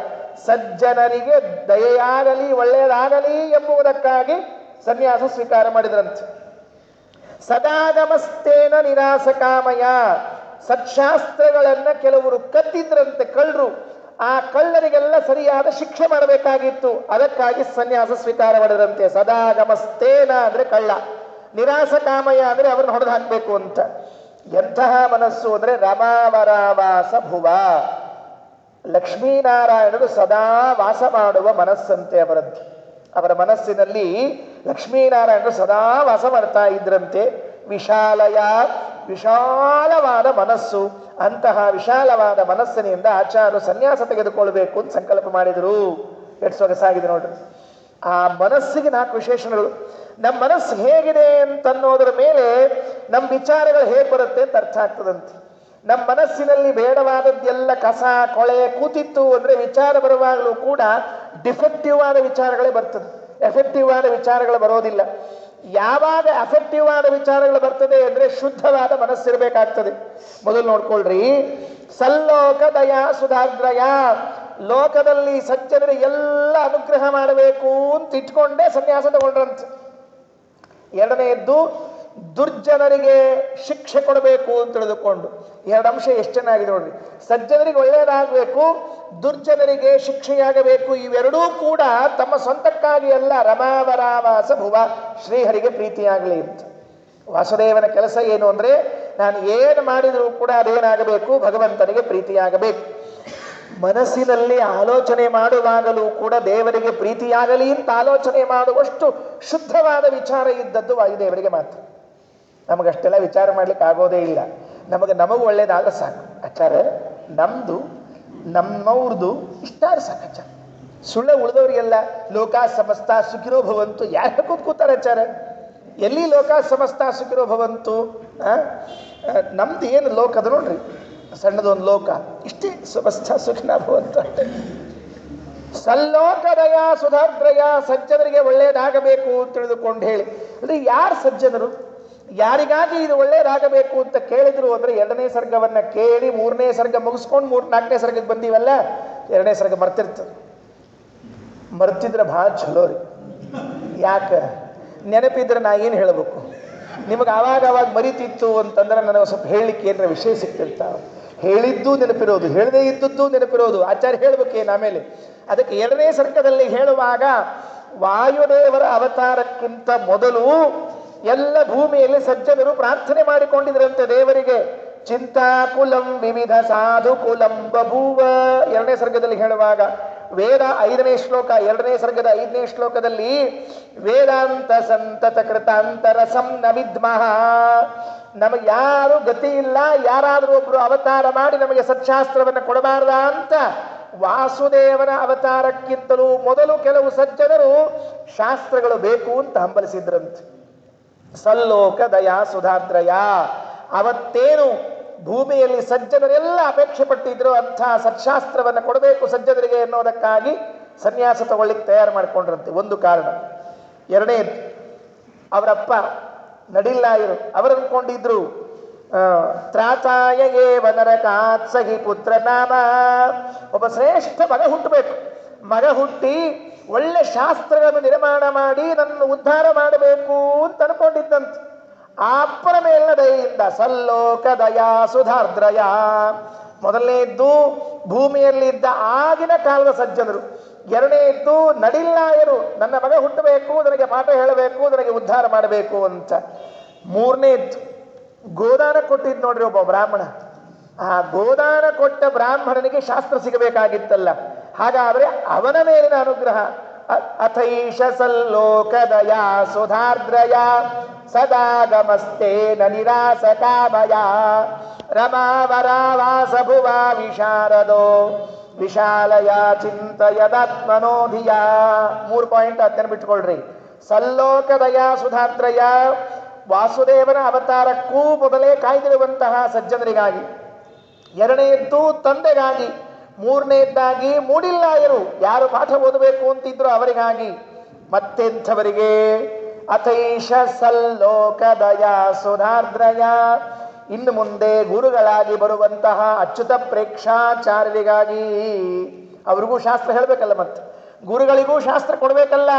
ಸಜ್ಜನರಿಗೆ ದಯೆಯಾಗಲಿ, ಒಳ್ಳೆಯದಾಗಲಿ ಎಂಬುದಕ್ಕಾಗಿ ಸನ್ಯಾಸ ಸ್ವೀಕಾರ ಮಾಡಿದ್ರಂತೆ. ಸದಾಗಮಸ್ತೇನ ನಿರಾಸ ಕಾಮಯ, ಸತ್ಶಾಸ್ತ್ರಗಳನ್ನ ಕೆಲವರು ಕದ್ದಿದ್ರಂತೆ, ಕಳ್ಳರು. ಆ ಕಳ್ಳರಿಗೆಲ್ಲ ಸರಿಯಾದ ಶಿಕ್ಷೆ ಮಾಡಬೇಕಾಗಿತ್ತು. ಅದಕ್ಕಾಗಿ ಸನ್ಯಾಸ ಸ್ವೀಕಾರ ಮಾಡಿದ್ರಂತೆ. ಸದಾಗಮಸ್ತೇನ ಅಂದ್ರೆ ಕಳ್ಳ, ನಿರಾಸಕಾಮಯ ಅಂದ್ರೆ ಅವ್ರನ್ನ ಹೊಡೆದು ಹಾಕಬೇಕು ಅಂತ. ಎಂತಹ ಮನಸ್ಸು ಅಂದ್ರೆ ರಮಾವರಾವಾಸ ಭುವ, ಲಕ್ಷ್ಮೀನಾರಾಯಣರು ಸದಾ ವಾಸ ಮಾಡುವ ಮನಸ್ಸಂತೆ ಅವರದ್ದು. ಅವರ ಮನಸ್ಸಿನಲ್ಲಿ ಲಕ್ಷ್ಮೀನಾರಾಯಣರು ಸದಾ ವಾಸ ಮಾಡ್ತಾ ಇದ್ರಂತೆ. ವಿಶಾಲಯ, ವಿಶಾಲವಾದ ಮನಸ್ಸು. ಅಂತಹ ವಿಶಾಲವಾದ ಮನಸ್ಸಿನಿಂದ ಆಚಾರ್ಯರು ಸನ್ಯಾಸ ತೆಗೆದುಕೊಳ್ಬೇಕು ಅಂತ ಸಂಕಲ್ಪ ಮಾಡಿದರು. ಎಷ್ಟು ಸೊಗಸಾಗಿದೆ ನೋಡ್ರಿ. ಆ ಮನಸ್ಸಿಗೆ 4 ವಿಶೇಷಣಗಳು. ನಮ್ಮ ಮನಸ್ಸು ಹೇಗಿದೆ ಅಂತನ್ನೋದ್ರ ಮೇಲೆ ನಮ್ಮ ವಿಚಾರಗಳು ಹೇಗೆ ಬರುತ್ತೆ ಅಂತ ಅರ್ಥ ಆಗ್ತದಂತೆ. ನಮ್ಮ ಮನಸ್ಸಿನಲ್ಲಿ ಬೇಡವಾದದ್ದೆಲ್ಲ ಕಸ ಕೊಳೆ ಕೂತಿತ್ತು ಅಂದ್ರೆ ವಿಚಾರ ಬರುವಾಗಲೂ ಕೂಡ ಡಿಫೆಕ್ಟಿವ್ ಆದ ವಿಚಾರಗಳೇ ಬರ್ತದೆ, ಎಫೆಕ್ಟಿವ್ ಆದ ವಿಚಾರಗಳು ಬರೋದಿಲ್ಲ. ಯಾವಾಗ ಅಫೆಕ್ಟಿವ್ ಆದ ವಿಚಾರಗಳು ಬರ್ತದೆ ಅಂದ್ರೆ ಶುದ್ಧವಾದ ಮನಸ್ಸಿರಬೇಕಾಗ್ತದೆ. ಮೊದಲು ನೋಡ್ಕೊಳ್ರಿ, ಸಲ್ಲೋಕ ದಯಾ ಸುಧಾಗ್ರಯ, ಲೋಕದಲ್ಲಿ ಸಜ್ಜನರಿಗೆ ಎಲ್ಲ ಅನುಗ್ರಹ ಮಾಡಬೇಕು ಅಂತ ಇಟ್ಕೊಂಡೇ ಸನ್ಯಾಸ ತಗೊಂಡ್ರಂತೆ. ಎರಡನೆಯದ್ದು ದುರ್ಜನರಿಗೆ ಶಿಕ್ಷೆ ಕೊಡಬೇಕು ಅಂತ ತಿಳಿದುಕೊಂಡು. 2 ಅಂಶ ಎಷ್ಟು ಚೆನ್ನಾಗಿದೆ ನೋಡ್ರಿ. ಸಜ್ಜನರಿಗೆ ಒಳ್ಳೆಯದಾಗಬೇಕು, ದುರ್ಜನರಿಗೆ ಶಿಕ್ಷೆಯಾಗಬೇಕು. ಇವೆರಡೂ ಕೂಡ ತಮ್ಮ ಸ್ವಂತಕ್ಕಾಗಿ ಅಲ್ಲ, ರಮಾವರಾವಾಸ ಭುವ, ಶ್ರೀಹರಿಗೆ ಪ್ರೀತಿಯಾಗಲಿ ಅಂತ. ವಾಸುದೇವನ ಕೆಲಸ ಏನು ಅಂದ್ರೆ ನಾನು ಏನು ಮಾಡಿದರೂ ಕೂಡ ಅದೇನಾಗಬೇಕು, ಭಗವಂತನಿಗೆ ಪ್ರೀತಿಯಾಗಬೇಕು. ಮನಸ್ಸಿನಲ್ಲಿ ಆಲೋಚನೆ ಮಾಡುವಾಗಲೂ ಕೂಡ ದೇವರಿಗೆ ಪ್ರೀತಿಯಾಗಲಿ ಅಂತ ಆಲೋಚನೆ ಮಾಡುವಷ್ಟು ಶುದ್ಧವಾದ ವಿಚಾರ ಇದ್ದದ್ದು ವಾಯುದೇವರಿಗೆ ಮಾತ್ರ. ನಮಗಷ್ಟೆಲ್ಲ ವಿಚಾರ ಮಾಡ್ಲಿಕ್ಕೆ ಆಗೋದೇ ಇಲ್ಲ. ನಮಗೂ ಒಳ್ಳೇದಾಗ ಸಾಕು ಆಚಾರ್ಯ, ನಮ್ದು ನಮ್ಮವ್ರದ್ದು ಇಷ್ಟಾದ್ರೆ ಸಾಕು ಆಚಾರ. ಸುಳ್ಳ ಉಳಿದವರಿಗೆಲ್ಲ ಲೋಕ ಸಮಸ್ತ ಸುಖಿರೋ ಭವಂತು ಯಾರು ಕೂತ್ಕೋತಾರೆ ಆಚಾರ? ಎಲ್ಲಿ ಲೋಕ ಸಮಸ್ತ ಸುಖಿರೋ ಭವಂತು? ನಮ್ದು ಏನು ಲೋಕ ಅದು ನೋಡ್ರಿ, ಸಣ್ಣದೊಂದು ಲೋಕ, ಇಷ್ಟೇ. ಸಮಸ್ತ ಸುಖಿನ ಭವಂತು ಅಷ್ಟೇ. ಸಲ್ಲೋಕದಯ ಸುಧಾದ್ರಯ, ಸಜ್ಜನರಿಗೆ ಒಳ್ಳೆಯದಾಗಬೇಕು ಅಂತ ತಿಳಿದುಕೊಂಡು ಹೇಳಿ. ಅಂದ್ರೆ ಯಾರು ಸಜ್ಜನರು, ಯಾರಿಗಾಗಿ ಇದು ಒಳ್ಳೆಯದಾಗಬೇಕು ಅಂತ ಕೇಳಿದ್ರು ಅಂದ್ರೆ 2ನೇ ಸರ್ಗವನ್ನ ಕೇಳಿ 3ನೇ ಸರ್ಗ ಮುಗಿಸ್ಕೊಂಡು 4ನೇ ಸರ್ಗಕ್ಕೆ ಬಂದೀವಲ್ಲ, 2ನೇ ಸರ್ಗ ಮರ್ತಿರ್ತದೆ. ಮರ್ತಿದ್ರೆ ಭಾಳ ಚಲೋ ರೀ. ಯಾಕೆ ನೆನಪಿದ್ರೆ ನಾ ಏನು ಹೇಳಬೇಕು ನಿಮಗೆ? ಆವಾಗ ಮರಿತಿತ್ತು ಅಂತಂದ್ರೆ ನನಗೆ ಸ್ವಲ್ಪ ಹೇಳಲಿಕ್ಕೆ ಏನರ ವಿಷಯ ಸಿಗ್ತಿರ್ತಾವ. ಹೇಳಿದ್ದು ನೆನಪಿರೋದು, ಹೇಳದೇ ಇದ್ದದ್ದು ನೆನಪಿರೋದು. ಆಚಾರ್ಯ ಹೇಳ್ಬೇಕೇನು ಆಮೇಲೆ? ಅದಕ್ಕೆ 2ನೇ ಸರ್ಗದಲ್ಲಿ ಹೇಳುವಾಗ ವಾಯುದೇವರ ಅವತಾರಕ್ಕಿಂತ ಮೊದಲು ಎಲ್ಲ ಭೂಮಿಯಲ್ಲಿ ಸಜ್ಜನರು ಪ್ರಾರ್ಥನೆ ಮಾಡಿಕೊಂಡಿದ್ರಂತೆ ದೇವರಿಗೆ. ಚಿಂತಾಕುಲಂ ವಿವಿಧ ಸಾಧು ಕುಲಂ ಬಭೂವ, 2ನೇ ಸರ್ಗದಲ್ಲಿ ಹೇಳುವಾಗ. ವೇದ 5ನೇ ಶ್ಲೋಕ, 2ನೇ ಸರ್ಗದ 5ನೇ ಶ್ಲೋಕದಲ್ಲಿ ವೇದಾಂತ ಸಂತತ ಕೃತಾಂತರ ಸಂನ ವಿದ್ಮಃ, ನಮಗೆ ಯಾರು ಗತಿ ಇಲ್ಲ, ಯಾರಾದರೂ ಒಬ್ರು ಅವತಾರ ಮಾಡಿ ನಮಗೆ ಸತ್ಶಾಸ್ತ್ರವನ್ನು ಕೊಡಬಾರ್ದ ಅಂತ ವಾಸುದೇವನ ಅವತಾರಕ್ಕಿಂತಲೂ ಮೊದಲು ಕೆಲವು ಸಜ್ಜನರು ಶಾಸ್ತ್ರಗಳು ಬೇಕು ಅಂತ ಹಂಬಲಿಸಿದ್ರಂತೆ. ಸಲ್ಲೋಕ ದಯಾ ಸುಧಾದ್ರಯ, ಅವತ್ತೇನು ಭೂಮಿಯಲ್ಲಿ ಸಜ್ಜನರೆಲ್ಲ ಅಪೇಕ್ಷೆ ಪಟ್ಟಿದ್ರು ಅಂಥ ಸತ್ಶಾಸ್ತ್ರವನ್ನು ಕೊಡಬೇಕು ಸಜ್ಜನರಿಗೆ ಎನ್ನುವುದಕ್ಕಾಗಿ ಸನ್ಯಾಸ ತಗೊಳ್ಳಿಕ್ಕೆ ತಯಾರು ಮಾಡಿಕೊಂಡ್ರಂತೆ. ಒಂದು ಕಾರಣ. 2ನೇದು, ಅವರಪ್ಪ ನಡಿಲ್ಲಾಯರು ಅವರು ಅಂದ್ಕೊಂಡಿದ್ರು ತ್ರಾತಾಯ ಏವ ನರಕಾತ್ ಸಹಿ ಪುತ್ರ ನಾಮ, ಒಬ್ಬ ಶ್ರೇಷ್ಠ ಮಗ ಹುಟ್ಟಬೇಕು, ಮಗ ಹುಟ್ಟಿ ಒಳ್ಳೆ ಶಾಸ್ತ್ರಗಳನ್ನು ನಿರ್ಮಾಣ ಮಾಡಿ ನನ್ನ ಉದ್ಧಾರ ಮಾಡಬೇಕು ಅಂತ ಅನ್ಕೊಂಡಿದ್ದಂತೆ. ಆ ಅಪ್ಪನ ಮೇಲಿನ ದಯೆಯಿಂದ ಸಲ್ಲೋಕ ದಯಾ ಸುಧಾರ್ದ್ರಯ. ಮೊದಲನೇದ್ದು ಭೂಮಿಯಲ್ಲಿದ್ದ ಆಗಿನ ಕಾಲದ ಸಜ್ಜನರು. 2ನೇದ್ದು ನಡಿಲ್ಲಾಯರು, ನನ್ನ ಮಗ ಹುಟ್ಟಬೇಕು, ನನಗೆ ಪಾಠ ಹೇಳಬೇಕು, ನನಗೆ ಉದ್ಧಾರ ಮಾಡಬೇಕು ಅಂತ. 3ನೇದ್ದು ಗೋದಾನ ಕೊಟ್ಟಿದ್ದು ನೋಡ್ರಿ ಒಬ್ಬ ಬ್ರಾಹ್ಮಣ. ಆ ಗೋದಾನ ಕೊಟ್ಟ ಬ್ರಾಹ್ಮಣನಿಗೆ ಶಾಸ್ತ್ರ ಸಿಗಬೇಕಾಗಿತ್ತಲ್ಲ, ಹಾಗಾದ್ರೆ ಅವನ ಮೇಲಿನ ಅನುಗ್ರಹ. ಅಥೈಷ ಸಲ್ಲೋಕ ದಯಾ ಸುಧಾರ್ದ್ರಯ ಸದಾಗಮಸ್ತೇನ ನಿರಾಸಕಾಮಯ ರಮಾವರಾವಾಸ ಭುವ ವಿಶಾರದೋ ವಿಶಾಲಯ ಚಿಂತಯದಾತ್ಮನೋಧಿಯ. 3 ಪಾಯಿಂಟ್ ಅದನ್ನು ಬಿಟ್ಕೊಳ್ರಿ. ಸಲ್ಲೋಕ ದಯಾ ಸುಧಾರ್ದ್ರಯ, ವಾಸುದೇವನ ಅವತಾರಕ್ಕೂ ಮೊದಲೇ ಕಾಯ್ದಿರುವಂತಹ ಸಜ್ಜನರಿಗಾಗಿ. 2ನೇದ್ದು ತಂದೆಗಾಗಿ. 3ನೇದ್ದಾಗಿ ಮೂಡಿಲ್ಲಾಯರು, ಯಾರು ಪಾಠ ಓದಬೇಕು ಅಂತಿದ್ರು ಅವರಿಗಾಗಿ. ಮತ್ತೆಂಥವರಿಗೆ? ಅಥೈಷ ಸಲ್ಲೋಕ ದಯಾ ಸುಧಾರ್ದ್ರಯ, ಇನ್ನು ಮುಂದೆ ಗುರುಗಳಾಗಿ ಬರುವಂತಹ ಅಚ್ಯುತ ಪ್ರೇಕ್ಷಾಚಾರ್ಯರಿಗಾಗಿ. ಅವ್ರಿಗೂ ಶಾಸ್ತ್ರ ಹೇಳಬೇಕಲ್ಲ, ಮತ್ತೆ ಗುರುಗಳಿಗೂ ಶಾಸ್ತ್ರ ಕೊಡಬೇಕಲ್ಲ,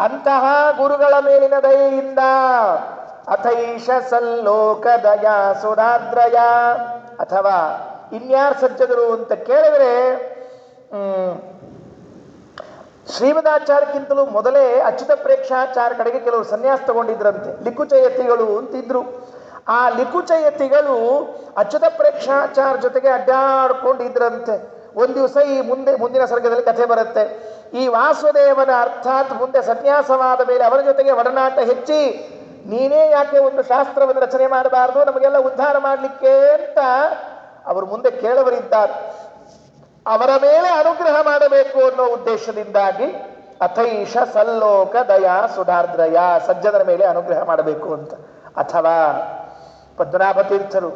ಅಂತಹ ಗುರುಗಳ ಮೇಲಿನ ದಯೆಯಿಂದ. ಅಥೈಷ ಸಲ್ಲೋಕ ದಯಾ ಸುಧಾರ್ದ್ರಯ. ಅಥವಾ ಇನ್ಯಾರು ಸಜ್ಜದರು ಅಂತ ಕೇಳಿದ್ರೆ ಶ್ರೀಮದಾಚಾರ್ಯಕ್ಕಿಂತಲೂ ಮೊದಲೇ ಅಚ್ಯುತ ಪ್ರೇಕ್ಷಾಚಾರ್ಯ ಕಡೆಗೆ ಕೆಲವರು ಸನ್ಯಾಸ ತಗೊಂಡಿದ್ರಂತೆ. ಲಿಕುಚಯತಿಗಳು ಅಂತಿದ್ರು. ಆ ಲಿಕುಚಯತಿಗಳು ಅಚ್ಯುತ ಪ್ರೇಕ್ಷಾಚಾರ್ಯ ಜೊತೆಗೆ ಅಡ್ಡಾಡ್ಕೊಂಡಿದ್ರಂತೆ. ಒಂದು ದಿವಸ ಈ ಮುಂದಿನ ಸರ್ಗದಲ್ಲಿ ಕಥೆ ಬರುತ್ತೆ. ಈ ವಾಸುದೇವನ ಅರ್ಥಾತ್ ಮುಂದೆ ಸನ್ಯಾಸವಾದ ಮೇಲೆ ಅವರ ಜೊತೆಗೆ ಒಡನಾಟ ಹೆಚ್ಚಿ, ನೀನೇ ಯಾಕೆ ಒಂದು ಶಾಸ್ತ್ರವನ್ನು ರಚನೆ ಮಾಡಬಾರದು, ನಮಗೆಲ್ಲ ಉದ್ಧಾರ ಮಾಡಲಿಕ್ಕೆ ಅಂತ ಅವರು ಮುಂದೆ ಕೇಳವರಿದ್ದಾರೆ. ಅವರ ಮೇಲೆ ಅನುಗ್ರಹ ಮಾಡಬೇಕು ಅನ್ನೋ ಉದ್ದೇಶದಿಂದಾಗಿ ಅಥೈಷ ಸಲ್ಲೋಕ ದಯಾ ಸುಧಾರ್ದ್ರಯ, ಸಜ್ಜನರ ಮೇಲೆ ಅನುಗ್ರಹ ಮಾಡಬೇಕು ಅಂತ. ಅಥವಾ ಪದ್ಮನಾಭ ತೀರ್ಥರು,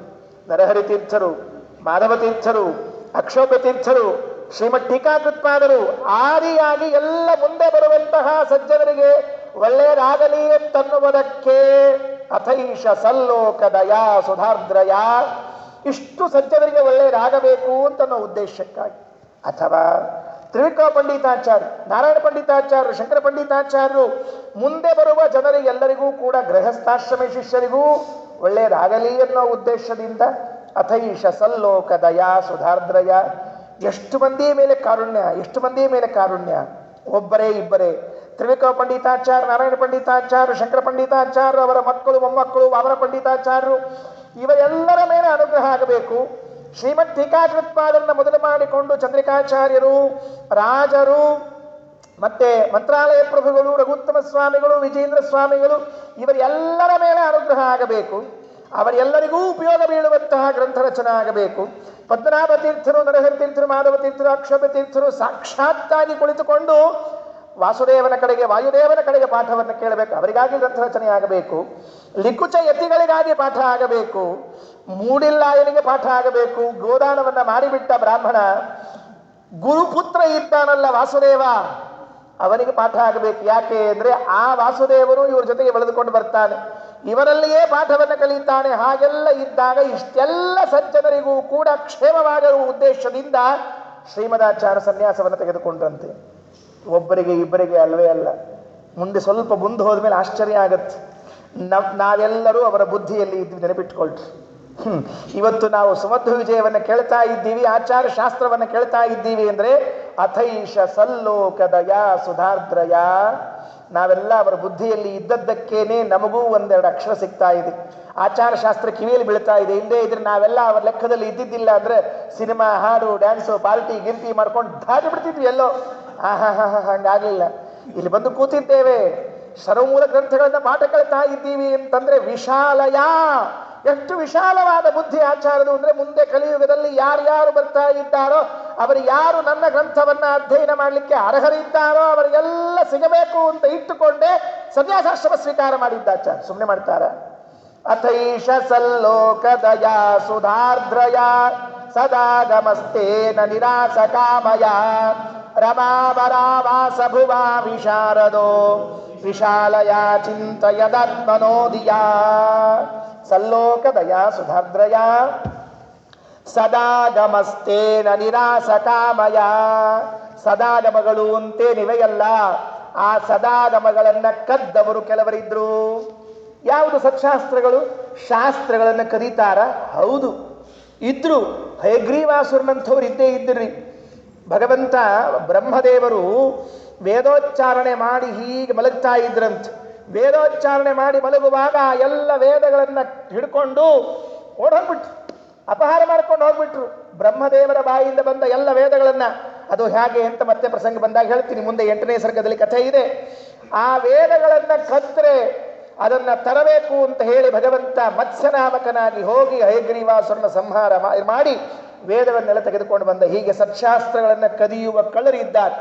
ನರಹರಿ ತೀರ್ಥರು, ಮಾಧವ ತೀರ್ಥರು, ಅಕ್ಷೋಭ್ಯ ತೀರ್ಥರು, ಶ್ರೀಮದ್ ಟೀಕಾಕೃತ್ಪಾದರು ಆದಿಯಾಗಿ ಎಲ್ಲ ಮುಂದೆ ಬರುವಂತಹ ಸಜ್ಜನರಿಗೆ ಒಳ್ಳೆಯದಾಗಲಿ ಅಂತನ್ನುವುದಕ್ಕೆ ಅಥೈಷ ಸಲ್ಲೋಕ ದಯಾ ಸುಧಾರ್ದ್ರಯ, ಇಷ್ಟು ಸಜ್ಜನರಿಗೆ ಒಳ್ಳೆಯದಾಗಬೇಕು ಅಂತನ್ನೋ ಉದ್ದೇಶಕ್ಕಾಗಿ. ಅಥವಾ ತ್ರಿವಿಕ್ರಮ ಪಂಡಿತಾಚಾರ್ಯ, ನಾರಾಯಣ ಪಂಡಿತಾಚಾರ್ಯರು, ಶಂಕರ ಪಂಡಿತಾಚಾರ್ಯರು ಮುಂದೆ ಬರುವ ಜನರಿಗೆಲ್ಲರಿಗೂ ಕೂಡ ಗೃಹಸ್ಥಾಶ್ರಮ ಶಿಷ್ಯರಿಗೂ ಒಳ್ಳೆಯದಾಗಲಿ ಅನ್ನೋ ಉದ್ದೇಶದಿಂದ ಅಥೈಷ ಸಲ್ಲೋಕ ದಯಾ ಸುಧಾರ್ದ್ರಯ. ಎಷ್ಟು ಮಂದಿಯ ಮೇಲೆ ಕಾರುಣ್ಯ, ಎಷ್ಟು ಮಂದಿಯ ಮೇಲೆ ಕಾರುಣ್ಯ, ಒಬ್ಬರೇ ಇಬ್ಬರೇ. ತ್ರಿವಿಕ್ರಮ ಪಂಡಿತಾಚಾರ್ಯ, ನಾರಾಯಣ ಪಂಡಿತಾಚಾರ್ಯ, ಶಂಕರ ಪಂಡಿತಾಚಾರ್ಯರು, ಅವರ ಮಕ್ಕಳು ಮೊಮ್ಮಕ್ಕಳು, ವಾಮನ ಪಂಡಿತಾಚಾರ್ಯರು, ಇವರೆಲ್ಲರ ಮೇಲೆ ಅನುಗ್ರಹ ಆಗಬೇಕು. ಶ್ರೀಮದ್ ಟೀಕಾಕೃತ್ಪಾದರನ್ನ ಮೊದಲು ಮಾಡಿಕೊಂಡು ಚಂದ್ರಿಕಾಚಾರ್ಯರು, ರಾಜರು, ಮತ್ತೆ ಮಂತ್ರಾಲಯ ಪ್ರಭುಗಳು, ರಘುತ್ತಮ ಸ್ವಾಮಿಗಳು, ವಿಜೇಂದ್ರ ಸ್ವಾಮಿಗಳು, ಇವರೆಲ್ಲರ ಮೇಲೆ ಅನುಗ್ರಹ ಆಗಬೇಕು. ಅವರೆಲ್ಲರಿಗೂ ಉಪಯೋಗ ಬೀಳುವಂತಹ ಗ್ರಂಥ ರಚನೆ ಆಗಬೇಕು. ಪದ್ಮನಾಭ ತೀರ್ಥರು, ನರಹರಿ ತೀರ್ಥರು, ಮಾಧವ ತೀರ್ಥರು, ಅಕ್ಷೋಭ್ಯ ತೀರ್ಥರು ಸಾಕ್ಷಾತ್ತಾಗಿ ಕುಳಿತುಕೊಂಡು ವಾಸುದೇವನ ಕಡೆಗೆ, ವಾಯುದೇವನ ಕಡೆಗೆ ಪಾಠವನ್ನು ಕೇಳಬೇಕು. ಅವರಿಗಾಗಿ ಗ್ರಂಥ ರಚನೆ ಆಗಬೇಕು. ಲಿಕುಚ ಯತಿಗಳಿಗಾಗಿ ಪಾಠ ಆಗಬೇಕು. ಮೂಡಿಲ್ಲಾಯನಿಗೆ ಪಾಠ ಆಗಬೇಕು. ಗೋದಾನವನ್ನ ಮಾಡಿಬಿಟ್ಟ ಬ್ರಾಹ್ಮಣ ಗುರುಪುತ್ರ ಇದ್ದಾನಲ್ಲ ವಾಸುದೇವ, ಅವನಿಗೆ ಪಾಠ ಆಗಬೇಕು. ಯಾಕೆ ಅಂದರೆ ಆ ವಾಸುದೇವನು ಇವ್ರ ಜೊತೆಗೆ ಬೆಳೆದುಕೊಂಡು ಬರ್ತಾನೆ, ಇವರಲ್ಲಿಯೇ ಪಾಠವನ್ನು ಕಲಿತಾನೆ. ಹಾಗೆಲ್ಲ ಇದ್ದಾಗ ಇಷ್ಟೆಲ್ಲ ಸಜ್ಜನರಿಗೂ ಕೂಡ ಕ್ಷೇಮವಾಗಿರುವ ಉದ್ದೇಶದಿಂದ ಶ್ರೀಮದಾಚಾರ್ಯ ಸನ್ಯಾಸವನ್ನು ತೆಗೆದುಕೊಂಡ್ರಂತೆ. ಒಬ್ಬರಿಗೆ ಇಬ್ಬರಿಗೆ ಅಲ್ವೇ ಅಲ್ಲ, ಮುಂದೆ ಸ್ವಲ್ಪ ಮುಂದೆ ಹೋದ್ಮೇಲೆ ಆಶ್ಚರ್ಯ ಆಗತ್ತೆ. ನಾವೆಲ್ಲರೂ ಅವರ ಬುದ್ಧಿಯಲ್ಲಿ ಇದ್ವಿ, ನೆನಪಿಟ್ಕೊಳ್ರಿ. ಇವತ್ತು ನಾವು ಸುಮಧ್ವ ವಿಜಯವನ್ನು ಕೇಳ್ತಾ ಇದ್ದೀವಿ, ಆಚಾರ ಶಾಸ್ತ್ರವನ್ನು ಕೇಳ್ತಾ ಇದ್ದೀವಿ ಅಂದರೆ ಅಥೈಷ ಸಲ್ಲೋಕ ದಯಾ ಸುಧಾರ್ದ್ರಯ. ನಾವೆಲ್ಲ ಅವರ ಬುದ್ಧಿಯಲ್ಲಿ ಇದ್ದದ್ದಕ್ಕೇನೆ ನಮಗೂ ಒಂದೆರಡು ಅಕ್ಷರ ಸಿಗ್ತಾ ಇದೆ. ಆಚಾರ ಶಾಸ್ತ್ರ ಕಿವಿಯಲ್ಲಿ ಬೀಳ್ತಾ ಇದೆ. ಇಲ್ಲೇ ಇದ್ರೆ ನಾವೆಲ್ಲ ಅವರ ಲೆಕ್ಕದಲ್ಲಿ ಇದ್ದಿದ್ದಿಲ್ಲ ಅಂದರೆ ಸಿನಿಮಾ, ಹಾಡು, ಡ್ಯಾನ್ಸು, ಪಾರ್ಟಿ ಗಿರ್ಟಿ ಮಾಡ್ಕೊಂಡು ದಾಟಿ ಬಿಡ್ತಿದ್ವಿ ಎಲ್ಲೋ. ಹಂಗಾಗಲಿಲ್ಲ. ಇಲ್ಲಿ ಬಂದು ಕೂತಿದ್ದೇವೆ, ಸರ್ವಮೂಲ ಗ್ರಂಥಗಳನ್ನ ಪಾಠ ಕೇಳ್ತಾ ಇದ್ದೀವಿ ಅಂತಂದ್ರೆ ವಿಶಾಲಯ. ಎಷ್ಟು ವಿಶಾಲವಾದ ಬುದ್ಧಿ ಆಚಾರದು ಅಂದರೆ ಮುಂದೆ ಕಲಿಯುಗದಲ್ಲಿ ಯಾರ್ಯಾರು ಬರ್ತಾ ಇದ್ದಾರೋ ಅವರು ಯಾರು ನನ್ನ ಗ್ರಂಥವನ್ನ ಅಧ್ಯಯನ ಮಾಡಲಿಕ್ಕೆ ಅರ್ಹರಿದ್ದಾರೋ ಅವರಿಗೆಲ್ಲ ಸಿಗಬೇಕು ಅಂತ ಇಟ್ಟುಕೊಂಡೇ ಸನ್ಯಾಸಾಶ್ರಮ ಸ್ವೀಕಾರ ಮಾಡಿದ್ದ ಆಚಾರ್ಯ. ಸುಮ್ಮನೆ ಮಾಡ್ತಾರ? ಅಥೈಷ ಸಲ್ಲೋಕ ದಯಾ ಸುಧಾರ್ದ್ರಯ ಸದಾಗಮಸ್ತೇನ ನಿರಾಸ ಕಾಮಯ ರಮಾವರಾವಾಸ ಭುವಾ ವಿಶಾರದೋ ವಿಶಾಲಯ ಚಿಂತಯದಾತ್ಮನೋದಿಯಾ. ಸಲ್ಲೋಕ ದಯಾ ಸುಧಾರ್ದ್ರಯ ಸದಾಗಮಸ್ತೇನ ನಿರಾಸ ಕಾಮಯ. ಸದಾಗಮಗಳು ಅಂತೇನಿವೆಯಲ್ಲ, ಆ ಸದಾಗಮಗಳನ್ನ ಕದ್ದವರು ಕೆಲವರಿದ್ರು. ಯಾವುದು ಸತ್ಶಾಸ್ತ್ರಗಳು? ಶಾಸ್ತ್ರಗಳನ್ನು ಕದೀತಾರ? ಹೌದು, ಇದ್ರು. ಹಯಗ್ರೀವಾಸುರನಂಥವ್ರು ಇದ್ದೇ ಇದ್ದಿರ್ರಿ. ಭಗವಂತ ಬ್ರಹ್ಮದೇವರು ವೇದೋಚ್ಚಾರಣೆ ಮಾಡಿ ಹೀಗೆ ಮಲಗ್ತಾ ಇದ್ರಂತ. ವೇದೋಚ್ಚಾರಣೆ ಮಾಡಿ ಮಲಗುವಾಗ ಎಲ್ಲ ವೇದಗಳನ್ನು ಹಿಡ್ಕೊಂಡು ಓಡೋಗ್ಬಿಟ್ರು, ಅಪಹಾರ ಮಾಡ್ಕೊಂಡು ಹೋಗ್ಬಿಟ್ರು. ಬ್ರಹ್ಮದೇವರ ಬಾಯಿಯಿಂದ ಬಂದ ಎಲ್ಲ ವೇದಗಳನ್ನ, ಅದು ಹೇಗೆ ಅಂತ ಮತ್ತೆ ಪ್ರಸಂಗ ಬಂದಾಗ ಹೇಳ್ತೀನಿ, ಮುಂದೆ 8ನೇ ಸರ್ಗದಲ್ಲಿ ಕಥೆ ಇದೆ. ಆ ವೇದಗಳನ್ನ ಕತ್ತರೆ ಅದನ್ನ ತರಬೇಕು ಅಂತ ಹೇಳಿ ಭಗವಂತ ಮತ್ಸ್ಯನಾಮಕನಾಗಿ ಹೋಗಿ ಹಯಗ್ರೀವಾಸುರನ ಸಂಹಾರ ಮಾಡಿ ವೇದವನ್ನೆಲ್ಲ ತೆಗೆದುಕೊಂಡು ಬಂದ. ಹೀಗೆ ಸತ್ಶಾಸ್ತ್ರಗಳನ್ನು ಕದಿಯುವ ಕಳ್ಳರಿದ್ದಾರೆ.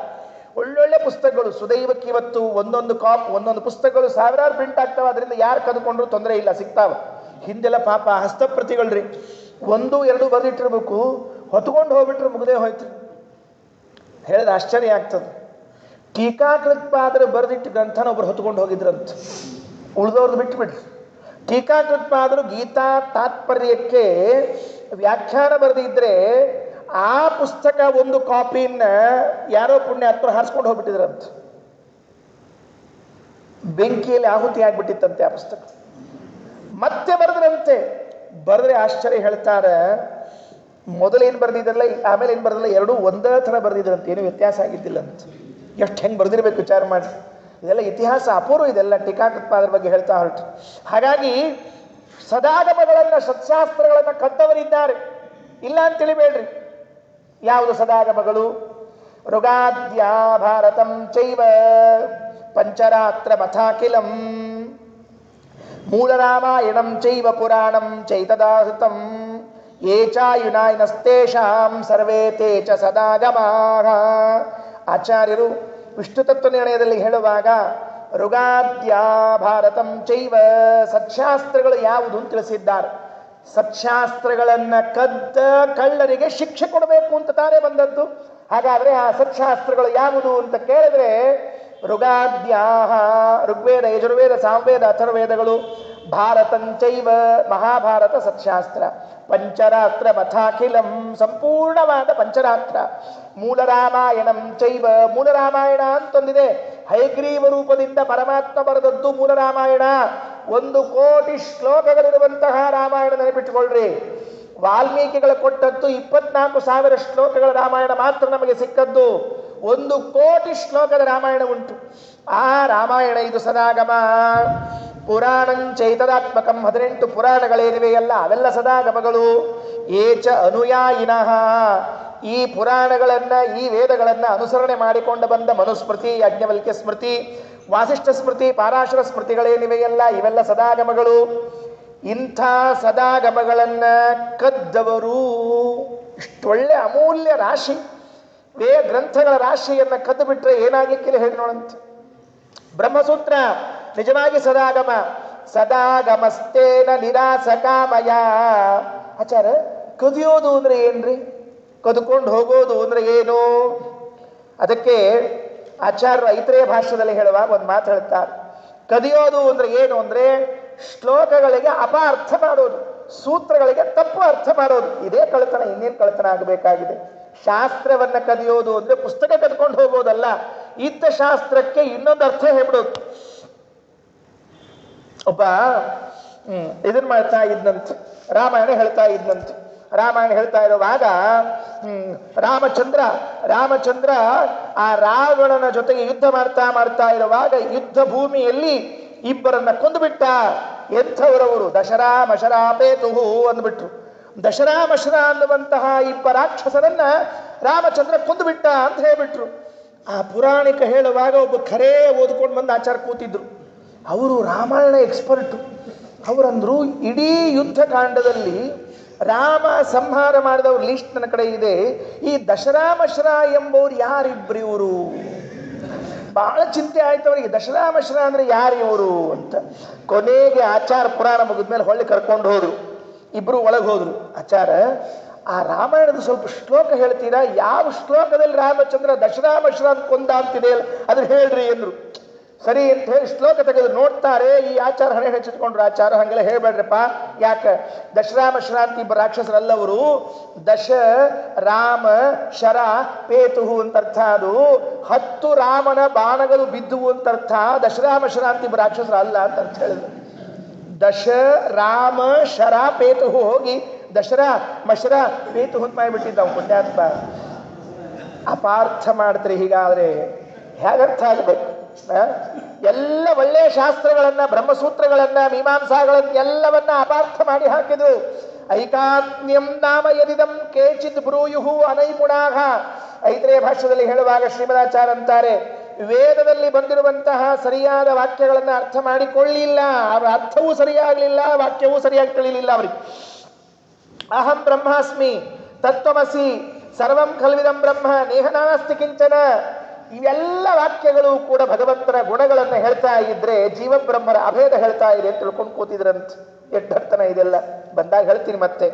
ಒಳ್ಳೊಳ್ಳೆ ಪುಸ್ತಕಗಳು ಸುದೈವಕ್ಕಿವತ್ತು ಒಂದೊಂದು ಪುಸ್ತಕಗಳು ಸಾವಿರಾರು ಪ್ರಿಂಟ್ ಆಗ್ತಾವ. ಅದರಿಂದ ಯಾರು ಕದ್ಕೊಂಡ್ರು ತೊಂದರೆ ಇಲ್ಲ, ಸಿಗ್ತಾವ. ಹಿಂದೆಲ್ಲ ಪಾಪ ಹಸ್ತಪ್ರತಿಗಳ್ರಿ, 1, 2 ಬರೆದಿಟ್ಟಿರ್ಬೇಕು, ಹೊತ್ಕೊಂಡು ಹೋಗ್ಬಿಟ್ರೆ ಮುಗದೆ ಹೋಯ್ತು. ಹೇಳಿದ ಆಶ್ಚರ್ಯ ಆಗ್ತದೆ. ಟೀಕಾಕೃತ್ಪಾದರು ಬರೆದಿಟ್ಟು ಗ್ರಂಥನ ಒಬ್ರು ಹೊತ್ಕೊಂಡು ಹೋಗಿದ್ರಂತ, ಉಳಿದವ್ರದ್ದು ಬಿಟ್ಟುಬಿಟ್ರಿ. ಟೀಕಾಕೃತ್ಪಾದರು ಗೀತಾ ತಾತ್ಪರ್ಯಕ್ಕೆ ವ್ಯಾಖ್ಯಾನ ಬರೆದಿದ್ರೆ ಆ ಪುಸ್ತಕ ಒಂದು ಕಾಪಿನ ಯಾರೋ ಪುಣ್ಯಾತ್ಮರು ಹಾರಿಸ್ಕೊಂಡು ಹೋಗ್ಬಿಟ್ಟಿದ್ರಂತ. ಬೆಂಕಿಯಲ್ಲಿ ಆಹುತಿ ಆಗ್ಬಿಟ್ಟಿತ್ತಂತೆ ಆ ಪುಸ್ತಕ. ಮತ್ತೆ ಬರೆದ್ರಂತೆ. ಬರೆದ್ರೆ ಆಶ್ಚರ್ಯ ಹೇಳ್ತಾರೆ, ಮೊದಲೇನು ಬರೆದಿದ್ರಲ್ಲ ಆಮೇಲೆ ಏನು ಬರೆದಿಲ್ಲ, ಎರಡೂ ಒಂದೇ ಥರ ಬರೆದಿದ್ರಂತ, ಏನು ವ್ಯತ್ಯಾಸ ಆಗಿದ್ದಿಲ್ಲ ಅಂತ. ಎಷ್ಟು ಹೆಂಗೆ ಬರೆದಿರ್ಬೇಕು ವಿಚಾರ ಮಾಡಿ. ಇದೆಲ್ಲ ಇತಿಹಾಸ ಅಪೂರ್ವ, ಇದೆಲ್ಲ ಟೀಕಾಕೃತ್ಪ ಅದ್ರ ಬಗ್ಗೆ ಹೇಳ್ತಾ ಹೊರಟು. ಹಾಗಾಗಿ ಸದಾಗಮಗಳನ್ನು, ಸತ್ಶಾಸ್ತ್ರಗಳನ್ನು ಕದ್ದವರಿದ್ದಾರೆ, ಇಲ್ಲ ಅಂತ ತಿಳಿಬೇಡ್ರಿ. ಯಾವುದು ಸದಾಗಮಗಳು? ಋಗಾದ್ಯಾ ಭಾರತಂ ಚೈವ ಪಂಚರಾತ್ರ ಮಥಾಖಿಲಂ ಮೂಲರಾಮಾಯಣಂ ಚೈವ ಪುರಾಣಂ ಚೈತದಾಹೃತಂ ಯೇ ಚಾಯುನಾಯನಸ್ತೇಷಾಂ ಸರ್ವೇ ತೇ ಚ ಸದಾಗಮಾಃ. ಆಚಾರ್ಯರು ವಿಷ್ಣು ತತ್ವ ನಿರ್ಣಯದಲ್ಲಿ ಹೇಳುವಾಗ ಋಗಾದ್ಯಾ ಭಾರತಂ ಚೈವ, ಸತ್ಶಾಸ್ತ್ರಗಳು ಯಾವುದು ಅಂತ ತಿಳಿಸಿದ್ದಾರೆ. ಸತ್ಶಾಸ್ತ್ರಗಳನ್ನು ಕದ್ದ ಕಳ್ಳರಿಗೆ ಶಿಕ್ಷೆ ಕೊಡಬೇಕು ಅಂತ ತಾನೇ ಬಂದದ್ದು. ಹಾಗಾದರೆ ಆ ಸತ್ಶಾಸ್ತ್ರಗಳು ಯಾವುದು ಅಂತ ಕೇಳಿದ್ರೆ ಋಗಾದ್ಯಾಹ, ಋಗ್ವೇದ, ಯಜುರ್ವೇದ, ಸಾಮವೇದ, ಅಥರ್ವೇದಗಳು, ಭಾರತಂಚೈವ ಮಹಾಭಾರತ ಸತ್ಶಾಸ್ತ್ರ, ಪಂಚರಾತ್ರ ಮಥಾಖಿಲಂ ಸಂಪೂರ್ಣವಾದ ಪಂಚರಾತ್ರ, ಮೂಲರಾಮಾಯಣಂ ಚೈವ, ಮೂಲರಾಮಾಯಣ ಅಂತಂದಿದೆ. ಹಯಗ್ರೀವ ರೂಪದಿಂದ ಪರಮಾತ್ಮ ಬರೆದದ್ದು ಮೂಲರಾಮಾಯಣ. 1 ಕೋಟಿ ಶ್ಲೋಕಗಳಿರುವಂತಹ ರಾಮಾಯಣ ನೆನಪಿಟ್ಟುಕೊಳ್ಳ್ರಿ. ವಾಲ್ಮೀಕಿಗಳು ಕೊಟ್ಟದ್ದು 24,000 ಶ್ಲೋಕಗಳ ರಾಮಾಯಣ ಮಾತ್ರ ನಮಗೆ ಸಿಕ್ಕದ್ದು. 1 ಕೋಟಿ ಶ್ಲೋಕದ ರಾಮಾಯಣ ಉಂಟು. ಆ ರಾಮಾಯಣ ಇದು ಸದಾಗಮ. ಪುರಾಣಂಚೈತದಾತ್ಮಕಂ, 18 ಪುರಾಣಗಳೇನಿವೆಯಲ್ಲ ಅವೆಲ್ಲ ಸದಾಗಮಗಳು. ಏಚ ಅನುಯಾಯಿನಃ, ಈ ಪುರಾಣಗಳನ್ನು, ಈ ವೇದಗಳನ್ನು ಅನುಸರಣೆ ಮಾಡಿಕೊಂಡು ಬಂದ ಮನುಸ್ಮೃತಿ, ಯಾಜ್ಞವಲ್ಕ್ಯ ಸ್ಮೃತಿ, ವಾಸಿಷ್ಠ ಸ್ಮೃತಿ, ಪಾರಾಶರ ಸ್ಮೃತಿಗಳೇನಿವೆಯಲ್ಲ ಇವೆಲ್ಲ ಸದಾಗಮಗಳು. ಇಂಥ ಸದಾಗಮಗಳನ್ನು ಕದ್ದವರು, ಇಷ್ಟೊಳ್ಳೆ ಅಮೂಲ್ಯ ರಾಶಿ, ಗ್ರಂಥಗಳ ರಾಶಿಯನ್ನು ಕದ್ದು ಬಿಟ್ರೆ ಏನಾಗಲಿಕ್ಕಿಲ್ಲ ಹೇಳಿ ನೋಡಂತ. ಬ್ರಹ್ಮಸೂತ್ರ ನಿಜವಾಗಿ ಸದಾಗಮ. ಸದಾಗಮಸ್ತೇನ ನಿರಾಸಕಾಮಯ. ಆಚಾರ, ಕದಿಯೋದು ಅಂದ್ರೆ ಏನ್ರಿ? ಕದ್ಕೊಂಡು ಹೋಗೋದು ಅಂದ್ರೆ ಏನು? ಅದಕ್ಕೆ ಆಚಾರ್ಯರು ಐತ್ರೇಯ ಭಾಷ್ಯದಲ್ಲಿ ಹೇಳುವಾಗ ಒಂದು ಮಾತು ಹೇಳ್ತಾರೆ. ಕದಿಯೋದು ಅಂದ್ರೆ ಏನು ಅಂದ್ರೆ ಶ್ಲೋಕಗಳಿಗೆ ಅಪಾರ್ಥ ಮಾಡೋದು, ಸೂತ್ರಗಳಿಗೆ ತಪ್ಪು ಅರ್ಥ ಮಾಡೋದು. ಇದೇ ಕಳ್ತನ, ಇನ್ನೇನು ಕಳ್ತನ ಆಗಬೇಕಾಗಿದೆ? ಶಾಸ್ತ್ರವನ್ನ ಕದಿಯೋದು ಅಂದ್ರೆ ಪುಸ್ತಕ ಕದ್ಕೊಂಡು ಹೋಗೋದಲ್ಲ, ಇದ್ದ ಶಾಸ್ತ್ರಕ್ಕೆ ಇನ್ನೊಂದು ಅರ್ಥ ಹೇಳ್ಬಿಡೋದು. ಒಬ್ಬ ಇದನ್ನ ಮಾಡ್ತಾ ಇದ್ನಂತ, ರಾಮಾಯಣ ಹೇಳ್ತಾ ಇದ್ನಂತ. ರಾಮಾಯಣ ಹೇಳ್ತಾ ಇರುವಾಗ ರಾಮಚಂದ್ರ ಆ ರಾವಣನ ಜೊತೆಗೆ ಯುದ್ಧ ಮಾಡ್ತಾ ಇರುವಾಗ ಯುದ್ಧ ಭೂಮಿಯಲ್ಲಿ ಇಬ್ಬರನ್ನ ಕೊಂದುಬಿಟ್ಟ. ಎಂಥವರವರು? ದಶರಾಮಶರಾಪೇತುಹು ಅಂದ್ಬಿಟ್ರು. ದಶರಾಮಶರ ಅನ್ನುವಂತಹ ಇಬ್ಬ ರಾಕ್ಷಸರನ್ನ ರಾಮಚಂದ್ರ ಕೊಂದುಬಿಟ್ಟ ಅಂತ ಹೇಳ್ಬಿಟ್ರು. ಆ ಪುರಾಣಿಕ ಹೇಳುವಾಗ ಒಬ್ಬ ಖರೇ ಓದ್ಕೊಂಡು ಬಂದು ಆಚಾರ ಕೂತಿದ್ರು. ಅವರು ರಾಮಾಯಣ ಎಕ್ಸ್ಪರ್ಟು. ಅವರಂದ್ರು, ಇಡೀ ಯುದ್ಧ ಕಾಂಡದಲ್ಲಿ ರಾಮ ಸಂಹಾರ ಮಾಡಿದವ್ರ ಲಿಸ್ಟ್ ನನ್ನ ಕಡೆ ಇದೆ. ಈ ದಶರಾಮಶರ ಎಂಬವ್ರು ಯಾರಿಬ್ರು ಇವರು? ಬಹಳ ಚಿಂತೆ ಆಯ್ತು ಅವರಿಗೆ. ದಶರಾಮಶರ ಅಂದ್ರೆ ಯಾರು ಇವರು ಅಂತ. ಕೊನೆಗೆ ಆಚಾರ ಪುರಾಣ ಮುಗಿದ್ಮೇಲೆ ಹೊಳ್ಳಿ ಕರ್ಕೊಂಡು ಹೋದ್ರು. ಇಬ್ರು ಒಳಗೆ ಹೋದ್ರು. ಆಚಾರ, ಆ ರಾಮಾಯಣದ ಸ್ವಲ್ಪ ಶ್ಲೋಕ ಹೇಳ್ತೀರಾ? ಯಾವ ಶ್ಲೋಕದಲ್ಲಿ ರಾಮಚಂದ್ರ ದಶರಾಮಶರ ಅಂತ ಕೊಂದ ಅಂತಿದೆ ಅದನ್ನ ಹೇಳ್ರಿ ಎಂದ್ರು. ಸರಿ ಅಂತ ಹೇಳಿ ಶ್ಲೋಕ ತೆಗೆದು ನೋಡ್ತಾರೆ. ಈ ಆಚಾರ ಹಣೆ ಹೆಚ್ಚಿಟ್ಕೊಂಡ್ರು. ಆಚಾರ ಹಂಗೆಲ್ಲ ಹೇಳ್ಬೇಡ್ರಪ್ಪ, ಯಾಕೆ? ದಶರಾಮಶರ ಅಂತ ಇಬ್ಬ ರಾಕ್ಷಸರಲ್ಲವರು. ದಶ ರಾಮ ಶರ ಪೇತುಹು ಅಂತ ಅರ್ಥ. ಅದು 10 ರಾಮನ ಬಾಣಗಳು ಬಿದ್ದುವು ಅಂತ ಅರ್ಥ. ದಶರಾಮಶರ ಅಂತ ಇಬ್ಬ ರಾಕ್ಷಸರ ಅಲ್ಲ ಅಂತ ಅರ್ಥ ಹೇಳಿದ್ರು. ದಶ ರಾಮ ಶರ ಪೇತುಹು ಹೋಗಿ ದಶರ ಮಶರ ಪೇತುಹು ಅಂತ ಮಾಡಿಬಿಟ್ಟಿದ್ದ ಅವ್ನು ಪುಣ್ಯಾತ್ಮ. ಅಪಾರ್ಥ ಮಾಡ್ತಾರೆ. ಹೀಗಾದ್ರೆ ಹೇಗರ್ಥ ಆಗಬೇಕು? ಎಲ್ಲ ಒಳ್ಳೆಯ ಶಾಸ್ತ್ರಗಳನ್ನ, ಬ್ರಹ್ಮಸೂತ್ರಗಳನ್ನ, ಮೀಮಾಂಸಾಗಳನ್ನ ಎಲ್ಲವನ್ನ ಅಪಾರ್ಥ ಮಾಡಿ ಹಾಕಿದ್ರು. ಐಕಾತ್ಮ್ಯಂ ನಾಮ ಯದಿದಂ ಕೇಚಿತ್ ಬ್ರೂಯುಹು ಅನೈಪುಣಾಹ. ಐತ್ರೇಯ ಭಾಷ್ಯದಲ್ಲಿ ಹೇಳುವಾಗ ಶ್ರೀಮದಾಚಾರ್ಯ ಅಂತಾರೆ, ವೇದದಲ್ಲಿ ಬಂದಿರುವಂತಹ ಸರಿಯಾದ ವಾಕ್ಯಗಳನ್ನು ಅರ್ಥ ಮಾಡಿಕೊಳ್ಳಿಲ್ಲ. ಅವರ ಅರ್ಥವೂ ಸರಿಯಾಗಲಿಲ್ಲ, ವಾಕ್ಯವೂ ಸರಿಯಾಗಿ ತಿಳಿಲಿಲ್ಲ ಅವರಿಗೆ. ಅಹಂ ಬ್ರಹ್ಮಾಸ್ಮಿ, ತತ್ವಮಸಿ, ಸರ್ವಂ ಖಲ್ವಿದಂ ಬ್ರಹ್ಮ, ನೇಹನಾಸ್ತಿ ಕಿಂಚನ. ಇವೆಲ್ಲ ವಾಕ್ಯಗಳು ಕೂಡ ಭಗವಂತನ ಗುಣಗಳನ್ನು ಹೇಳ್ತಾ ಇದ್ರೆ ಜೀವಬ್ರಹ್ಮರ ಅಭೇದ ಹೇಳ್ತಾ ಇದೆ ಅಂತ ತಿಳ್ಕೊಂಡು ಕೂತಿದ್ರಂತ. ಎಡ್ಡರ್ತನ ಇದೆಲ್ಲ ಬಂದಾಗ ಹೇಳ್ತೀನಿ ಮತ್ತೆ.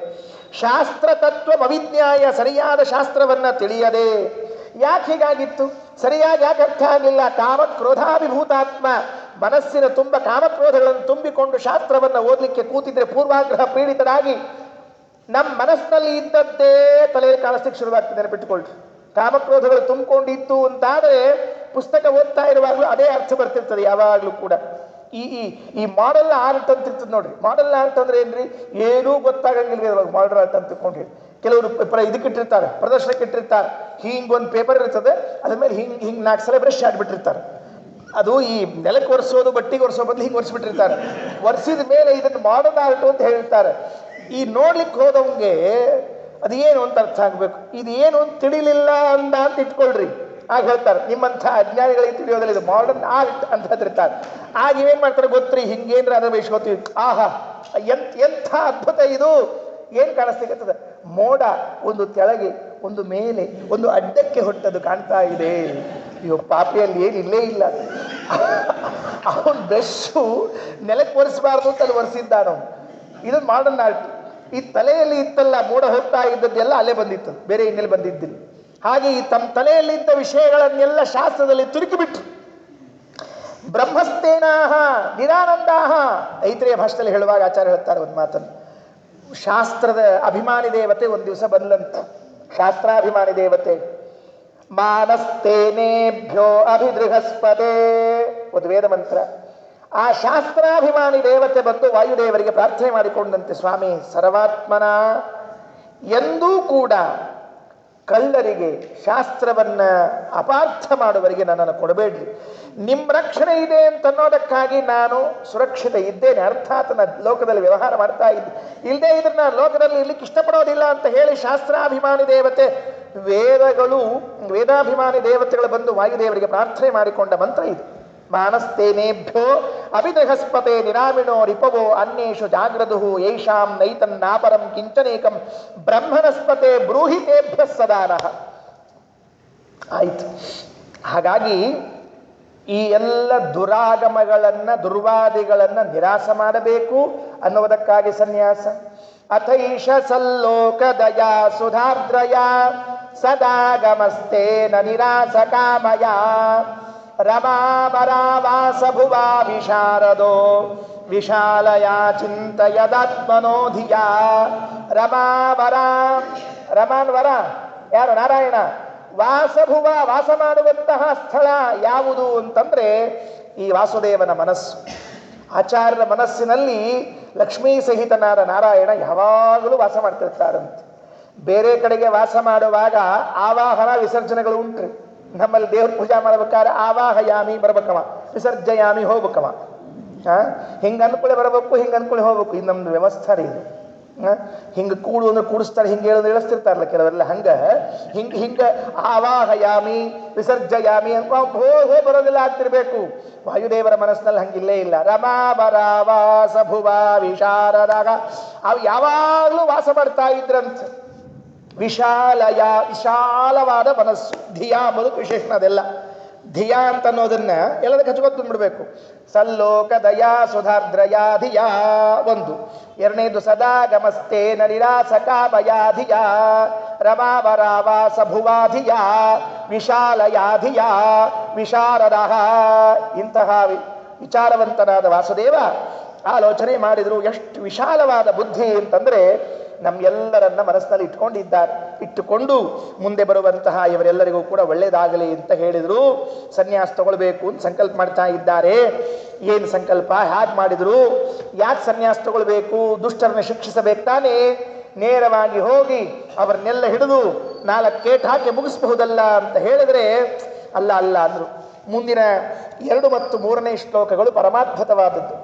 ಶಾಸ್ತ್ರ ತತ್ವ ಅವಿಜ್ಞಾಯ, ಸರಿಯಾದ ಶಾಸ್ತ್ರವನ್ನ ತಿಳಿಯದೆ. ಯಾಕೆ ಹೀಗಾಗಿತ್ತು? ಸರಿಯಾಗಿ ಯಾಕೆ ಅರ್ಥ ಆಗಲಿಲ್ಲ? ಕಾಮಕ್ರೋಧಾಭಿಭೂತಾತ್ಮ, ಮನಸ್ಸಿನ ತುಂಬ ಕಾಮಕ್ರೋಧಗಳನ್ನು ತುಂಬಿಕೊಂಡು ಶಾಸ್ತ್ರವನ್ನು ಓದಲಿಕ್ಕೆ ಕೂತಿದ್ರೆ ಪೂರ್ವಾಗ್ರಹ ಪೀಡಿತರಾಗಿ ನಮ್ಮ ಮನಸ್ಸಿನಲ್ಲಿ ಇದ್ದದ್ದೇ ತಲೆಯಲ್ಲಿ ಕಾಣಿಸ್ಲಿಕ್ಕೆ ಶುರುವಾಗ್ತದೆ. ನೆನಪಿಟ್ಟುಕೊಳ್ರಿ. ಕಾಮಕ್ರೋಧಗಳು ತುಂಬಿಕೊಂಡಿತ್ತು ಅಂತಾದರೆ ಪುಸ್ತಕ ಓದ್ತಾ ಇರುವಾಗಲೂ ಅದೇ ಅರ್ಥ ಬರ್ತಿರ್ತದೆ ಯಾವಾಗಲೂ ಕೂಡ. ಈ ಮಾಡೆಲ್ ಆರ್ಟ್ ಅಂತ ಇರ್ತದೆ ನೋಡ್ರಿ. ಮಾಡೆಲ್ ಆರ್ಟ್ ಅಂದ್ರೆ ಏನ್ರಿ? ಏನೂ ಗೊತ್ತಾಗಂಗಿಲ್ವ ಇವಾಗ ಮಾಡಲ್ ಆರ್ಟ್ ಅಂತ ತಿಳ್ಕೊಂಡು ಹೇಳಿ. ಕೆಲವರು ಇದಕ್ಕಿಟ್ಟಿರ್ತಾರೆ, ಪ್ರದರ್ಶನಕ್ಕೆ ಇಟ್ಟಿರ್ತಾರೆ. ಹಿಂಗೊಂದು ಪೇಪರ್ ಇರ್ತದೆ, ಅದ್ರ ಮೇಲೆ ಹಿಂಗೆ 4 ಸಲ ಬ್ರಷ್ ಆಡ್ಬಿಟ್ಟಿರ್ತಾರೆ. ಅದು ಈ ನೆಲಕ್ಕೆ ಒರೆಸೋದು, ಬಟ್ಟಿಗೆ ಒರೆಸೋ ಬದಲು ಹಿಂಗೆ ಒರೆಸ್ಬಿಟ್ಟಿರ್ತಾರೆ. ಒರೆಸಿದ ಮೇಲೆ ಇದನ್ನು ಮಾಡರ್ನ್ ಆರ್ಟ್ ಅಂತ ಹೇಳ್ತಾರೆ. ಈ ನೋಡ್ಲಿಕ್ಕೆ ಹೋದವಂಗೆ ಅದು ಏನು ಅಂತ ಅರ್ಥ ಆಗ್ಬೇಕು. ಇದು ಏನು ಅಂತ ತಿಳಿಲಿಲ್ಲ ಅಂತ ಇಟ್ಕೊಳ್ರಿ. ಆಗ ಹೇಳ್ತಾರೆ ನಿಮ್ಮಂಥ ಅಜ್ಞಾನಿಗಳಿಗೆ ತಿಳಿಯೋದಿಲ್ಲ, ಇದು ಮಾಡರ್ನ್ ಆರ್ಟ್ ಅಂತ ಹೇಳ್ತಿರ್ತಾರೆ. ಆಗ ಇವೇನು ಮಾಡ್ತಾರೆ ಗೊತ್ತ್ರಿ, ಹಿಂಗೇನ್ರ ಅದರ ಬೇಯಿಸ್ಕೋತೀವಿ. ಆಹಾ ಎಂಥ ಅದ್ಭುತ ಇದು. ಏನು ಕಾಣಿಸ್ಲಿಕ್ಕತ್ತದ? ಮೋಡ ಒಂದು ಕೆಳಗೆ, ಒಂದು ಮೇಲೆ, ಒಂದು ಅಡ್ಡಕ್ಕೆ ಹೊಟ್ಟದು ಕಾಣ್ತಾ ಇದೆ. ಅಯ್ಯೋ ಪಾಪಿಯಲ್ಲಿ ಏನು ಇಲ್ಲೇ ಇಲ್ಲ. ಅವನು ಬ್ರಷು ನೆಲಕ್ಕೆ ಒರೆಸಬಾರ್ದು ಅಂತ ಅಲ್ಲಿ ಒರೆಸಿದ್ದಾನು. ಇದು ಮಾಡರ್ನ್ ಆರ್ಟ್. ಈ ತಲೆಯಲ್ಲಿ ಇತ್ತಲ್ಲ ಮೋಡ ಹೋಗ್ತಾ ಇದ್ದದ್ದೆಲ್ಲ ಅಲ್ಲೇ ಬಂದಿತ್ತು, ಬೇರೆ ಇನ್ನೆಲ್ಲಿ ಬಂದಿದ್ದಿಲ್ಲ. ಹಾಗೆ ಈ ತಮ್ಮ ತಲೆಯಲ್ಲಿದ್ದ ವಿಷಯಗಳನ್ನೆಲ್ಲ ಶಾಸ್ತ್ರದಲ್ಲಿ ತುರುಕಿಬಿಟ್ರು. ಬ್ರಹ್ಮಸ್ತೇನಾಹ ನಿರಾನಂದಾಹ. ಐತ್ರೇಯ ಭಾಷೆಯಲ್ಲಿ ಹೇಳುವಾಗ ಆಚಾರ್ಯ ಹೇಳ್ತಾರೆ ಒಂದು ಮಾತನ್ನು, ಶಾಸ್ತ್ರದ ಅಭಿಮಾನಿ ದೇವತೆ ಒಂದು ದಿವಸ ಬಂದಂತ. ಶಾಸ್ತ್ರಾಭಿಮಾನಿ ದೇವತೆ ಮಾನಸ್ತೇನೇಭ್ಯೋ ಅಭಿದೃಹಸ್ಪದೇ, ಒಂದು ವೇದ ಮಂತ್ರ. ಆ ಶಾಸ್ತ್ರಾಭಿಮಾನಿ ದೇವತೆ ಬಂದು ವಾಯುದೇವರಿಗೆ ಪ್ರಾರ್ಥನೆ ಮಾಡಿಕೊಂಡಂತೆ, ಸ್ವಾಮಿ ಸರ್ವಾತ್ಮನ, ಎಂದೂ ಕೂಡ ಕಳ್ಳರಿಗೆ, ಶಾಸ್ತ್ರವನ್ನ ಅಪಾರ್ಥ ಮಾಡುವವರಿಗೆ ನನ್ನನ್ನು ಕೊಡಬೇಡ್ರಿ. ನಿಮ್ಮ ರಕ್ಷಣೆ ಇದೆ ಅಂತ ಅನ್ನೋದಕ್ಕಾಗಿ ನಾನು ಸುರಕ್ಷಿತ ಇದ್ದೇನೆ, ಅರ್ಥಾತ್ ನಾನು ಲೋಕದಲ್ಲಿ ವ್ಯವಹಾರ ಮಾಡ್ತಾ ಇದ್ದೆ. ಇಲ್ಲದೆ ಇದ್ರೆ ನಾನು ಲೋಕದಲ್ಲಿ ಇರ್ಲಿಕ್ಕೆ ಇಷ್ಟಪಡೋದಿಲ್ಲ ಅಂತ ಹೇಳಿ ಶಾಸ್ತ್ರಾಭಿಮಾನಿ ದೇವತೆ, ವೇದಾಭಿಮಾನಿ ದೇವತೆಗಳು ಬಂದು ವಾಯುದೇವರಿಗೆ ಪ್ರಾರ್ಥನೆ ಮಾಡಿಕೊಂಡ ಮಂತ್ರ ಇದು. ಮಾನಸ್ತೇನೇಭ್ಯೋ ಅಭಿದೃಹಸ್ಪತೆ ನಿರಾಮಿಣೋ ರಿಪವೋ ಅನ್ಯೇಷು ಜಾಗ್ರದುಹು ಯೈಷಾಂ ನೈತನ್ನಾಪರಂ ಕಿಂಚನೇಕಂ ಬ್ರಹ್ಮನಸ್ಪತೆ ಬ್ರೂಹಿತೇಭ್ಯ ಸದಾನಃ. ಆಯ್ತು. ಹಾಗಾಗಿ ಈ ಎಲ್ಲ ದುರಾಗಮಗಳನ್ನ, ದುರ್ವಾದಿಗಳನ್ನ ನಿರಾಸ ಮಾಡಬೇಕು ಅನ್ನುವುದಕ್ಕಾಗಿ ಸನ್ಯಾಸ. ಅಥೈಷ ಸಲ್ಲೋಕದಯಾ ಸುಧಾರ್ದ್ರಯ ಸದಾಗಮಸ್ತೇನ ನಿರಾಸ ಕಾಮಯ ರಮಾಮರಾವಾಸ ಭುವಾ ವಿಶಾರದೋ ವಿಶಾಲಯ ಚಿಂತಯದಾತ್ಮನೋ ಧಿಯ. ರಮಾವರ, ರಮಾನ್ವರ ಯಾರು? ನಾರಾಯಣ. ವಾಸಭುವ, ವಾಸ ಮಾಡುವಂತಹ ಸ್ಥಳ ಯಾವುದು ಅಂತಂದ್ರೆ ಈ ವಾಸುದೇವನ ಮನಸ್ಸು. ಆಚಾರ್ಯರ ಮನಸ್ಸಿನಲ್ಲಿ ಲಕ್ಷ್ಮೀ ಸಹಿತನಾದ ನಾರಾಯಣ ಯಾವಾಗಲೂ ವಾಸ ಮಾಡ್ತಿರ್ತಾರಂತೆ. ಬೇರೆ ಕಡೆಗೆ ವಾಸ ಮಾಡುವಾಗ ಆವಾಹನ ವಿಸರ್ಜನೆಗಳು ಉಂಟ್ರಿ. ನಮ್ಮಲ್ಲಿ ದೇವ್ರ ಪೂಜಾ ಮಾಡ್ಬೇಕಾದ್ರೆ ಆವಾಹಯಾಮಿ ಬರ್ಬೇಕವ, ವಿಸರ್ಜಯಾಮಿ ಹೋಗ್ಬೇಕವ. ಹಿಂಗೆ ಅನ್ಕೊಳ್ಳಿ ಬರಬೇಕು, ಹಿಂಗೆ ಅನ್ಕೊಳ್ಳಿ ಹೋಗ್ಬೇಕು. ಇದು ನಮ್ದು ವ್ಯವಸ್ಥೆ ರೀ ಇದು. ಹಿಂಗೆ ಕೂಡು ಅಂದ್ರೆ ಕೂಡಿಸ್ತಾರೆ, ಹಿಂಗೆ ಹೇಳೋದು ಹೇಳಿಸ್ತಿರ್ತಾರಲ್ಲ ಕೆಲವರೆಲ್ಲ. ಹಿಂಗೆ ಆವಾಹಯಾಮಿ ವಿಸರ್ಜಯಾಮಿ ಅಂತ ಹೋ ಬರೋದಿಲ್ಲ ಆಗ್ತಿರ್ಬೇಕು. ವಾಯುದೇವರ ಮನಸ್ಸಿನಲ್ಲಿ ಹಂಗಿಲ್ಲೇ ಇಲ್ಲ. ರಮಾ ಬರಾವಾಸ ಭುವಾ ವಿಶಾರದಾಗ ಅವು ಯಾವಾಗಲೂ ವಾಸ ಮಾಡ್ತಾ ಇದ್ರಂತ. ವಿಶಾಲಯ, ವಿಶಾಲವಾದ ಮನಸ್ಸು. ಧಿಯಾ ಅಂಬುದು ವಿಶೇಷಣ. ಅದೆಲ್ಲ ಧಿಯಾ ಅಂತ ಅನ್ನೋದನ್ನ ಎಲ್ಲದಕ್ಕೆ ಹಚ್ಕೊತ್ ಬಿಡಬೇಕು. ಸಲ್ಲೋಕ ದಯಾ ಸುಧಾರ್ದ್ರಯಾ ಧಿಯಾ ಒಂದು. ಎರಡನೇದು ಸದಾ ಗಮಸ್ತೆ ನಿರಾಸ ಕಾಮಯಾ ಧಿಯಾ ರಮಾವರಾವಾಸ ಭುವಾ ಧಿಯಾ ವಿಶಾಲಯಾ ಧಿಯಾ ವಿಶಾರದಃ. ಇಂತಹ ವಿಚಾರವಂತನಾದ ವಾಸುದೇವ ಆಲೋಚನೆ ಮಾಡಿದ್ರು. ಎಷ್ಟು ವಿಶಾಲವಾದ ಬುದ್ಧಿ ಅಂತಂದ್ರೆ ನಮ್ಮೆಲ್ಲರನ್ನ ಮನಸ್ಸಿನಲ್ಲಿ ಇಟ್ಟುಕೊಂಡು ಮುಂದೆ ಬರುವಂತಹ ಇವರೆಲ್ಲರಿಗೂ ಕೂಡ ಒಳ್ಳೇದಾಗಲಿ ಅಂತ ಹೇಳಿದ್ರು. ಸನ್ಯಾಸ ತಗೊಳ್ಬೇಕು ಅಂತ ಸಂಕಲ್ಪ ಮಾಡ್ತಾ ಇದ್ದಾರೆ. ಏನು ಸಂಕಲ್ಪ, ಹ್ಯಾಕ್ ಮಾಡಿದ್ರು? ಯಾಕೆ ಸನ್ಯಾಸ ತಗೊಳ್ಬೇಕು? ದುಷ್ಟರನ್ನ ಶಿಕ್ಷಿಸಬೇಕು ತಾನೇ. ನೇರವಾಗಿ ಹೋಗಿ ಅವರನ್ನೆಲ್ಲ ಹಿಡಿದು 4 ಕೇಟ್ ಹಾಕಿ ಮುಗಿಸಬಹುದಲ್ಲ ಅಂತ ಹೇಳಿದ್ರೆ ಅಲ್ಲ ಅಂದ್ರು. ಮುಂದಿನ 2 ಮತ್ತು 3ನೇ ಶ್ಲೋಕಗಳು ಪರಮಾದ್ಭುತವಾದದ್ದು.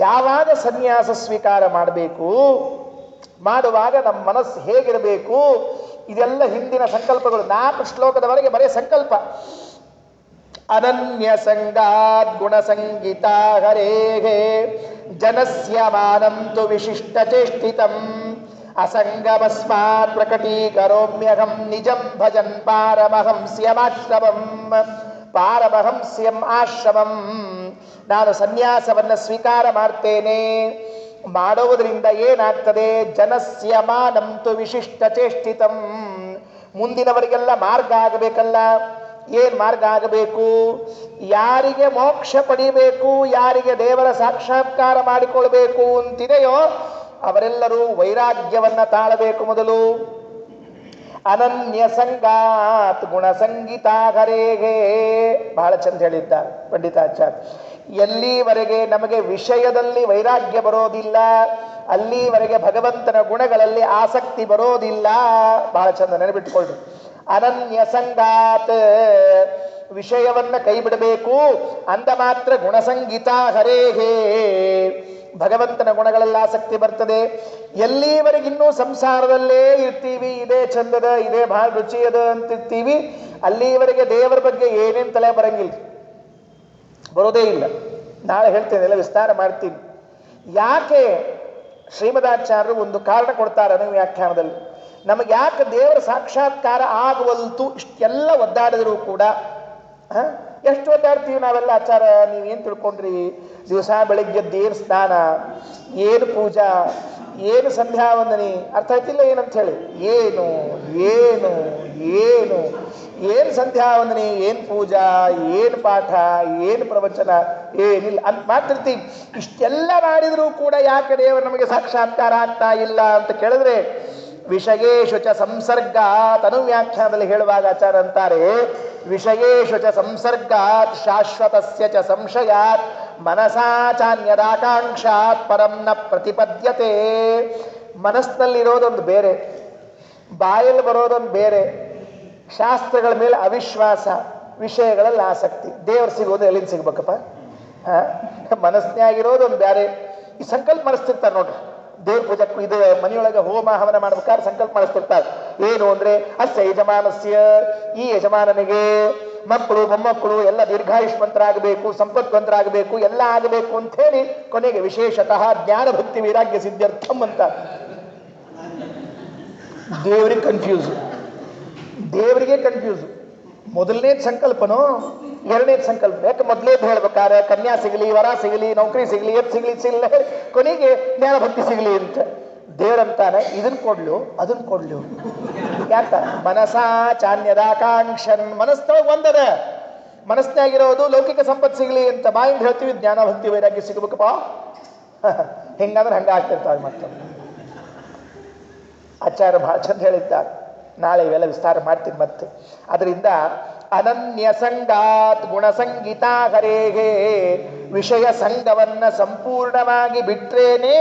ಯಾವಾಗ ಸನ್ಯಾಸ ಸ್ವೀಕಾರ ಮಾಡಬೇಕು, ಮಾಡುವಾಗ ನಮ್ಮ ಮನಸ್ಸು ಹೇಗಿರಬೇಕು, ಇದೆಲ್ಲ ಹಿಂದಿನ ಸಂಕಲ್ಪಗಳು. 4 ಶ್ಲೋಕದವರೆಗೆ ಬರೀ ಸಂಕಲ್ಪ. ಅನನ್ಯ ಸಂಗಾತ್ ಗುಣ ಸಂಗೀತ ಹರೇಹೇ ಜನಸ್ಯ ಮಾನಂತು ವಿಶಿಷ್ಟ ಚೇಷ್ಟಿತಂ ಅಸಂಗಮಸ್ಮಾತ್ ಪ್ರಕಟೀಕರೋಮ್ಯಹಂ ನಿಜಂ ಭಜನ್ ಪಾರಮಹಂಸ್ಯಂ ಆಶ್ರಮಂ. ನಾನು ಸನ್ಯಾಸವನ್ನ ಸ್ವೀಕಾರ ಮಾಡ್ತೇನೆ. ಮಾಡುವುದರಿಂದ ಏನಾಗ್ತದೆ? ಜನಸ್ಯ ಮಾನಂತು ವಿಶಿಷ್ಟ ಚೇಷ್ಟಿತಂ. ಮುಂದಿನವರಿಗೆಲ್ಲ ಮಾರ್ಗ ಆಗಬೇಕಲ್ಲ. ಏನ್ ಮಾರ್ಗ ಆಗಬೇಕು? ಯಾರಿಗೆ ಮೋಕ್ಷ ಪಡಿಬೇಕು, ಯಾರಿಗೆ ದೇವರ ಸಾಕ್ಷಾತ್ಕಾರ ಮಾಡಿಕೊಳ್ಬೇಕು ಅಂತಿದೆಯೋ ಅವರೆಲ್ಲರೂ ವೈರಾಗ್ಯವನ್ನ ತಾಳಬೇಕು ಮೊದಲು. ಅನನ್ಯ ಸಂಗಾತ್ ಗುಣ ಸಂಗೀತ ಹರೇಗೆ ಬಹಳ ಚಂದ ಹೇಳಿದ್ದಾರೆ ಪಂಡಿತಾಚಾರ್ಯ. ಎಲ್ಲಿವರೆಗೆ ನಮಗೆ ವಿಷಯದಲ್ಲಿ ವೈರಾಗ್ಯ ಬರೋದಿಲ್ಲ, ಅಲ್ಲಿವರೆಗೆ ಭಗವಂತನ ಗುಣಗಳಲ್ಲಿ ಆಸಕ್ತಿ ಬರೋದಿಲ್ಲ. ಬಹಳ ಚಂದ ನೆನಪಿಟ್ಟುಕೊಳ್ಳ್ರಿ. ಅನನ್ಯ ಸಂಗಾತ್, ವಿಷಯವನ್ನ ಕೈ ಬಿಡಬೇಕು ಅಂದ ಮಾತ್ರ ಗುಣಸಂಗೀತ ಹರೇಹೇ, ಭಗವಂತನ ಗುಣಗಳಲ್ಲಿ ಆಸಕ್ತಿ ಬರ್ತದೆ. ಎಲ್ಲಿವರೆಗೆ ಇನ್ನೂ ಸಂಸಾರದಲ್ಲೇ ಇರ್ತೀವಿ, ಇದೇ ಚಂದದ, ಇದೇ ಬಹಳ ರುಚಿಯದ ಅಂತಿರ್ತೀವಿ, ಅಲ್ಲಿವರೆಗೆ ದೇವರ ಬಗ್ಗೆ ಏನೇನು ತಲೆ ಬರಂಗಿಲ್ಲ, ಬರೋದೇ ಇಲ್ಲ. ನಾಳೆ ಹೇಳ್ತೇನೆ, ಎಲ್ಲ ವಿಸ್ತಾರ ಮಾಡ್ತೀನಿ. ಯಾಕೆ ಶ್ರೀಮದಾಚಾರ್ಯರು ಒಂದು ಕಾರಣ ಕೊಡ್ತಾರೆ ವ್ಯಾಖ್ಯಾನದಲ್ಲಿ. ನಮಗೆ ಯಾಕೆ ದೇವರ ಸಾಕ್ಷಾತ್ಕಾರ ಆಗುವಲ್ತು ಇಷ್ಟೆಲ್ಲ ಒದ್ದಾಡಿದ್ರು ಕೂಡ, ಎಷ್ಟು ಒದ್ದಾಡ್ತೀವಿ ನಾವೆಲ್ಲ. ಆಚಾರ ನೀವೇನು ತಿಳ್ಕೊಂಡ್ರಿ, ದಿವಸ ಬೆಳಿಗ್ಗೆದ್ದೇನು ಸ್ನಾನ, ಏನು ಪೂಜಾ, ಏನು ಸಂಧ್ಯಾ ವಂದನೆ, ಅರ್ಥ ಆಯ್ತಿಲ್ಲ ಏನಂತ ಹೇಳಿ, ಏನು ಏನು ಏನು ಏನು ಸಂಧ್ಯಾ ವಂದನೆ, ಏನು ಪೂಜಾ, ಏನು ಪಾಠ, ಏನು ಪ್ರವಚನ, ಏನಿಲ್ಲ ಅಂತ ಮಾತಿರ್ತೀವಿ. ಇಷ್ಟೆಲ್ಲ ಮಾಡಿದರೂ ಕೂಡ ಯಾಕೆ ದೇವರು ನಮಗೆ ಸಾಕ್ಷಾತ್ಕಾರ ಆಗ್ತಾ ಇಲ್ಲ ಅಂತ ಕೇಳಿದ್ರೆ, ವಿಷಯೇಶು ಚ ಸಂಸರ್ಗಾತ್, ಅನುವ್ಯಾಖ್ಯಾನದಲ್ಲಿ ಹೇಳುವಾಗ ಆಚಾರ ಅಂತಾರೆ, ವಿಷಯೇಶು ಚ ಸಂಸರ್ಗಾತ್ ಶಾಶ್ವತಸ್ಯ ಚ ಸಂಶಯಾತ್ ಮನಸಾ ಚಾನ್ಯದಾಕಾಂಕ್ಷಾತ್ ಪರಂ ನ ಪ್ರತಿಪದ್ಯತೆ. ಮನಸ್ಸಿನಲ್ಲಿರೋದೊಂದು ಬೇರೆ, ಬಾಯಲ್ಲಿ ಬರೋದೊಂದು ಬೇರೆ. ಶಾಸ್ತ್ರಗಳ ಮೇಲೆ ಅವಿಶ್ವಾಸ, ವಿಷಯಗಳಲ್ಲಿ ಆಸಕ್ತಿ. ದೇವರು ಸಿಗೋದು ಎಲ್ಲಿಂದ ಸಿಗ್ಬೇಕಪ್ಪ? ಮನಸ್ಸಿನಾಗಿರೋದೊಂದು ಬೇರೆ. ಈ ಸಂಕಲ್ಪ ಮಾಡಿಸ್ತಿರ್ತಾರೆ ನೋಡ್ರಿ, ದೇವ್ರ ಪೂಜಕ್ಕೂ ಇದು ಮನೆಯೊಳಗೆ ಹೋಮ ಹವನ ಮಾಡ್ಬೇಕಾದ್ರೆ ಸಂಕಲ್ಪ ಮಾಡಿಸ್ತಿರ್ತಾರೆ. ಏನು ಅಂದ್ರೆ, ಅಸ್ಯ ಯಜಮಾನಸ್ಯ, ಈ ಯಜಮಾನನಿಗೆ ಮಕ್ಕಳು ಮೊಮ್ಮಕ್ಕಳು ಎಲ್ಲ ದೀರ್ಘಾಯುಷ್ಮಂತರಾಗಬೇಕು, ಸಂಪತ್ವಂತರಾಗಬೇಕು, ಎಲ್ಲ ಆಗಬೇಕು ಅಂತ ಹೇಳಿ ಕೊನೆಗೆ ವಿಶೇಷತಃ ಜ್ಞಾನ ಭಕ್ತಿ ವೈರಾಗ್ಯ ಸಿದ್ಧಾರ್ಥಂ ಅಂತ ದೇವರಿಗೆ ಕನ್ಫ್ಯೂಸ್, ದೇವರಿಗೆ ಕನ್ಫ್ಯೂಸ್. ಮೊದಲನೇದು ಸಂಕಲ್ಪನೋ ಎರಡನೇದು ಸಂಕಲ್ಪ. ಯಾಕೆ ಮೊದಲೇದು ಹೇಳ್ಬೇಕಾದ್ರೆ ಕನ್ಯಾ ಸಿಗಲಿ, ವರ ಸಿಗಲಿ, ನೌಕರಿ ಸಿಗಲಿ, ಎತ್ ಸಿಗಲಿ, ಸಿಗಲಿಲ್ಲ, ಕೊನೆಗೆ ಜ್ಞಾನ ಭಕ್ತಿ ಸಿಗಲಿ ಅಂತ ದೇವರಂತಾನೆ. ಇದನ್ನ ಕೊಡ್ಲು ಅದನ್ನ ಕೊಡ್ಲು, ಯಾಕ? ಮನಸಾ ಚಾನ್ಯದಾಕಾಂಕ್ಷನ್, ಮನಸ್ಸೊಳಗೆ ಒಂದದ, ಮನಸ್ಸಿನಾಗಿರೋದು ಲೌಕಿಕ ಸಂಪತ್ತು ಸಿಗಲಿ ಅಂತ ಬಾಯಿಂದ ಹೇಳ್ತೀವಿ, ಜ್ಞಾನ ಭಕ್ತಿ ವೈರಾಗ್ಯ ಸಿಗಬೇಕಪ್ಪ. ಹೆಂಗಂದ್ರೆ ಹಂಗ ಆಗ್ತಿರ್ತಾವೆ. ಮತ್ತೆ ಆಚಾರ್ಯ ಬಹಳ ಚಂದ ಹೇಳಿದ್ದಾರೆ, ನಾಳೆ ಇವೆಲ್ಲ ವಿಸ್ತಾರ ಮಾಡ್ತೀನಿ ಮತ್ತೆ. ಅದರಿಂದ ಅನನ್ಯ ಸಂಗಾತ್ ಗುಣಸಂಗೀತ ಹರೇಗೆ, ವಿಷಯ ಸಂಘವನ್ನ ಸಂಪೂರ್ಣವಾಗಿ ಬಿಟ್ರೇನೆ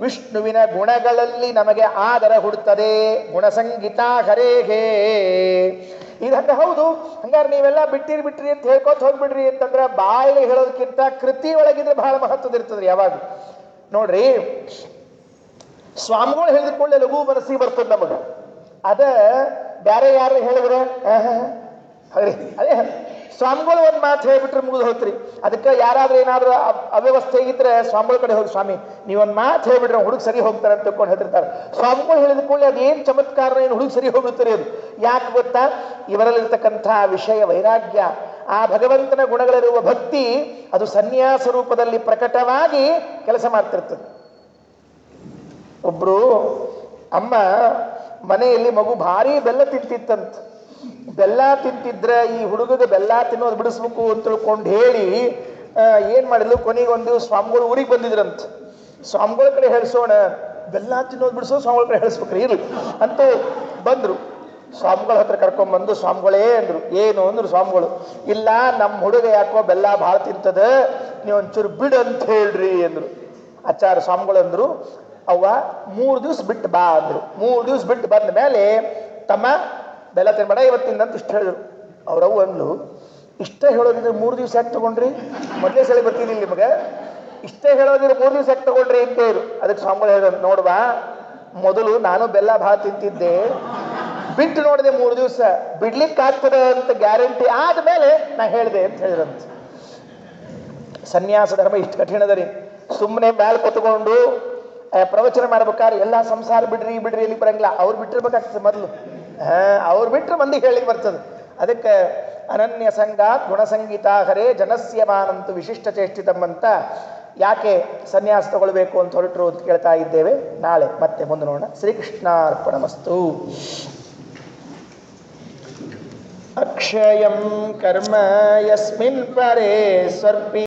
ವಿಷ್ಣುವಿನ ಗುಣಗಳಲ್ಲಿ ನಮಗೆ ಆದರ ಹುಡುತ್ತದೆ. ಗುಣಸಂಗೀತ ಹರೇಗೆ ಇದಂಗ ಹೌದು. ಹಂಗಾರೆ ನೀವೆಲ್ಲ ಬಿಟ್ಟಿರಿ ಅಂತ ಹೇಳ್ಕೊತ ಹೋಗ್ಬಿಡ್ರಿ ಅಂತಂದ್ರೆ ಬಾಯಿಗೆ ಹೇಳೋದಕ್ಕಿಂತ ಕೃತಿ ಒಳಗಿದ್ರೆ ಬಹಳ ಮಹತ್ವದಿರ್ತದ್ರಿ. ಯಾವಾಗ ನೋಡ್ರಿ, ಸ್ವಾಮಿಗಳು ಹೇಳಿದ ಕೂಡಲೇ ಲಘು ಮನಸ್ಸಿಗೆ ಬರ್ತದೆ ನಮಗೆ. ಅದ ಬೇರೆ ಯಾರು ಹೇಳಿದ್ರೆ ಅದೇ ಸ್ವಾಮಿಗಳು ಒಂದು ಮಾತು ಹೇಳ್ಬಿಟ್ರೆ ಮುಗಿದು ಹೋಗ್ತೀರಿ. ಅದಕ್ಕೆ ಯಾರಾದ್ರೂ ಏನಾದ್ರೂ ಅವ್ಯವಸ್ಥೆ ಇದ್ರೆ ಸ್ವಾಮಿಗಳ ಕಡೆ ಹೋಗಿ, ಸ್ವಾಮಿ ನೀವೊಂದು ಮಾತು ಹೇಳ್ಬಿಟ್ರೆ ಹುಡುಗ ಸರಿ ಹೋಗ್ತಾರೆ ಅಂತ ತಿಳ್ಕೊಂಡು ಹೇಳ್ತಿರ್ತಾರೆ. ಸ್ವಾಮಿಗಳು ಹೇಳಿದ ಕೂಡಲೇ ಅದೇನು ಚಮತ್ಕಾರ, ಏನು ಹುಡುಗ ಸರಿ ಹೋಗುತ್ತಾರೆ. ಅದು ಯಾಕೆ ಗೊತ್ತಾ? ಇವರಲ್ಲಿರ್ತಕ್ಕಂಥ ವಿಷಯ ವೈರಾಗ್ಯ, ಆ ಭಗವಂತನ ಗುಣಗಳಿರುವ ಭಕ್ತಿ, ಅದು ಸನ್ಯಾಸ ರೂಪದಲ್ಲಿ ಪ್ರಕಟವಾಗಿ ಕೆಲಸ ಮಾಡ್ತಿರ್ತದೆ. ಒಬ್ರು ಅಮ್ಮ ಮನೆಯಲ್ಲಿ ಮಗು ಭಾರಿ ಬೆಲ್ಲ ತಿಂತಿತ್ತಂತ. ಬೆಲ್ಲ ತಿಂತಿದ್ರೆ ಈ ಹುಡುಗಗೆ ಬೆಲ್ಲ ತಿನ್ನೋದು ಬಿಡಿಸ್ಬೇಕು ಅಂತ ತಿಳ್ಕೊಂಡು ಹೇಳಿ ಏನ್ ಮಾಡಿದ್ಲು, ಕೊನೆಗೆ ಒಂದು ಸ್ವಾಮಿಗಳು ಊರಿಗೆ ಬಂದಿದ್ರಂತ. ಸ್ವಾಮಿಗಳ ಕಡೆ ಹೇಳಿಸೋಣ, ಬೆಲ್ಲ ತಿನ್ನೋದು ಬಿಡಿಸೋ ಸ್ವಾಮಿಗಳ ಕಡೆ ಹೇಳಿಸ್ಬೇಕ್ರಿ, ಇರ್ಲಿ ಅಂತೂ ಬಂದ್ರು. ಸ್ವಾಮಿಗಳ ಹತ್ರ ಕರ್ಕೊಂಡ್ಬಂದು, ಸ್ವಾಮಿಗಳೇ ಅಂದ್ರು. ಏನು ಅಂದ್ರು ಸ್ವಾಮಿಗಳು, ಇಲ್ಲ ನಮ್ಮ ಹುಡುಗ ಯಾಕೋ ಬೆಲ್ಲ ಭಾಳ ತಿಂತದ, ನೀವು ಒಂಚೂರು ಬಿಡು ಅಂತ ಹೇಳ್ರಿ ಅಂದ್ರು. ಆಚಾರ್ಯ ಸ್ವಾಮಿಗಳು ಅಂದ್ರು, ಅವ್ವ 3 ದಿವ್ಸ ಬಿಟ್ಟು ಬಾ ಅಂದ್ರು. 3 ದಿವ್ಸ ಬಿಟ್ಟು ಬಂದ ಮೇಲೆ ತಮ್ಮ ಬೆಲ್ಲ ತಿನ್ಬೇಡ ಇವತ್ತಿಂದ ಅಂತ ಇಷ್ಟ ಹೇಳಿದ್ರು. ಅವ್ರವ್ವ ಅಂದ್ಲು, ಇಷ್ಟ ಹೇಳೋದಿದ್ರೆ 3 ದಿವ್ಸ ಯಾಕೆ ತಗೊಂಡ್ರಿ? ಮೊದಲೇ ಸಲ ಬರ್ತೀನಿ ನಿಮಗೆ, ಇಷ್ಟೇ ಹೇಳೋದಿದ್ರೆ 3 ದಿವ್ಸ ಯಾಕೆ ತಗೊಂಡ್ರಿ ಅಂತ ಹೇಳಿದ್ರು. ಅದಕ್ಕೆ ಸ್ವಾಮಿಗಳು ಹೇಳಿದ್ರು, ನೋಡ್ವಾ ಮೊದಲು ನಾನು ಬೆಲ್ಲ ಭಾಳ ತಿಂತಿದ್ದೆ, ಬಿಟ್ಟು ನೋಡಿದೆ 3 ದಿವಸ, ಬಿಡ್ಲಿಕ್ಕೆ ಆಗ್ತದೆ ಅಂತ ಗ್ಯಾರಂಟಿ ಆದ್ಮೇಲೆ ನಾ ಹೇಳಿದೆ ಅಂತ ಹೇಳಿದ್ರಂತ. ಸನ್ಯಾಸ ಧರ್ಮ ಇಷ್ಟು ಕಠಿಣದರಿ. ಸುಮ್ಮನೆ ಮ್ಯಾಲೆ ಕೂತ್ಕೊಂಡು ಪ್ರವಚನ ಮಾಡ್ಬೇಕಾದ್ರೆ ಎಲ್ಲ ಸಂಸಾರ ಬಿಡ್ರಿ ಎಲ್ಲಿ ಬರಂಗಿಲ್ಲ, ಅವ್ರು ಬಿಟ್ಟಿರ್ಬೇಕಾಗ್ತದೆ ಮೊದಲು. ಅವ್ರು ಬಿಟ್ಟರೆ ಮಂದಿಗೆ ಹೇಳಿಕ್ಕೆ ಬರ್ತದೆ. ಅದಕ್ಕೆ ಅನನ್ಯ ಸಂಘ ಗುಣಸಂಗೀತ ಹರೇ ಜನಸ್ಯ ಮಾನಂತು ವಿಶಿಷ್ಟ ಚೇಷ್ಟಿತಂ ಅಂತ ಯಾಕೆ ಸನ್ಯಾಸ ತಗೊಳ್ಬೇಕು ಅಂತ ಹೊರಟರು ಅಂತ ಕೇಳ್ತಾ ಇದ್ದೇವೆ. ನಾಳೆ ಮತ್ತೆ ಮುಂದೆ ನೋಡೋಣ. ಶ್ರೀಕೃಷ್ಣಾರ್ಪಣಮಸ್ತು. ಅಕ್ಷಯಂ ಕರ್ಮ ಯಸ್ಮಿನ್ ಪರೇ ಸ್ವರ್ಪಿ